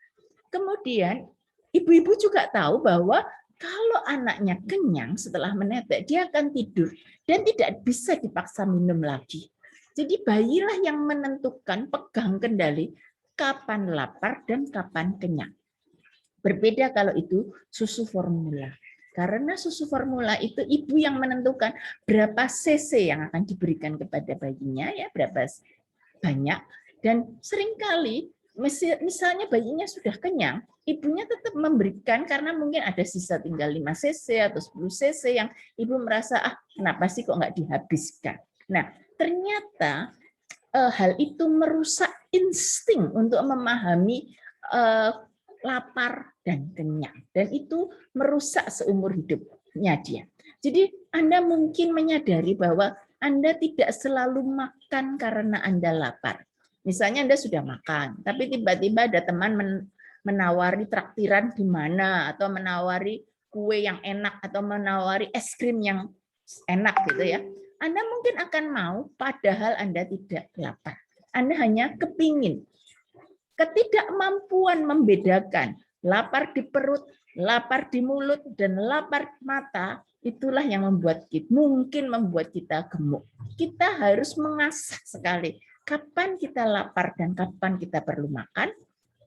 Kemudian ibu-ibu juga tahu bahwa kalau anaknya kenyang setelah menetek dia akan tidur dan tidak bisa dipaksa minum lagi. Jadi bayilah yang menentukan, pegang kendali kapan lapar dan kapan kenyang. Berbeda kalau itu susu formula. Karena susu formula itu ibu yang menentukan berapa cc yang akan diberikan kepada bayinya, ya berapa banyak. Dan seringkali, misalnya bayinya sudah kenyang, ibunya tetap memberikan karena mungkin ada sisa tinggal 5 cc atau 10 cc yang ibu merasa, kenapa sih kok nggak dihabiskan. Nah, ternyata hal itu merusak insting untuk memahami lapar dan kenyang, dan itu merusak seumur hidupnya dia. Jadi Anda mungkin menyadari bahwa Anda tidak selalu makan karena Anda lapar. Misalnya Anda sudah makan, tapi tiba-tiba ada teman menawari traktiran di mana, atau menawari kue yang enak, atau menawari es krim yang enak gitu ya. Anda mungkin akan mau, padahal Anda tidak lapar. Anda hanya kepingin. Ketidakmampuan membedakan lapar di perut, lapar di mulut, dan lapar mata, itulah yang mungkin membuat kita gemuk. Kita harus mengasah sekali kapan kita lapar dan kapan kita perlu makan,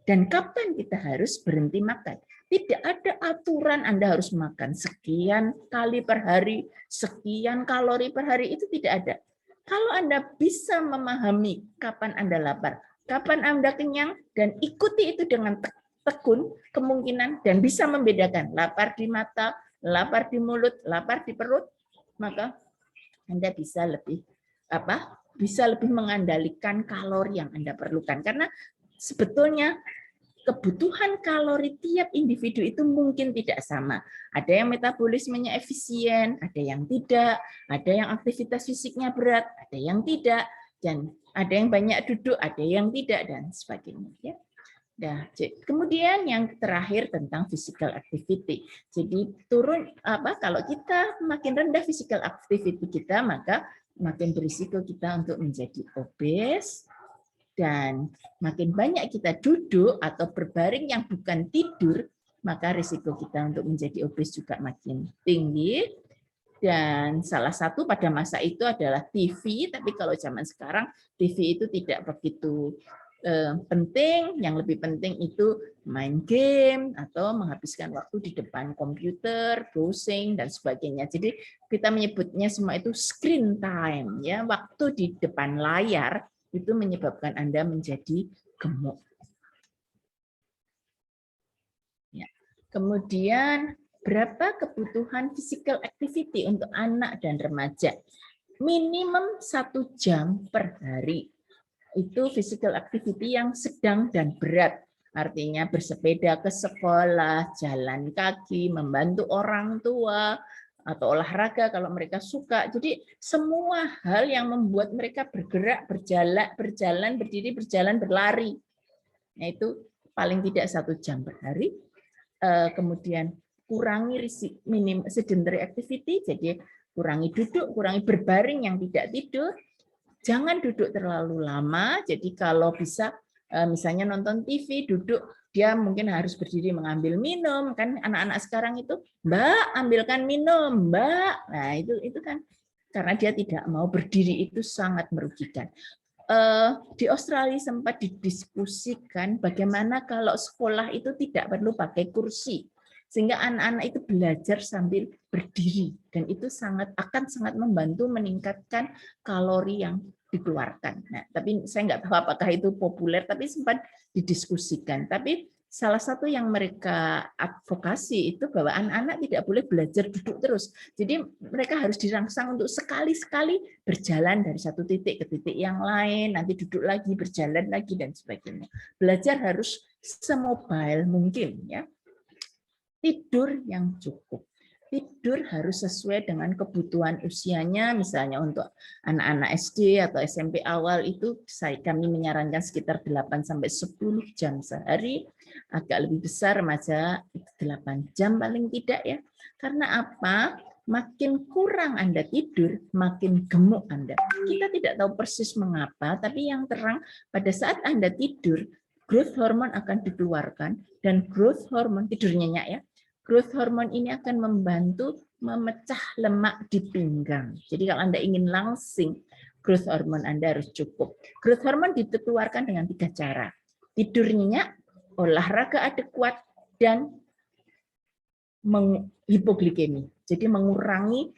dan kapan kita harus berhenti makan. Tidak ada aturan Anda harus makan sekian kali per hari, sekian kalori per hari, itu tidak ada. Kalau Anda bisa memahami kapan Anda lapar, kapan Anda kenyang, dan ikuti itu dengan tekun kemungkinan, dan bisa membedakan lapar di mata, lapar di mulut, lapar di perut, maka Anda bisa lebih mengandalkan kalori yang Anda perlukan. Karena sebetulnya kebutuhan kalori tiap individu itu mungkin tidak sama. Ada yang metabolismenya efisien, ada yang tidak, ada yang aktivitas fisiknya berat, ada yang tidak, dan ada yang banyak duduk, ada yang tidak, dan sebagainya. Ya. Nah, kemudian yang terakhir tentang physical activity. Jadi kalau kita makin rendah physical activity kita, maka makin berisiko kita untuk menjadi obes Dan makin banyak kita duduk atau berbaring yang bukan tidur, maka risiko kita untuk menjadi obes juga makin tinggi. Dan salah satu pada masa itu adalah TV, tapi kalau zaman sekarang TV itu tidak begitu penting. Yang lebih penting itu main game atau menghabiskan waktu di depan komputer, browsing dan sebagainya. Jadi kita menyebutnya semua itu screen time, ya, waktu di depan layar itu menyebabkan Anda menjadi gemuk. Ya. Kemudian berapa kebutuhan physical activity untuk anak dan remaja? Minimum 1 jam per hari. Itu physical activity yang sedang dan berat. Artinya bersepeda ke sekolah, jalan kaki, membantu orang tua, atau olahraga kalau mereka suka. Jadi semua hal yang membuat mereka bergerak, berjalan, berdiri, berjalan, berlari. Nah, itu paling tidak 1 jam per hari. Kemudian kurangi minim sedentary activity, jadi kurangi duduk, kurangi berbaring yang tidak tidur. Jangan duduk terlalu lama, jadi kalau bisa misalnya nonton TV, duduk, dia mungkin harus berdiri mengambil minum, kan anak-anak sekarang itu, Mbak, ambilkan minum, Mbak. Nah, itu kan karena dia tidak mau berdiri, itu sangat merugikan. Di Australia sempat didiskusikan bagaimana kalau sekolah itu tidak perlu pakai kursi, sehingga anak-anak itu belajar sambil berdiri, dan itu akan sangat membantu meningkatkan kalori yang dikeluarkan. Nah, tapi saya nggak tahu apakah itu populer, tapi sempat didiskusikan. Tapi salah satu yang mereka advokasi itu bahwa anak-anak tidak boleh belajar duduk terus. Jadi mereka harus dirangsang untuk sekali-sekali berjalan dari satu titik ke titik yang lain, nanti duduk lagi, berjalan lagi, dan sebagainya. Belajar harus semobile mungkin, ya. Tidur yang cukup. Tidur harus sesuai dengan kebutuhan usianya, misalnya untuk anak-anak SD atau SMP awal itu kami menyarankan sekitar 8-10 jam sehari, agak lebih besar remaja 8 jam paling tidak, ya. Karena apa? Makin kurang Anda tidur, makin gemuk Anda. Kita tidak tahu persis mengapa, tapi yang terang pada saat Anda tidur, growth hormone akan dikeluarkan, dan growth hormone, tidur nyenyak, ya. Growth hormone ini akan membantu memecah lemak di pinggang. Jadi kalau Anda ingin langsing, growth hormone Anda harus cukup. Growth hormone dikeluarkan dengan 3 cara. Tidur nyenyak, olahraga adekuat, dan hipoglikemi. Jadi mengurangi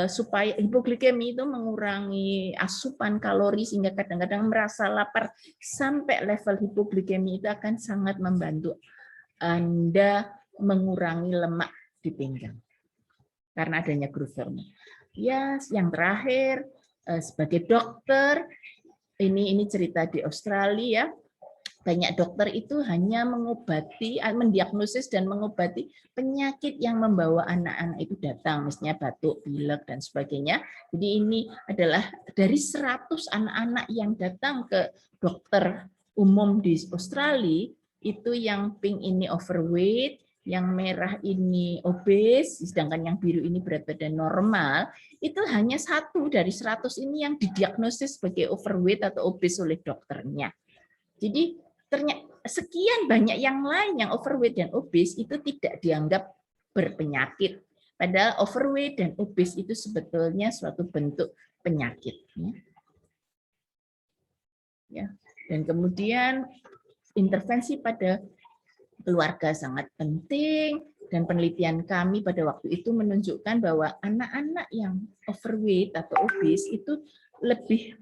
supaya hipoglikemi itu mengurangi asupan kalori sehingga kadang-kadang merasa lapar sampai level hipoglikemi itu akan sangat membantu Anda mengurangi lemak di pinggang karena adanya growth hormone. Ya, yang terakhir sebagai dokter ini cerita di Australia, banyak dokter itu hanya mengobati, mendiagnosis dan mengobati penyakit yang membawa anak-anak itu datang, misalnya batuk, pilek dan sebagainya. Jadi ini adalah dari 100 anak-anak yang datang ke dokter umum di Australia, itu yang pink ini overweight, yang merah ini obes, sedangkan yang biru ini berat badan normal, itu hanya 1 dari 100 ini yang didiagnosis sebagai overweight atau obes oleh dokternya. Jadi ternyata sekian banyak yang lain yang overweight dan obes itu tidak dianggap berpenyakit. Padahal overweight dan obes itu sebetulnya suatu bentuk penyakit. Ya. Dan kemudian intervensi pada keluarga sangat penting, dan penelitian kami pada waktu itu menunjukkan bahwa anak-anak yang overweight atau obes itu lebih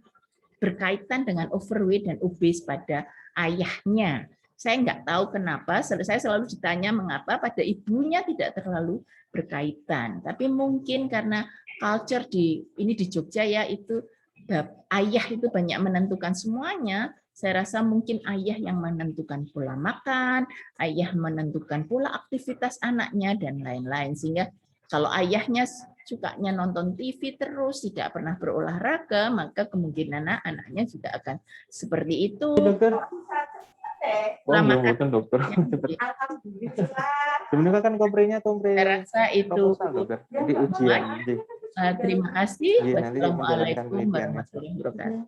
berkaitan dengan overweight dan obes pada ayahnya. Saya nggak tahu kenapa, saya selalu ditanya mengapa pada ibunya tidak terlalu berkaitan. Tapi mungkin karena culture di Jogja, ya, itu ayah itu banyak menentukan semuanya. Saya rasa mungkin ayah yang menentukan pola makan, ayah menentukan pola aktivitas anaknya, dan lain-lain. Sehingga kalau ayahnya sukanya nonton TV terus, tidak pernah berolahraga, maka kemungkinan anaknya juga akan seperti itu. Dokter. Bukan dokter. Sebenarnya kan komprenya saya rasa itu. Jadi ujian. Terima kasih. Iya, nanti Wassalamualaikum menjalankan penelitiannya. warahmatullahi wabarakatuh.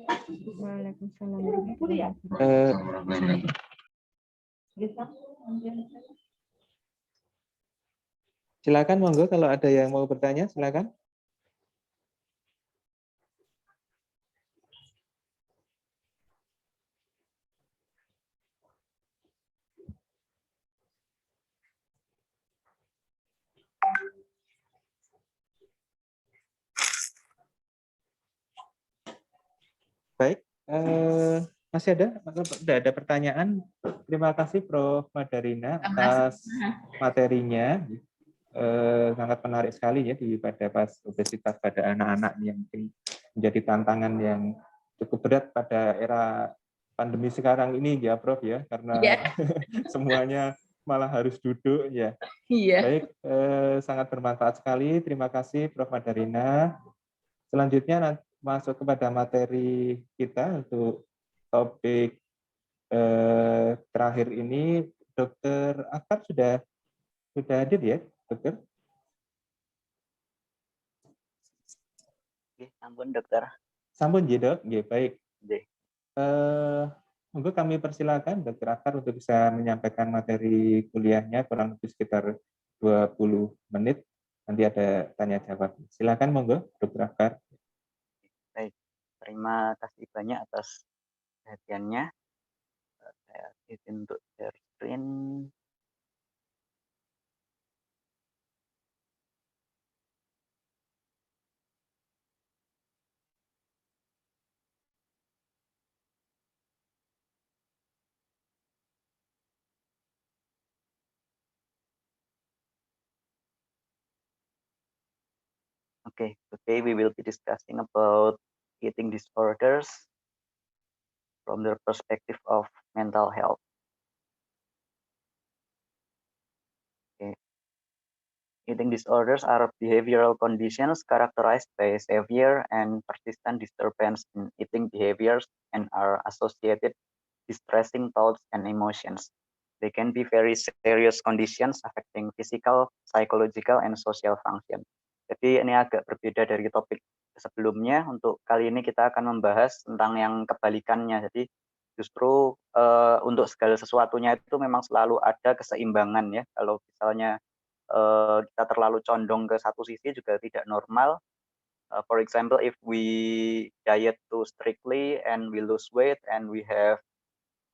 Waalaikumsalam warahmatullahi wabarakatuh. Assalamualaikum warahmatullahi wabarakatuh. Silakan monggo kalau ada yang mau bertanya, silakan. Baik, masih ada pertanyaan. Terima kasih Prof. Madarina atas materinya. Sangat menarik sekali ya pada obesitas pada anak-anak yang mungkin menjadi tantangan yang cukup berat pada era pandemi sekarang ini ya Prof ya, karena semuanya malah harus duduk ya. Baik, sangat bermanfaat sekali. Terima kasih Prof. Madarina. Selanjutnya masuk kepada materi kita untuk topik terakhir ini. Dr. Akbar sudah hadir ya, Dokter? Sampun dokter. Sampun ya dok, ya, baik. Nggih. Monggo kami persilakan Dr. Akbar untuk bisa menyampaikan materi kuliahnya kurang lebih sekitar 20 menit. Nanti ada tanya jawab. Silakan monggo Dr. Akbar. Baik, terima kasih banyak atas perhatiannya. Saya izin untuk share screen. Okay, today we will be discussing about eating disorders from the perspective of mental health. Okay. Eating disorders are behavioral conditions characterized by severe and persistent disturbance in eating behaviors and are associated distressing thoughts and emotions. They can be very serious conditions affecting physical, psychological, and social function. Jadi ini agak berbeda dari topik sebelumnya. Untuk kali ini kita akan membahas tentang yang kebalikannya. Jadi justru untuk segala sesuatunya itu memang selalu ada keseimbangan ya. Kalau misalnya kita terlalu condong ke satu sisi juga tidak normal. For example, if we diet too strictly and we lose weight and we have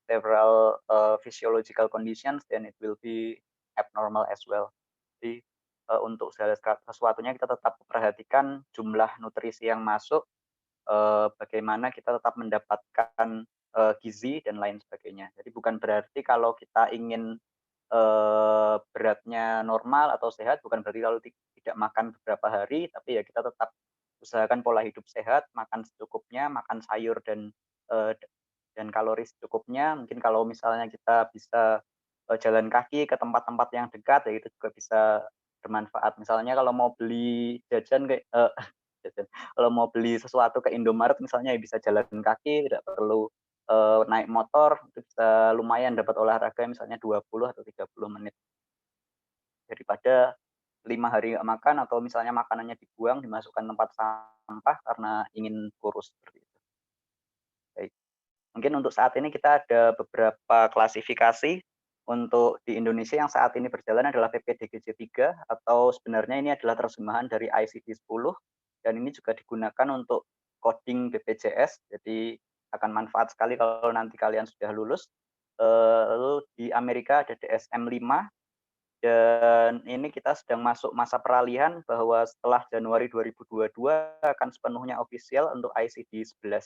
several physiological conditions, then it will be abnormal as well. Jadi untuk segala sesuatunya kita tetap perhatikan jumlah nutrisi yang masuk, bagaimana kita tetap mendapatkan gizi dan lain sebagainya. Jadi bukan berarti kalau kita ingin beratnya normal atau sehat, bukan berarti kalau tidak makan beberapa hari, tapi ya kita tetap usahakan pola hidup sehat, makan secukupnya, makan sayur dan kalori secukupnya. Mungkin kalau misalnya kita bisa jalan kaki ke tempat-tempat yang dekat, ya itu juga bisa bermanfaat. Misalnya kalau mau beli jajan kalau mau beli sesuatu ke Indomaret misalnya ya bisa jalan kaki, tidak perlu naik motor, itu bisa lumayan dapat olahraga misalnya 20 atau 30 menit. Daripada 5 hari nggak makan atau misalnya makanannya dibuang, dimasukkan tempat sampah karena ingin kurus seperti itu. Baik. Mungkin untuk saat ini kita ada beberapa klasifikasi. Untuk di Indonesia yang saat ini berjalan adalah PPDGJ 3 atau sebenarnya ini adalah terjemahan dari ICD-10 dan ini juga digunakan untuk coding BPJS. Jadi akan manfaat sekali kalau nanti kalian sudah lulus. Lalu di Amerika ada DSM-5 dan ini kita sedang masuk masa peralihan bahwa setelah Januari 2022 akan sepenuhnya official untuk ICD-11.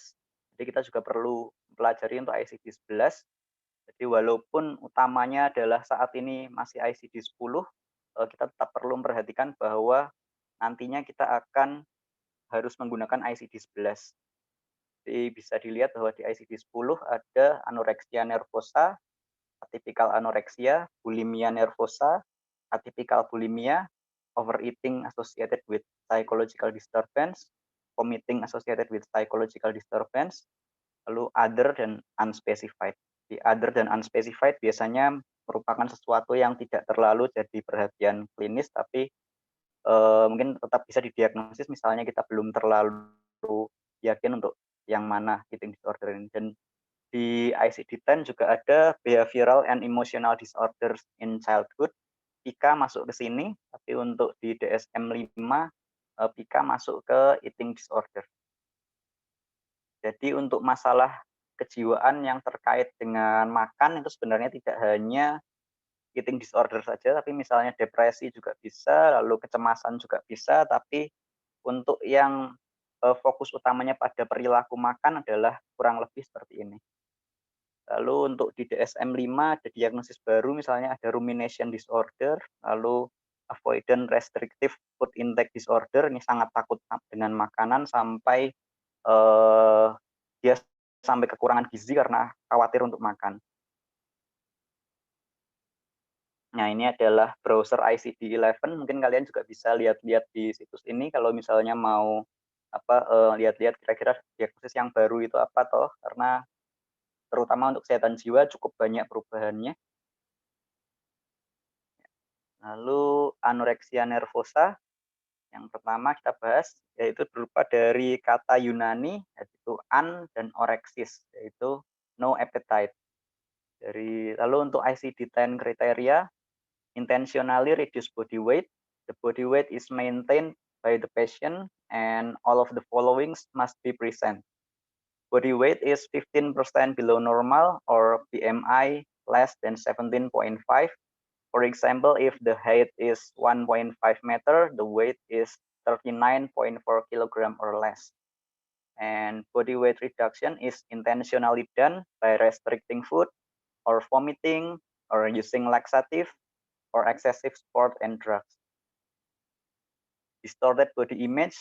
Jadi kita juga perlu pelajari untuk ICD-11. Jadi walaupun utamanya adalah saat ini masih ICD-10, kita tetap perlu memperhatikan bahwa nantinya kita akan harus menggunakan ICD-11. Jadi bisa dilihat bahwa di ICD-10 ada anorexia nervosa, atypical anorexia, bulimia nervosa, atypical bulimia, overeating associated with psychological disturbance, vomiting associated with psychological disturbance, lalu other dan unspecified. Di other dan unspecified biasanya merupakan sesuatu yang tidak terlalu jadi perhatian klinis, tapi mungkin tetap bisa didiagnosis. Misalnya kita belum terlalu yakin untuk yang mana eating disorder ini. Dan di ICD-10 juga ada behavioral and emotional disorders in childhood. PICA masuk ke sini, tapi untuk di DSM-5 PICA masuk ke eating disorder. Jadi untuk masalah kejiwaan yang terkait dengan makan itu sebenarnya tidak hanya eating disorder saja, tapi misalnya depresi juga bisa, lalu kecemasan juga bisa, tapi untuk yang fokus utamanya pada perilaku makan adalah kurang lebih seperti ini. Lalu untuk di DSM-5 ada diagnosis baru, misalnya ada rumination disorder, lalu avoidant restrictive food intake disorder, ini sangat takut dengan makanan sampai dia sampai kekurangan gizi karena khawatir untuk makan. Nah, ini adalah browser ICD-11. Mungkin kalian juga bisa lihat-lihat di situs ini kalau misalnya mau lihat-lihat kira-kira diagnosis yang baru itu apa toh, karena terutama untuk kesehatan jiwa cukup banyak perubahannya. Lalu anoreksia nervosa, yang pertama kita bahas yaitu berupa dari kata Yunani yaitu an dan oreksis, yaitu no appetite. Lalu untuk ICD-10 kriteria, intentionally reduce body weight. The body weight is maintained by the patient and all of the following must be present. Body weight is 15% below normal or BMI less than 17.5. For example, if the height is 1.5 meter, the weight is 39.4 kilogram or less. And body weight reduction is intentionally done by restricting food or vomiting or using laxative or excessive sport and drugs. Distorted body image,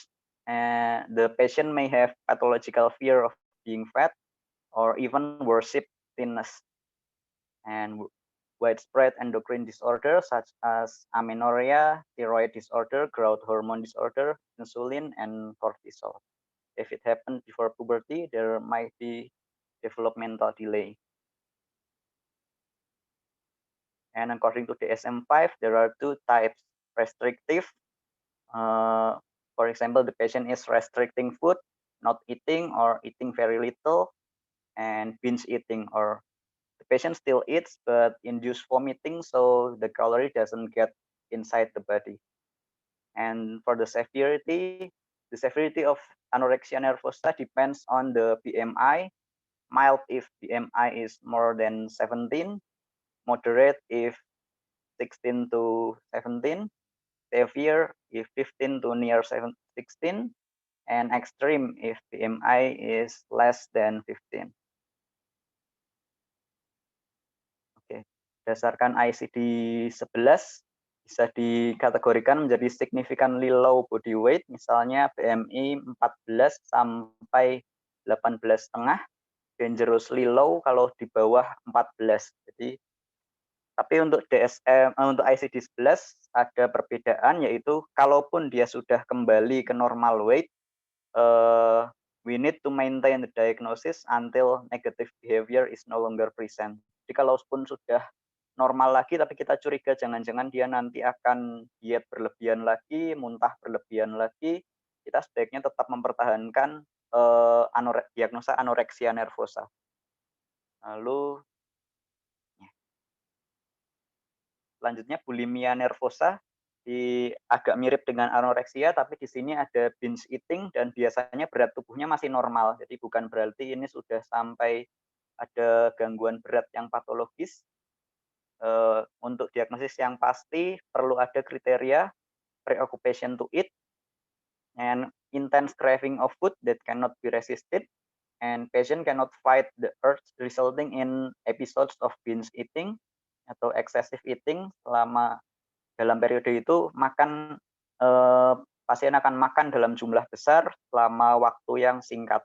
the patient may have pathological fear of being fat or even worship thinness. And widespread endocrine disorders such as amenorrhea, thyroid disorder, growth hormone disorder, insulin, and cortisol. If it happened before puberty, there might be developmental delay. And according to DSM-5, there are two types: restrictive. For example, the patient is restricting food, not eating or eating very little, and binge eating, or the patient still eats but induce vomiting, so the calorie doesn't get inside the body. And for the severity of anorexia nervosa depends on the BMI. Mild if BMI is more than 17, moderate if 16 to 17, severe if 15 to near 16, and extreme if BMI is less than 15. Oke, berdasarkan ICD-11 bisa dikategorikan menjadi significantly low body weight, misalnya BMI 14 sampai 18,5, dangerously low kalau di bawah 14. Jadi tapi untuk untuk ICD-11 ada perbedaan, yaitu kalaupun dia sudah kembali ke normal weight, we need to maintain the diagnosis until negative behavior is no longer present. Jadi kalaupun sudah normal lagi, tapi kita curiga jangan-jangan dia nanti akan diet berlebihan lagi, muntah berlebihan lagi, kita sebaiknya tetap mempertahankan diagnosa anoreksia nervosa. Lalu selanjutnya bulimia nervosa, agak mirip dengan anoreksia, tapi di sini ada binge eating dan biasanya berat tubuhnya masih normal. Jadi bukan berarti ini sudah sampai ada gangguan berat yang patologis. Untuk diagnosis yang pasti perlu ada kriteria preoccupation to eat and intense craving of food that cannot be resisted, and patient cannot fight the urge resulting in episodes of binge eating atau excessive eating. Selama dalam periode itu pasien akan makan dalam jumlah besar selama waktu yang singkat.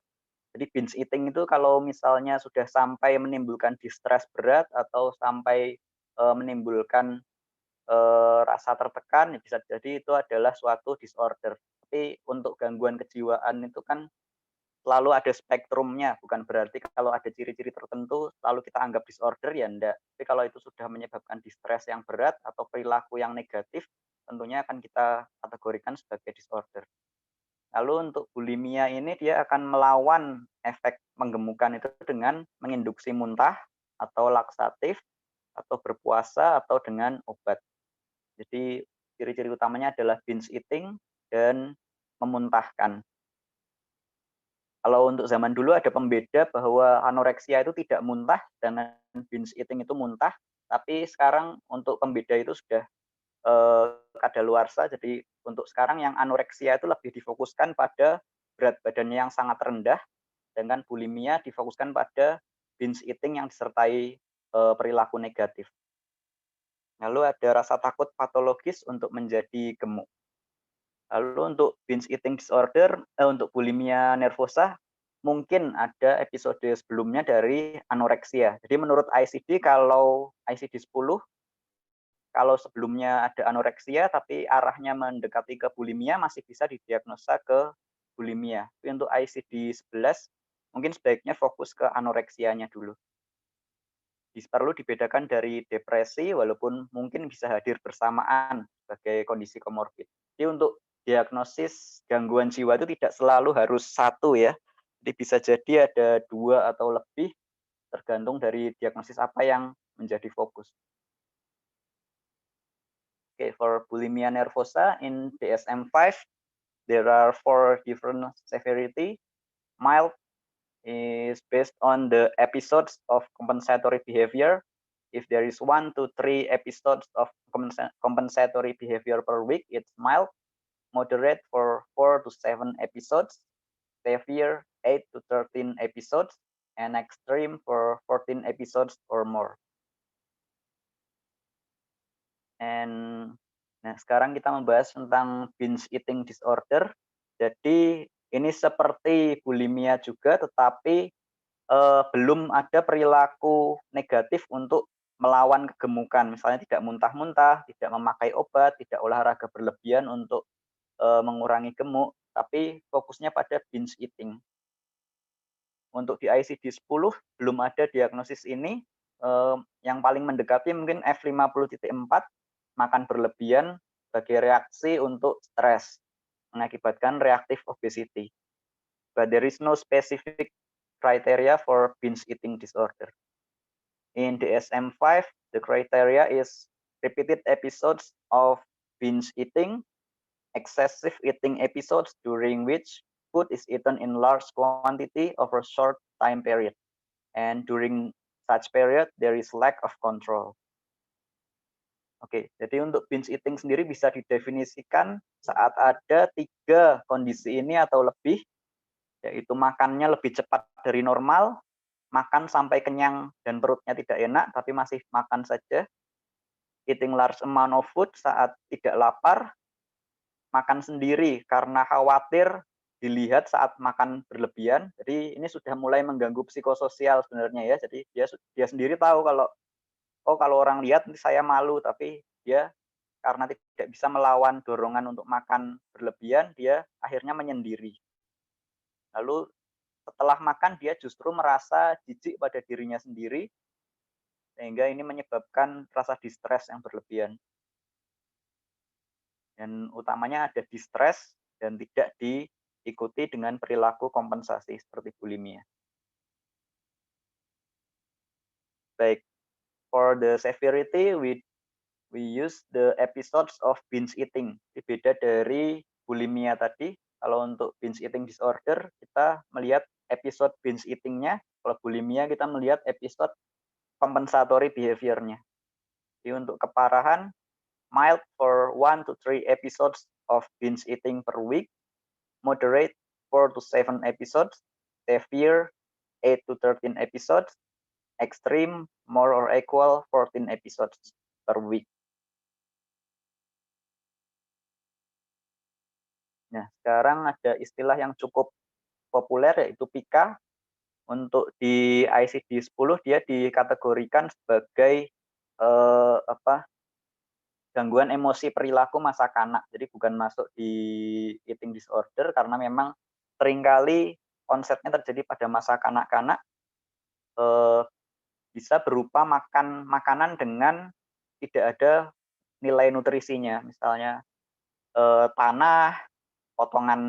Jadi binge eating itu kalau misalnya sudah sampai menimbulkan distress berat atau sampai menimbulkan rasa tertekan, bisa jadi itu adalah suatu disorder. Tapi untuk gangguan kejiwaan itu kan selalu ada spektrumnya, bukan berarti kalau ada ciri-ciri tertentu selalu kita anggap disorder, ya enggak. Tapi kalau itu sudah menyebabkan distress yang berat atau perilaku yang negatif, tentunya akan kita kategorikan sebagai disorder. Lalu untuk bulimia ini dia akan melawan efek menggemukkan itu dengan menginduksi muntah atau laksatif atau berpuasa atau dengan obat. Jadi ciri-ciri utamanya adalah binge eating dan memuntahkan. Kalau untuk zaman dulu ada pembeda bahwa anoreksia itu tidak muntah dan binge eating itu muntah, tapi sekarang untuk pembeda itu sudah kadaluarsa. Jadi untuk sekarang yang anoreksia itu lebih difokuskan pada berat badannya yang sangat rendah, sedangkan bulimia difokuskan pada binge eating yang disertai perilaku negatif. Lalu ada rasa takut patologis untuk menjadi gemuk. Lalu untuk binge eating disorder, untuk bulimia nervosa, mungkin ada episode sebelumnya dari anoreksia. Jadi menurut ICD, kalau ICD 10, kalau sebelumnya ada anoreksia tapi arahnya mendekati ke bulimia, masih bisa didiagnosa ke bulimia. Tapi untuk ICD 11 mungkin sebaiknya fokus ke anoreksianya dulu. Perlu dibedakan dari depresi walaupun mungkin bisa hadir bersamaan sebagai kondisi komorbid. Jadi untuk diagnosis gangguan jiwa itu tidak selalu harus satu ya. Jadi bisa jadi ada 2 atau lebih tergantung dari diagnosis apa yang menjadi fokus. Okay, for bulimia nervosa in DSM-5, there are 4 different severity. Mild is based on the episodes of compensatory behavior. If there is 1 to 3 episodes of compensatory behavior per week, it's mild. Moderate for 4 to 7 episodes. Severe 8 to 13 episodes. And extreme for 14 episodes or more. Nah, sekarang kita membahas tentang binge eating disorder. Jadi ini seperti bulimia juga, tetapi belum ada perilaku negatif untuk melawan kegemukan. Misalnya tidak muntah-muntah, tidak memakai obat, tidak olahraga berlebihan untuk mengurangi gemuk, tapi fokusnya pada binge eating. Untuk di ICD 10 belum ada diagnosis ini. Yang paling mendekati mungkin F50.4, makan berlebihan sebagai reaksi untuk stres, mengakibatkan reactive obesity. But there is no specific criteria for binge eating disorder. In DSM-5, the criteria is repeated episodes of binge eating, excessive eating episodes during which food is eaten in large quantity over a short time period. And during such period, there is lack of control. Oke, jadi untuk binge eating sendiri bisa didefinisikan saat ada 3 kondisi ini atau lebih, yaitu makannya lebih cepat dari normal, makan sampai kenyang dan perutnya tidak enak, tapi masih makan saja, eating large amount of food saat tidak lapar, makan sendiri karena khawatir dilihat saat makan berlebihan. Jadi ini sudah mulai mengganggu psikososial sebenarnya ya. Jadi dia sendiri tahu kalau kalau orang lihat saya malu, tapi dia karena tidak bisa melawan dorongan untuk makan berlebihan, dia akhirnya menyendiri. Lalu setelah makan dia justru merasa jijik pada dirinya sendiri, sehingga ini menyebabkan rasa distres yang berlebihan. Dan utamanya ada distres dan tidak diikuti dengan perilaku kompensasi seperti bulimia. Baik. For the severity, we use the episodes of binge eating. Beda dari bulimia tadi, kalau untuk binge eating disorder, kita melihat episode binge eating-nya. Kalau bulimia, kita melihat episode compensatory behavior-nya. Jadi untuk keparahan, mild for 1 to 3 episodes of binge eating per week, moderate 4 to 7 episodes, severe 8 to 13 episodes, extreme more or equal 14 episodes per week. Nah, sekarang ada istilah yang cukup populer yaitu PICA. Untuk di ICD 10 dia dikategorikan sebagai gangguan emosi perilaku masa kanak. Jadi bukan masuk di eating disorder karena memang seringkali konsepnya terjadi pada masa kanak-kanak. Bisa berupa makan makanan dengan tidak ada nilai nutrisinya, misalnya tanah, potongan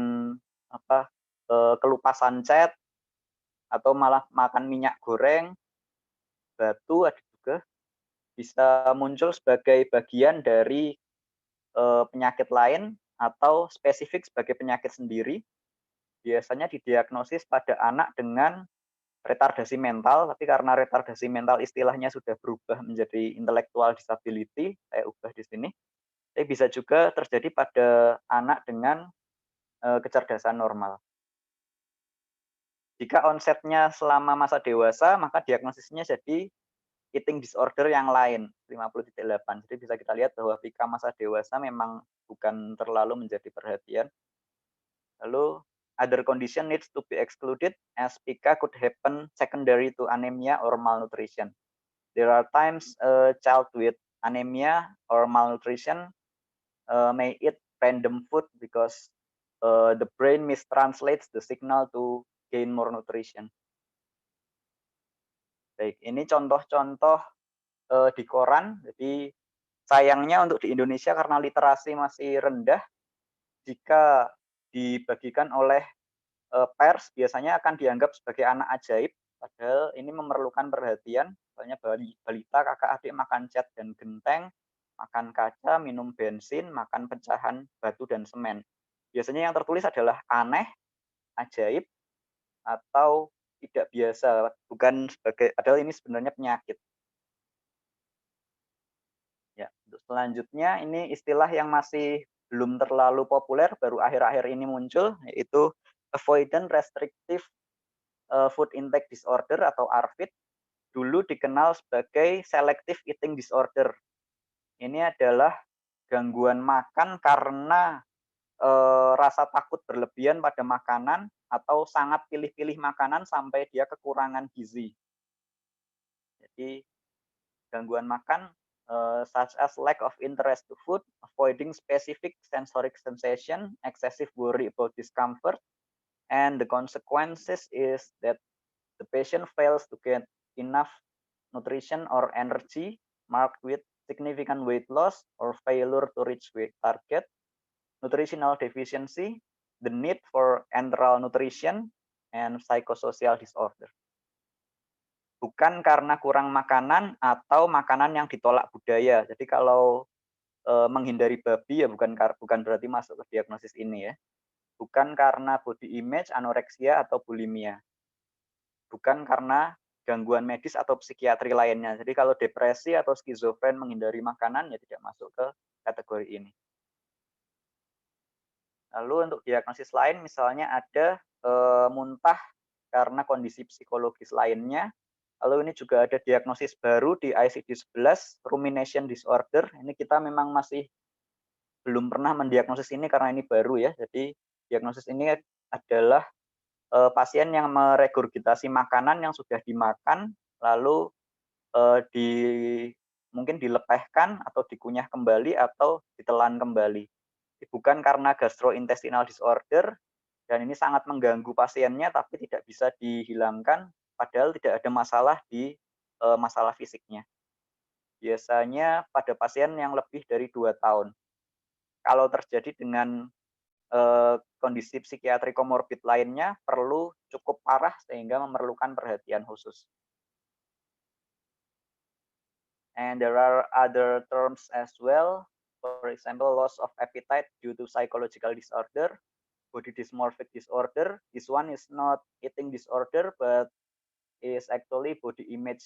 kelupasan cat, atau malah makan minyak goreng, batu ada juga bisa muncul sebagai bagian dari penyakit lain atau spesifik sebagai penyakit sendiri. Biasanya didiagnosis pada anak dengan retardasi mental, tapi karena retardasi mental istilahnya sudah berubah menjadi intellectual disability, saya ubah di sini. Tapi bisa juga terjadi pada anak dengan kecerdasan normal. Jika onsetnya selama masa dewasa, maka diagnosisnya jadi eating disorder yang lain, 50.8. Jadi bisa kita lihat bahwa Pika masa dewasa memang bukan terlalu menjadi perhatian. Lalu other condition needs to be excluded as Pika could happen secondary to anemia or malnutrition. There are times a child with anemia or malnutrition may eat random food because the brain mistranslates the signal to gain more nutrition. Baik, ini contoh-contoh di koran. Jadi sayangnya untuk di Indonesia karena literasi masih rendah, jika dibagikan oleh pers biasanya akan dianggap sebagai anak ajaib, padahal ini memerlukan perhatian. Misalnya balita kakak adik makan cat dan genteng, makan kaca, minum bensin, makan pecahan batu dan semen. Biasanya yang tertulis adalah aneh, ajaib, atau tidak biasa, bukan sebagai, padahal ini sebenarnya penyakit. Ya, untuk selanjutnya ini istilah yang masih belum terlalu populer, baru akhir-akhir ini muncul, yaitu avoidant restrictive food intake disorder atau ARFID. Dulu dikenal sebagai selective eating disorder. Ini adalah gangguan makan karena rasa takut berlebihan pada makanan atau sangat pilih-pilih makanan sampai dia kekurangan gizi. Jadi gangguan makan such as lack of interest to food, avoiding specific sensoric sensation, excessive worry about discomfort, and the consequences is that the patient fails to get enough nutrition or energy, marked with significant weight loss or failure to reach weight target, nutritional deficiency, the need for enteral nutrition, and psychosocial disorder. Bukan karena kurang makanan atau makanan yang ditolak budaya. Jadi kalau menghindari babi ya bukan berarti masuk ke diagnosis ini ya. Bukan karena body image, anoreksia atau bulimia. Bukan karena gangguan medis atau psikiatri lainnya. Jadi kalau depresi atau skizofren menghindari makanan ya tidak masuk ke kategori ini. Lalu untuk diagnosis lain misalnya ada muntah karena kondisi psikologis lainnya. Lalu ini juga ada diagnosis baru di ICD-11, rumination disorder. Ini kita memang masih belum pernah mendiagnosis ini karena ini baru ya. Jadi diagnosis ini adalah pasien yang meregurgitasi makanan yang sudah dimakan, lalu mungkin dilepehkan atau dikunyah kembali atau ditelan kembali. Bukan karena gastrointestinal disorder, dan ini sangat mengganggu pasiennya tapi tidak bisa dihilangkan. Padahal tidak ada masalah di masalah fisiknya. Biasanya pada pasien yang lebih dari 2 tahun. Kalau terjadi dengan kondisi psikiatri komorbid lainnya, perlu cukup parah sehingga memerlukan perhatian khusus. And there are other terms as well. For example, loss of appetite due to psychological disorder, body dysmorphic disorder. This one is not eating disorder, but is actually body image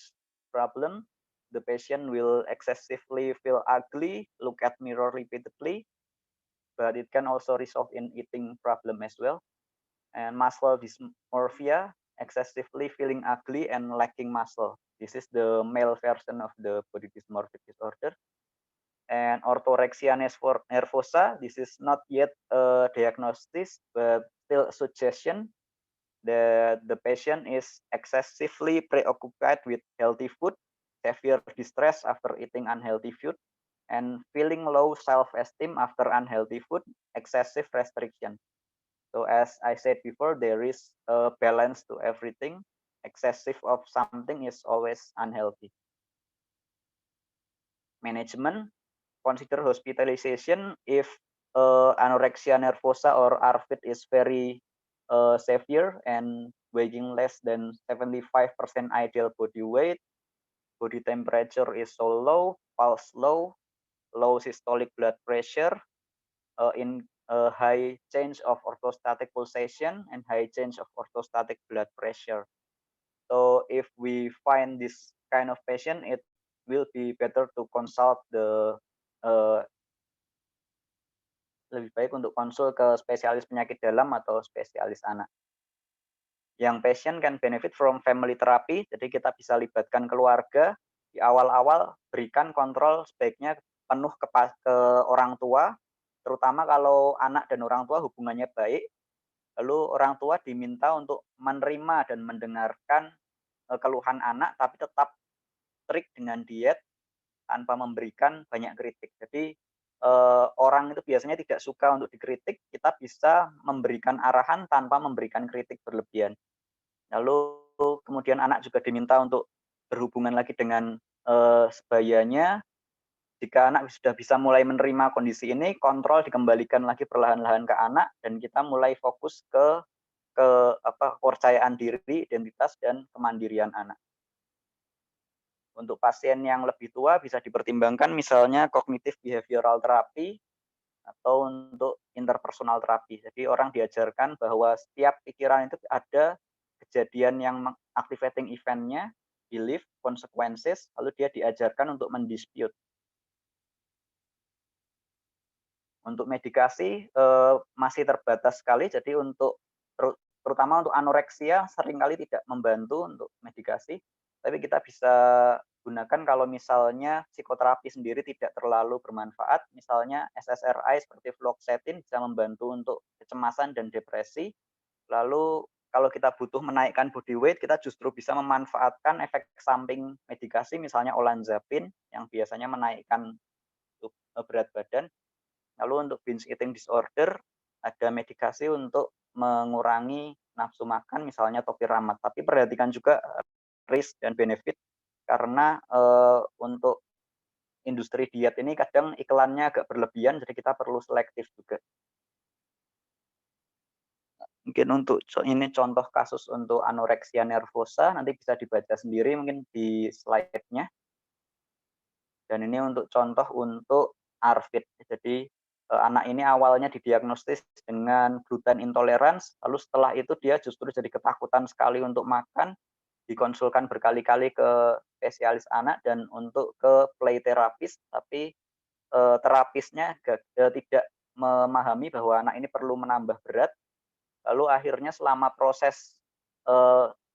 problem. The patient will excessively feel ugly, look at mirror repeatedly, but it can also result in eating problem as well. And muscle dysmorphia, excessively feeling ugly and lacking muscle. This is the male version of the body dysmorphic disorder. And orthorexia nervosa, this is not yet a diagnosis, but still a suggestion that the patient is excessively preoccupied with healthy food, severe distress after eating unhealthy food, and feeling low self-esteem after unhealthy food, excessive restriction. So as I said before, there is a balance to everything. Excessive of something is always unhealthy. Management, consider hospitalization if anorexia nervosa or ARFID is very severe and weighing less than 75% ideal body weight, body temperature is so low, pulse low, low systolic blood pressure, in high change of orthostatic pulsation and high change of orthostatic blood pressure. So if we find this kind of patient, it will be better to consult the lebih baik untuk konsul ke spesialis penyakit dalam atau spesialis anak. Yang patient can benefit from family therapy, jadi kita bisa libatkan keluarga di awal-awal, berikan kontrol sebaiknya penuh ke orang tua, terutama kalau anak dan orang tua hubungannya baik, lalu orang tua diminta untuk menerima dan mendengarkan keluhan anak, tapi tetap strict dengan diet tanpa memberikan banyak kritik. Jadi orang itu biasanya tidak suka untuk dikritik, kita bisa memberikan arahan tanpa memberikan kritik berlebihan. Lalu kemudian anak juga diminta untuk berhubungan lagi dengan sebayanya. Jika anak sudah bisa mulai menerima kondisi ini, kontrol dikembalikan lagi perlahan-lahan ke anak dan kita mulai fokus ke kepercayaan diri, identitas dan kemandirian anak. Untuk pasien yang lebih tua bisa dipertimbangkan misalnya cognitive behavioral therapy atau untuk interpersonal terapi. Jadi orang diajarkan bahwa setiap pikiran itu ada kejadian yang activating event-nya, belief, consequences, lalu dia diajarkan untuk mendispute. Untuk medikasi masih terbatas sekali, jadi untuk terutama untuk anoreksia seringkali tidak membantu untuk medikasi, tapi kita bisa gunakan kalau misalnya psikoterapi sendiri tidak terlalu bermanfaat, misalnya SSRI seperti fluoxetine bisa membantu untuk kecemasan dan depresi. Lalu kalau kita butuh menaikkan body weight, kita justru bisa memanfaatkan efek samping medikasi, misalnya olanzapine yang biasanya menaikkan berat badan. Lalu untuk binge eating disorder, ada medikasi untuk mengurangi nafsu makan, misalnya topiramate. Tapi perhatikan juga risk dan benefit, karena untuk industri diet ini kadang iklannya agak berlebihan, jadi kita perlu selektif juga. Mungkin untuk ini contoh kasus untuk anoreksia nervosa, nanti bisa dibaca sendiri mungkin di slide-nya. Dan ini untuk contoh untuk ARFID. Jadi anak ini awalnya didiagnosis dengan gluten intolerance, lalu setelah itu dia justru jadi ketakutan sekali untuk makan, dikonsulkan berkali-kali ke spesialis anak dan untuk ke play terapis, tapi terapisnya tidak memahami bahwa anak ini perlu menambah berat. Lalu akhirnya selama proses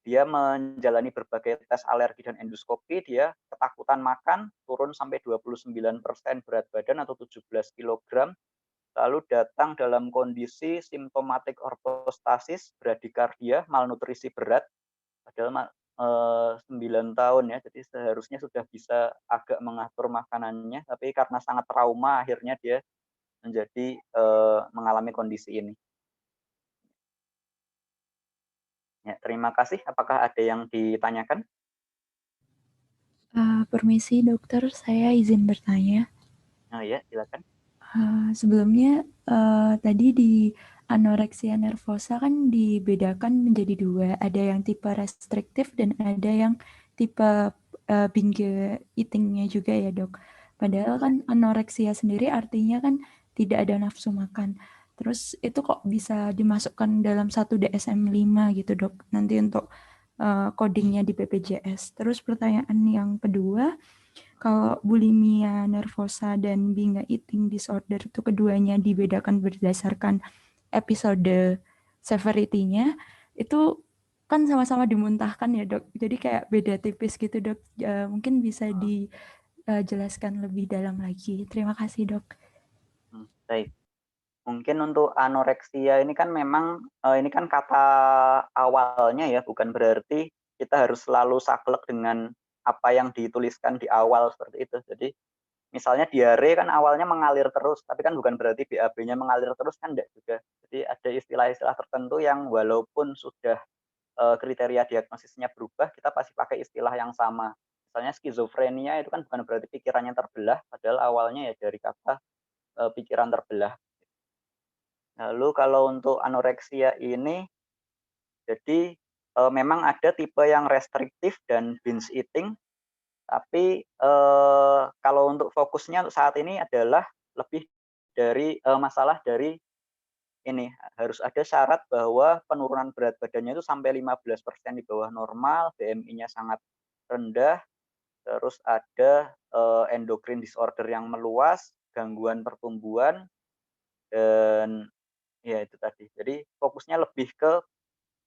dia menjalani berbagai tes alergi dan endoskopi, dia ketakutan makan, turun sampai 29% berat badan atau 17 kg. Lalu datang dalam kondisi simptomatik ortostasis, bradikardia, malnutrisi berat, padahal 9 tahun ya, jadi seharusnya sudah bisa agak mengatur makanannya, tapi karena sangat trauma akhirnya dia menjadi mengalami kondisi ini. Ya, terima kasih. Apakah ada yang ditanyakan? Permisi dokter, saya izin bertanya. Oh ya, silakan. Sebelumnya tadi di anoreksia nervosa kan dibedakan menjadi dua, ada yang tipe restriktif dan ada yang tipe binge eating-nya juga ya dok. Padahal kan anoreksia sendiri artinya kan tidak ada nafsu makan. Terus itu kok bisa dimasukkan dalam satu DSM-5 gitu dok, nanti untuk codingnya di BPJS. Terus pertanyaan yang kedua, kalau bulimia nervosa dan binge eating disorder itu keduanya dibedakan berdasarkan episode severity-nya, itu kan sama-sama dimuntahkan ya dok, jadi kayak beda tipis gitu dok. Mungkin bisa dijelaskan lebih dalam lagi. Terima kasih dok. Baik. Mungkin untuk anoreksia ini kan memang ini kan kata awalnya ya, bukan berarti kita harus selalu saklek dengan apa yang dituliskan di awal seperti itu. Jadi misalnya diare kan awalnya mengalir terus, tapi kan bukan berarti BAB-nya mengalir terus, kan enggak juga. Jadi ada istilah-istilah tertentu yang walaupun sudah kriteria diagnosisnya berubah, kita pasti pakai istilah yang sama. Misalnya skizofrenia itu kan bukan berarti pikirannya terbelah, padahal awalnya ya dari kata pikiran terbelah. Lalu kalau untuk anoreksia ini Jadi memang ada tipe yang restriktif dan binge eating, tapi kalau untuk fokusnya untuk saat ini adalah lebih dari masalah dari ini, harus ada syarat bahwa penurunan berat badannya itu sampai 15% di bawah normal, BMI-nya sangat rendah, terus ada endocrine disorder yang meluas, gangguan pertumbuhan, dan ya itu tadi. Jadi fokusnya lebih ke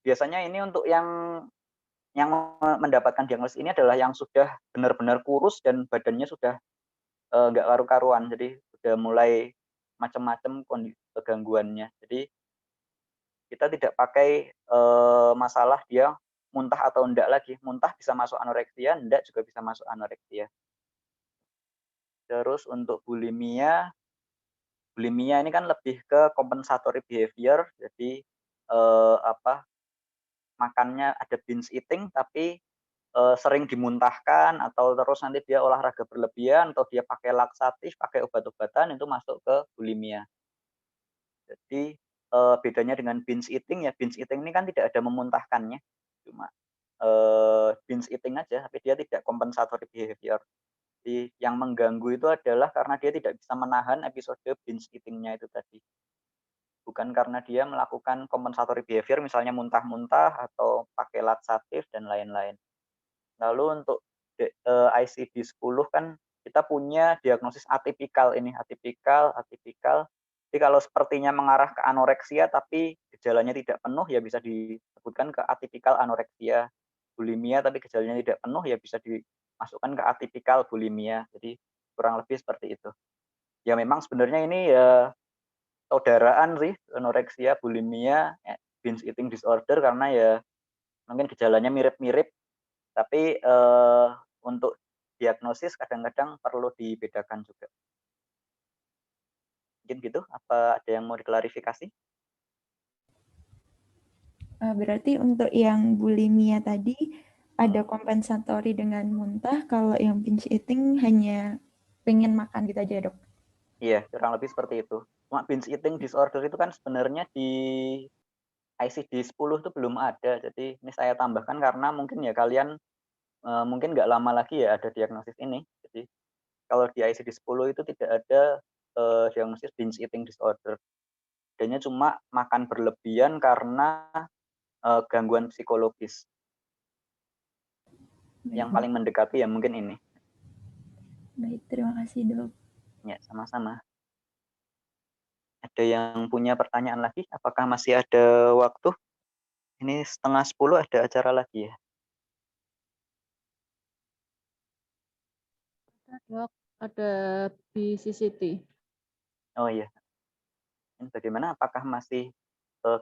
biasanya ini untuk yang mendapatkan diagnosis ini adalah yang sudah benar-benar kurus dan badannya sudah nggak karu-karuan. Jadi sudah mulai macam-macam kondisi gangguannya. Jadi kita tidak pakai masalah dia muntah atau enggak lagi. Muntah bisa masuk anoreksia, enggak juga bisa masuk anoreksia. Terus untuk bulimia ini kan lebih ke compensatory behavior. Jadi makannya ada binge eating tapi sering dimuntahkan atau terus nanti dia olahraga berlebihan atau dia pakai laksatif, pakai obat-obatan, itu masuk ke bulimia. Jadi bedanya dengan binge eating ya, binge eating ini kan tidak ada memuntahkannya, cuma binge eating aja, tapi dia tidak compensatory behavior. Jadi yang mengganggu itu adalah karena dia tidak bisa menahan episode binge eating-nya itu tadi. Bukan karena dia melakukan compensatory behavior, misalnya muntah-muntah atau pakai laksatif dan lain-lain. Lalu untuk ICD-10 kan kita punya diagnosis atipikal ini, atipikal. Jadi kalau sepertinya mengarah ke anoreksia tapi gejalanya tidak penuh ya bisa disebutkan ke atipikal anoreksia. Bulimia tapi gejalanya tidak penuh ya bisa dimasukkan ke atipikal bulimia. Jadi kurang lebih seperti itu. Ya memang sebenarnya ini ya saudaraan sih, anoreksia, bulimia, binge eating disorder, karena ya mungkin gejalanya mirip-mirip. Tapi untuk diagnosis kadang-kadang perlu dibedakan juga. Mungkin gitu, apa ada yang mau diklarifikasi? Berarti untuk yang bulimia tadi ada kompensatory dengan muntah, kalau yang binge eating hanya pengen makan gitu aja, Dok? Iya, kurang lebih seperti itu. Cuma binge eating disorder itu kan sebenarnya di ICD-10 itu belum ada. Jadi ini saya tambahkan karena mungkin ya kalian mungkin nggak lama lagi ya ada diagnosis ini. Jadi kalau di ICD-10 itu tidak ada diagnosis binge eating disorder. Adanya cuma makan berlebihan karena gangguan psikologis. Yang paling mendekati ya mungkin ini. Baik, terima kasih, Dok. Ya, sama-sama. Ada yang punya pertanyaan lagi? Apakah masih ada waktu? Ini 9:30 ada acara lagi ya? Dok, ada BCCT. Oh iya. Bagaimana? Apakah masih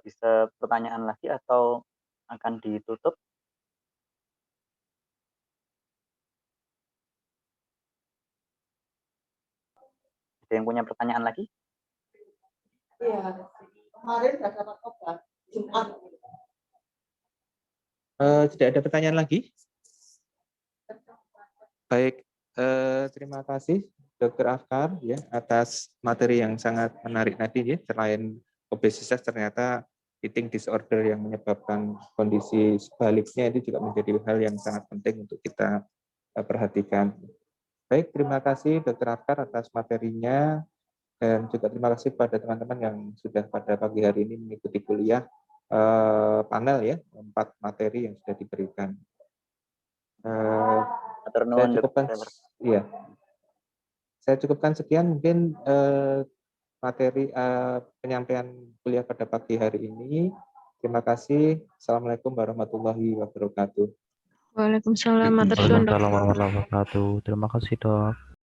bisa pertanyaan lagi atau akan ditutup? Ada yang punya pertanyaan lagi? Iya, kemarin sudah dapat obat Jumat. Tidak ada pertanyaan lagi? Baik, terima kasih Dr. Afkar ya atas materi yang sangat menarik tadi ya. Selain obesitas ternyata eating disorder yang menyebabkan kondisi sebaliknya itu juga menjadi hal yang sangat penting untuk kita perhatikan. Baik, terima kasih Dr. Afkar atas materinya. Dan juga terima kasih kepada teman-teman yang sudah pada pagi hari ini mengikuti kuliah panel ya, 4 materi yang sudah diberikan. Saya cukupkan sekian mungkin materi penyampaian kuliah pada pagi hari ini. Terima kasih. Assalamualaikum warahmatullahi wabarakatuh. Waalaikumsalam warahmatullahi wabarakatuh. Terima kasih, Dok.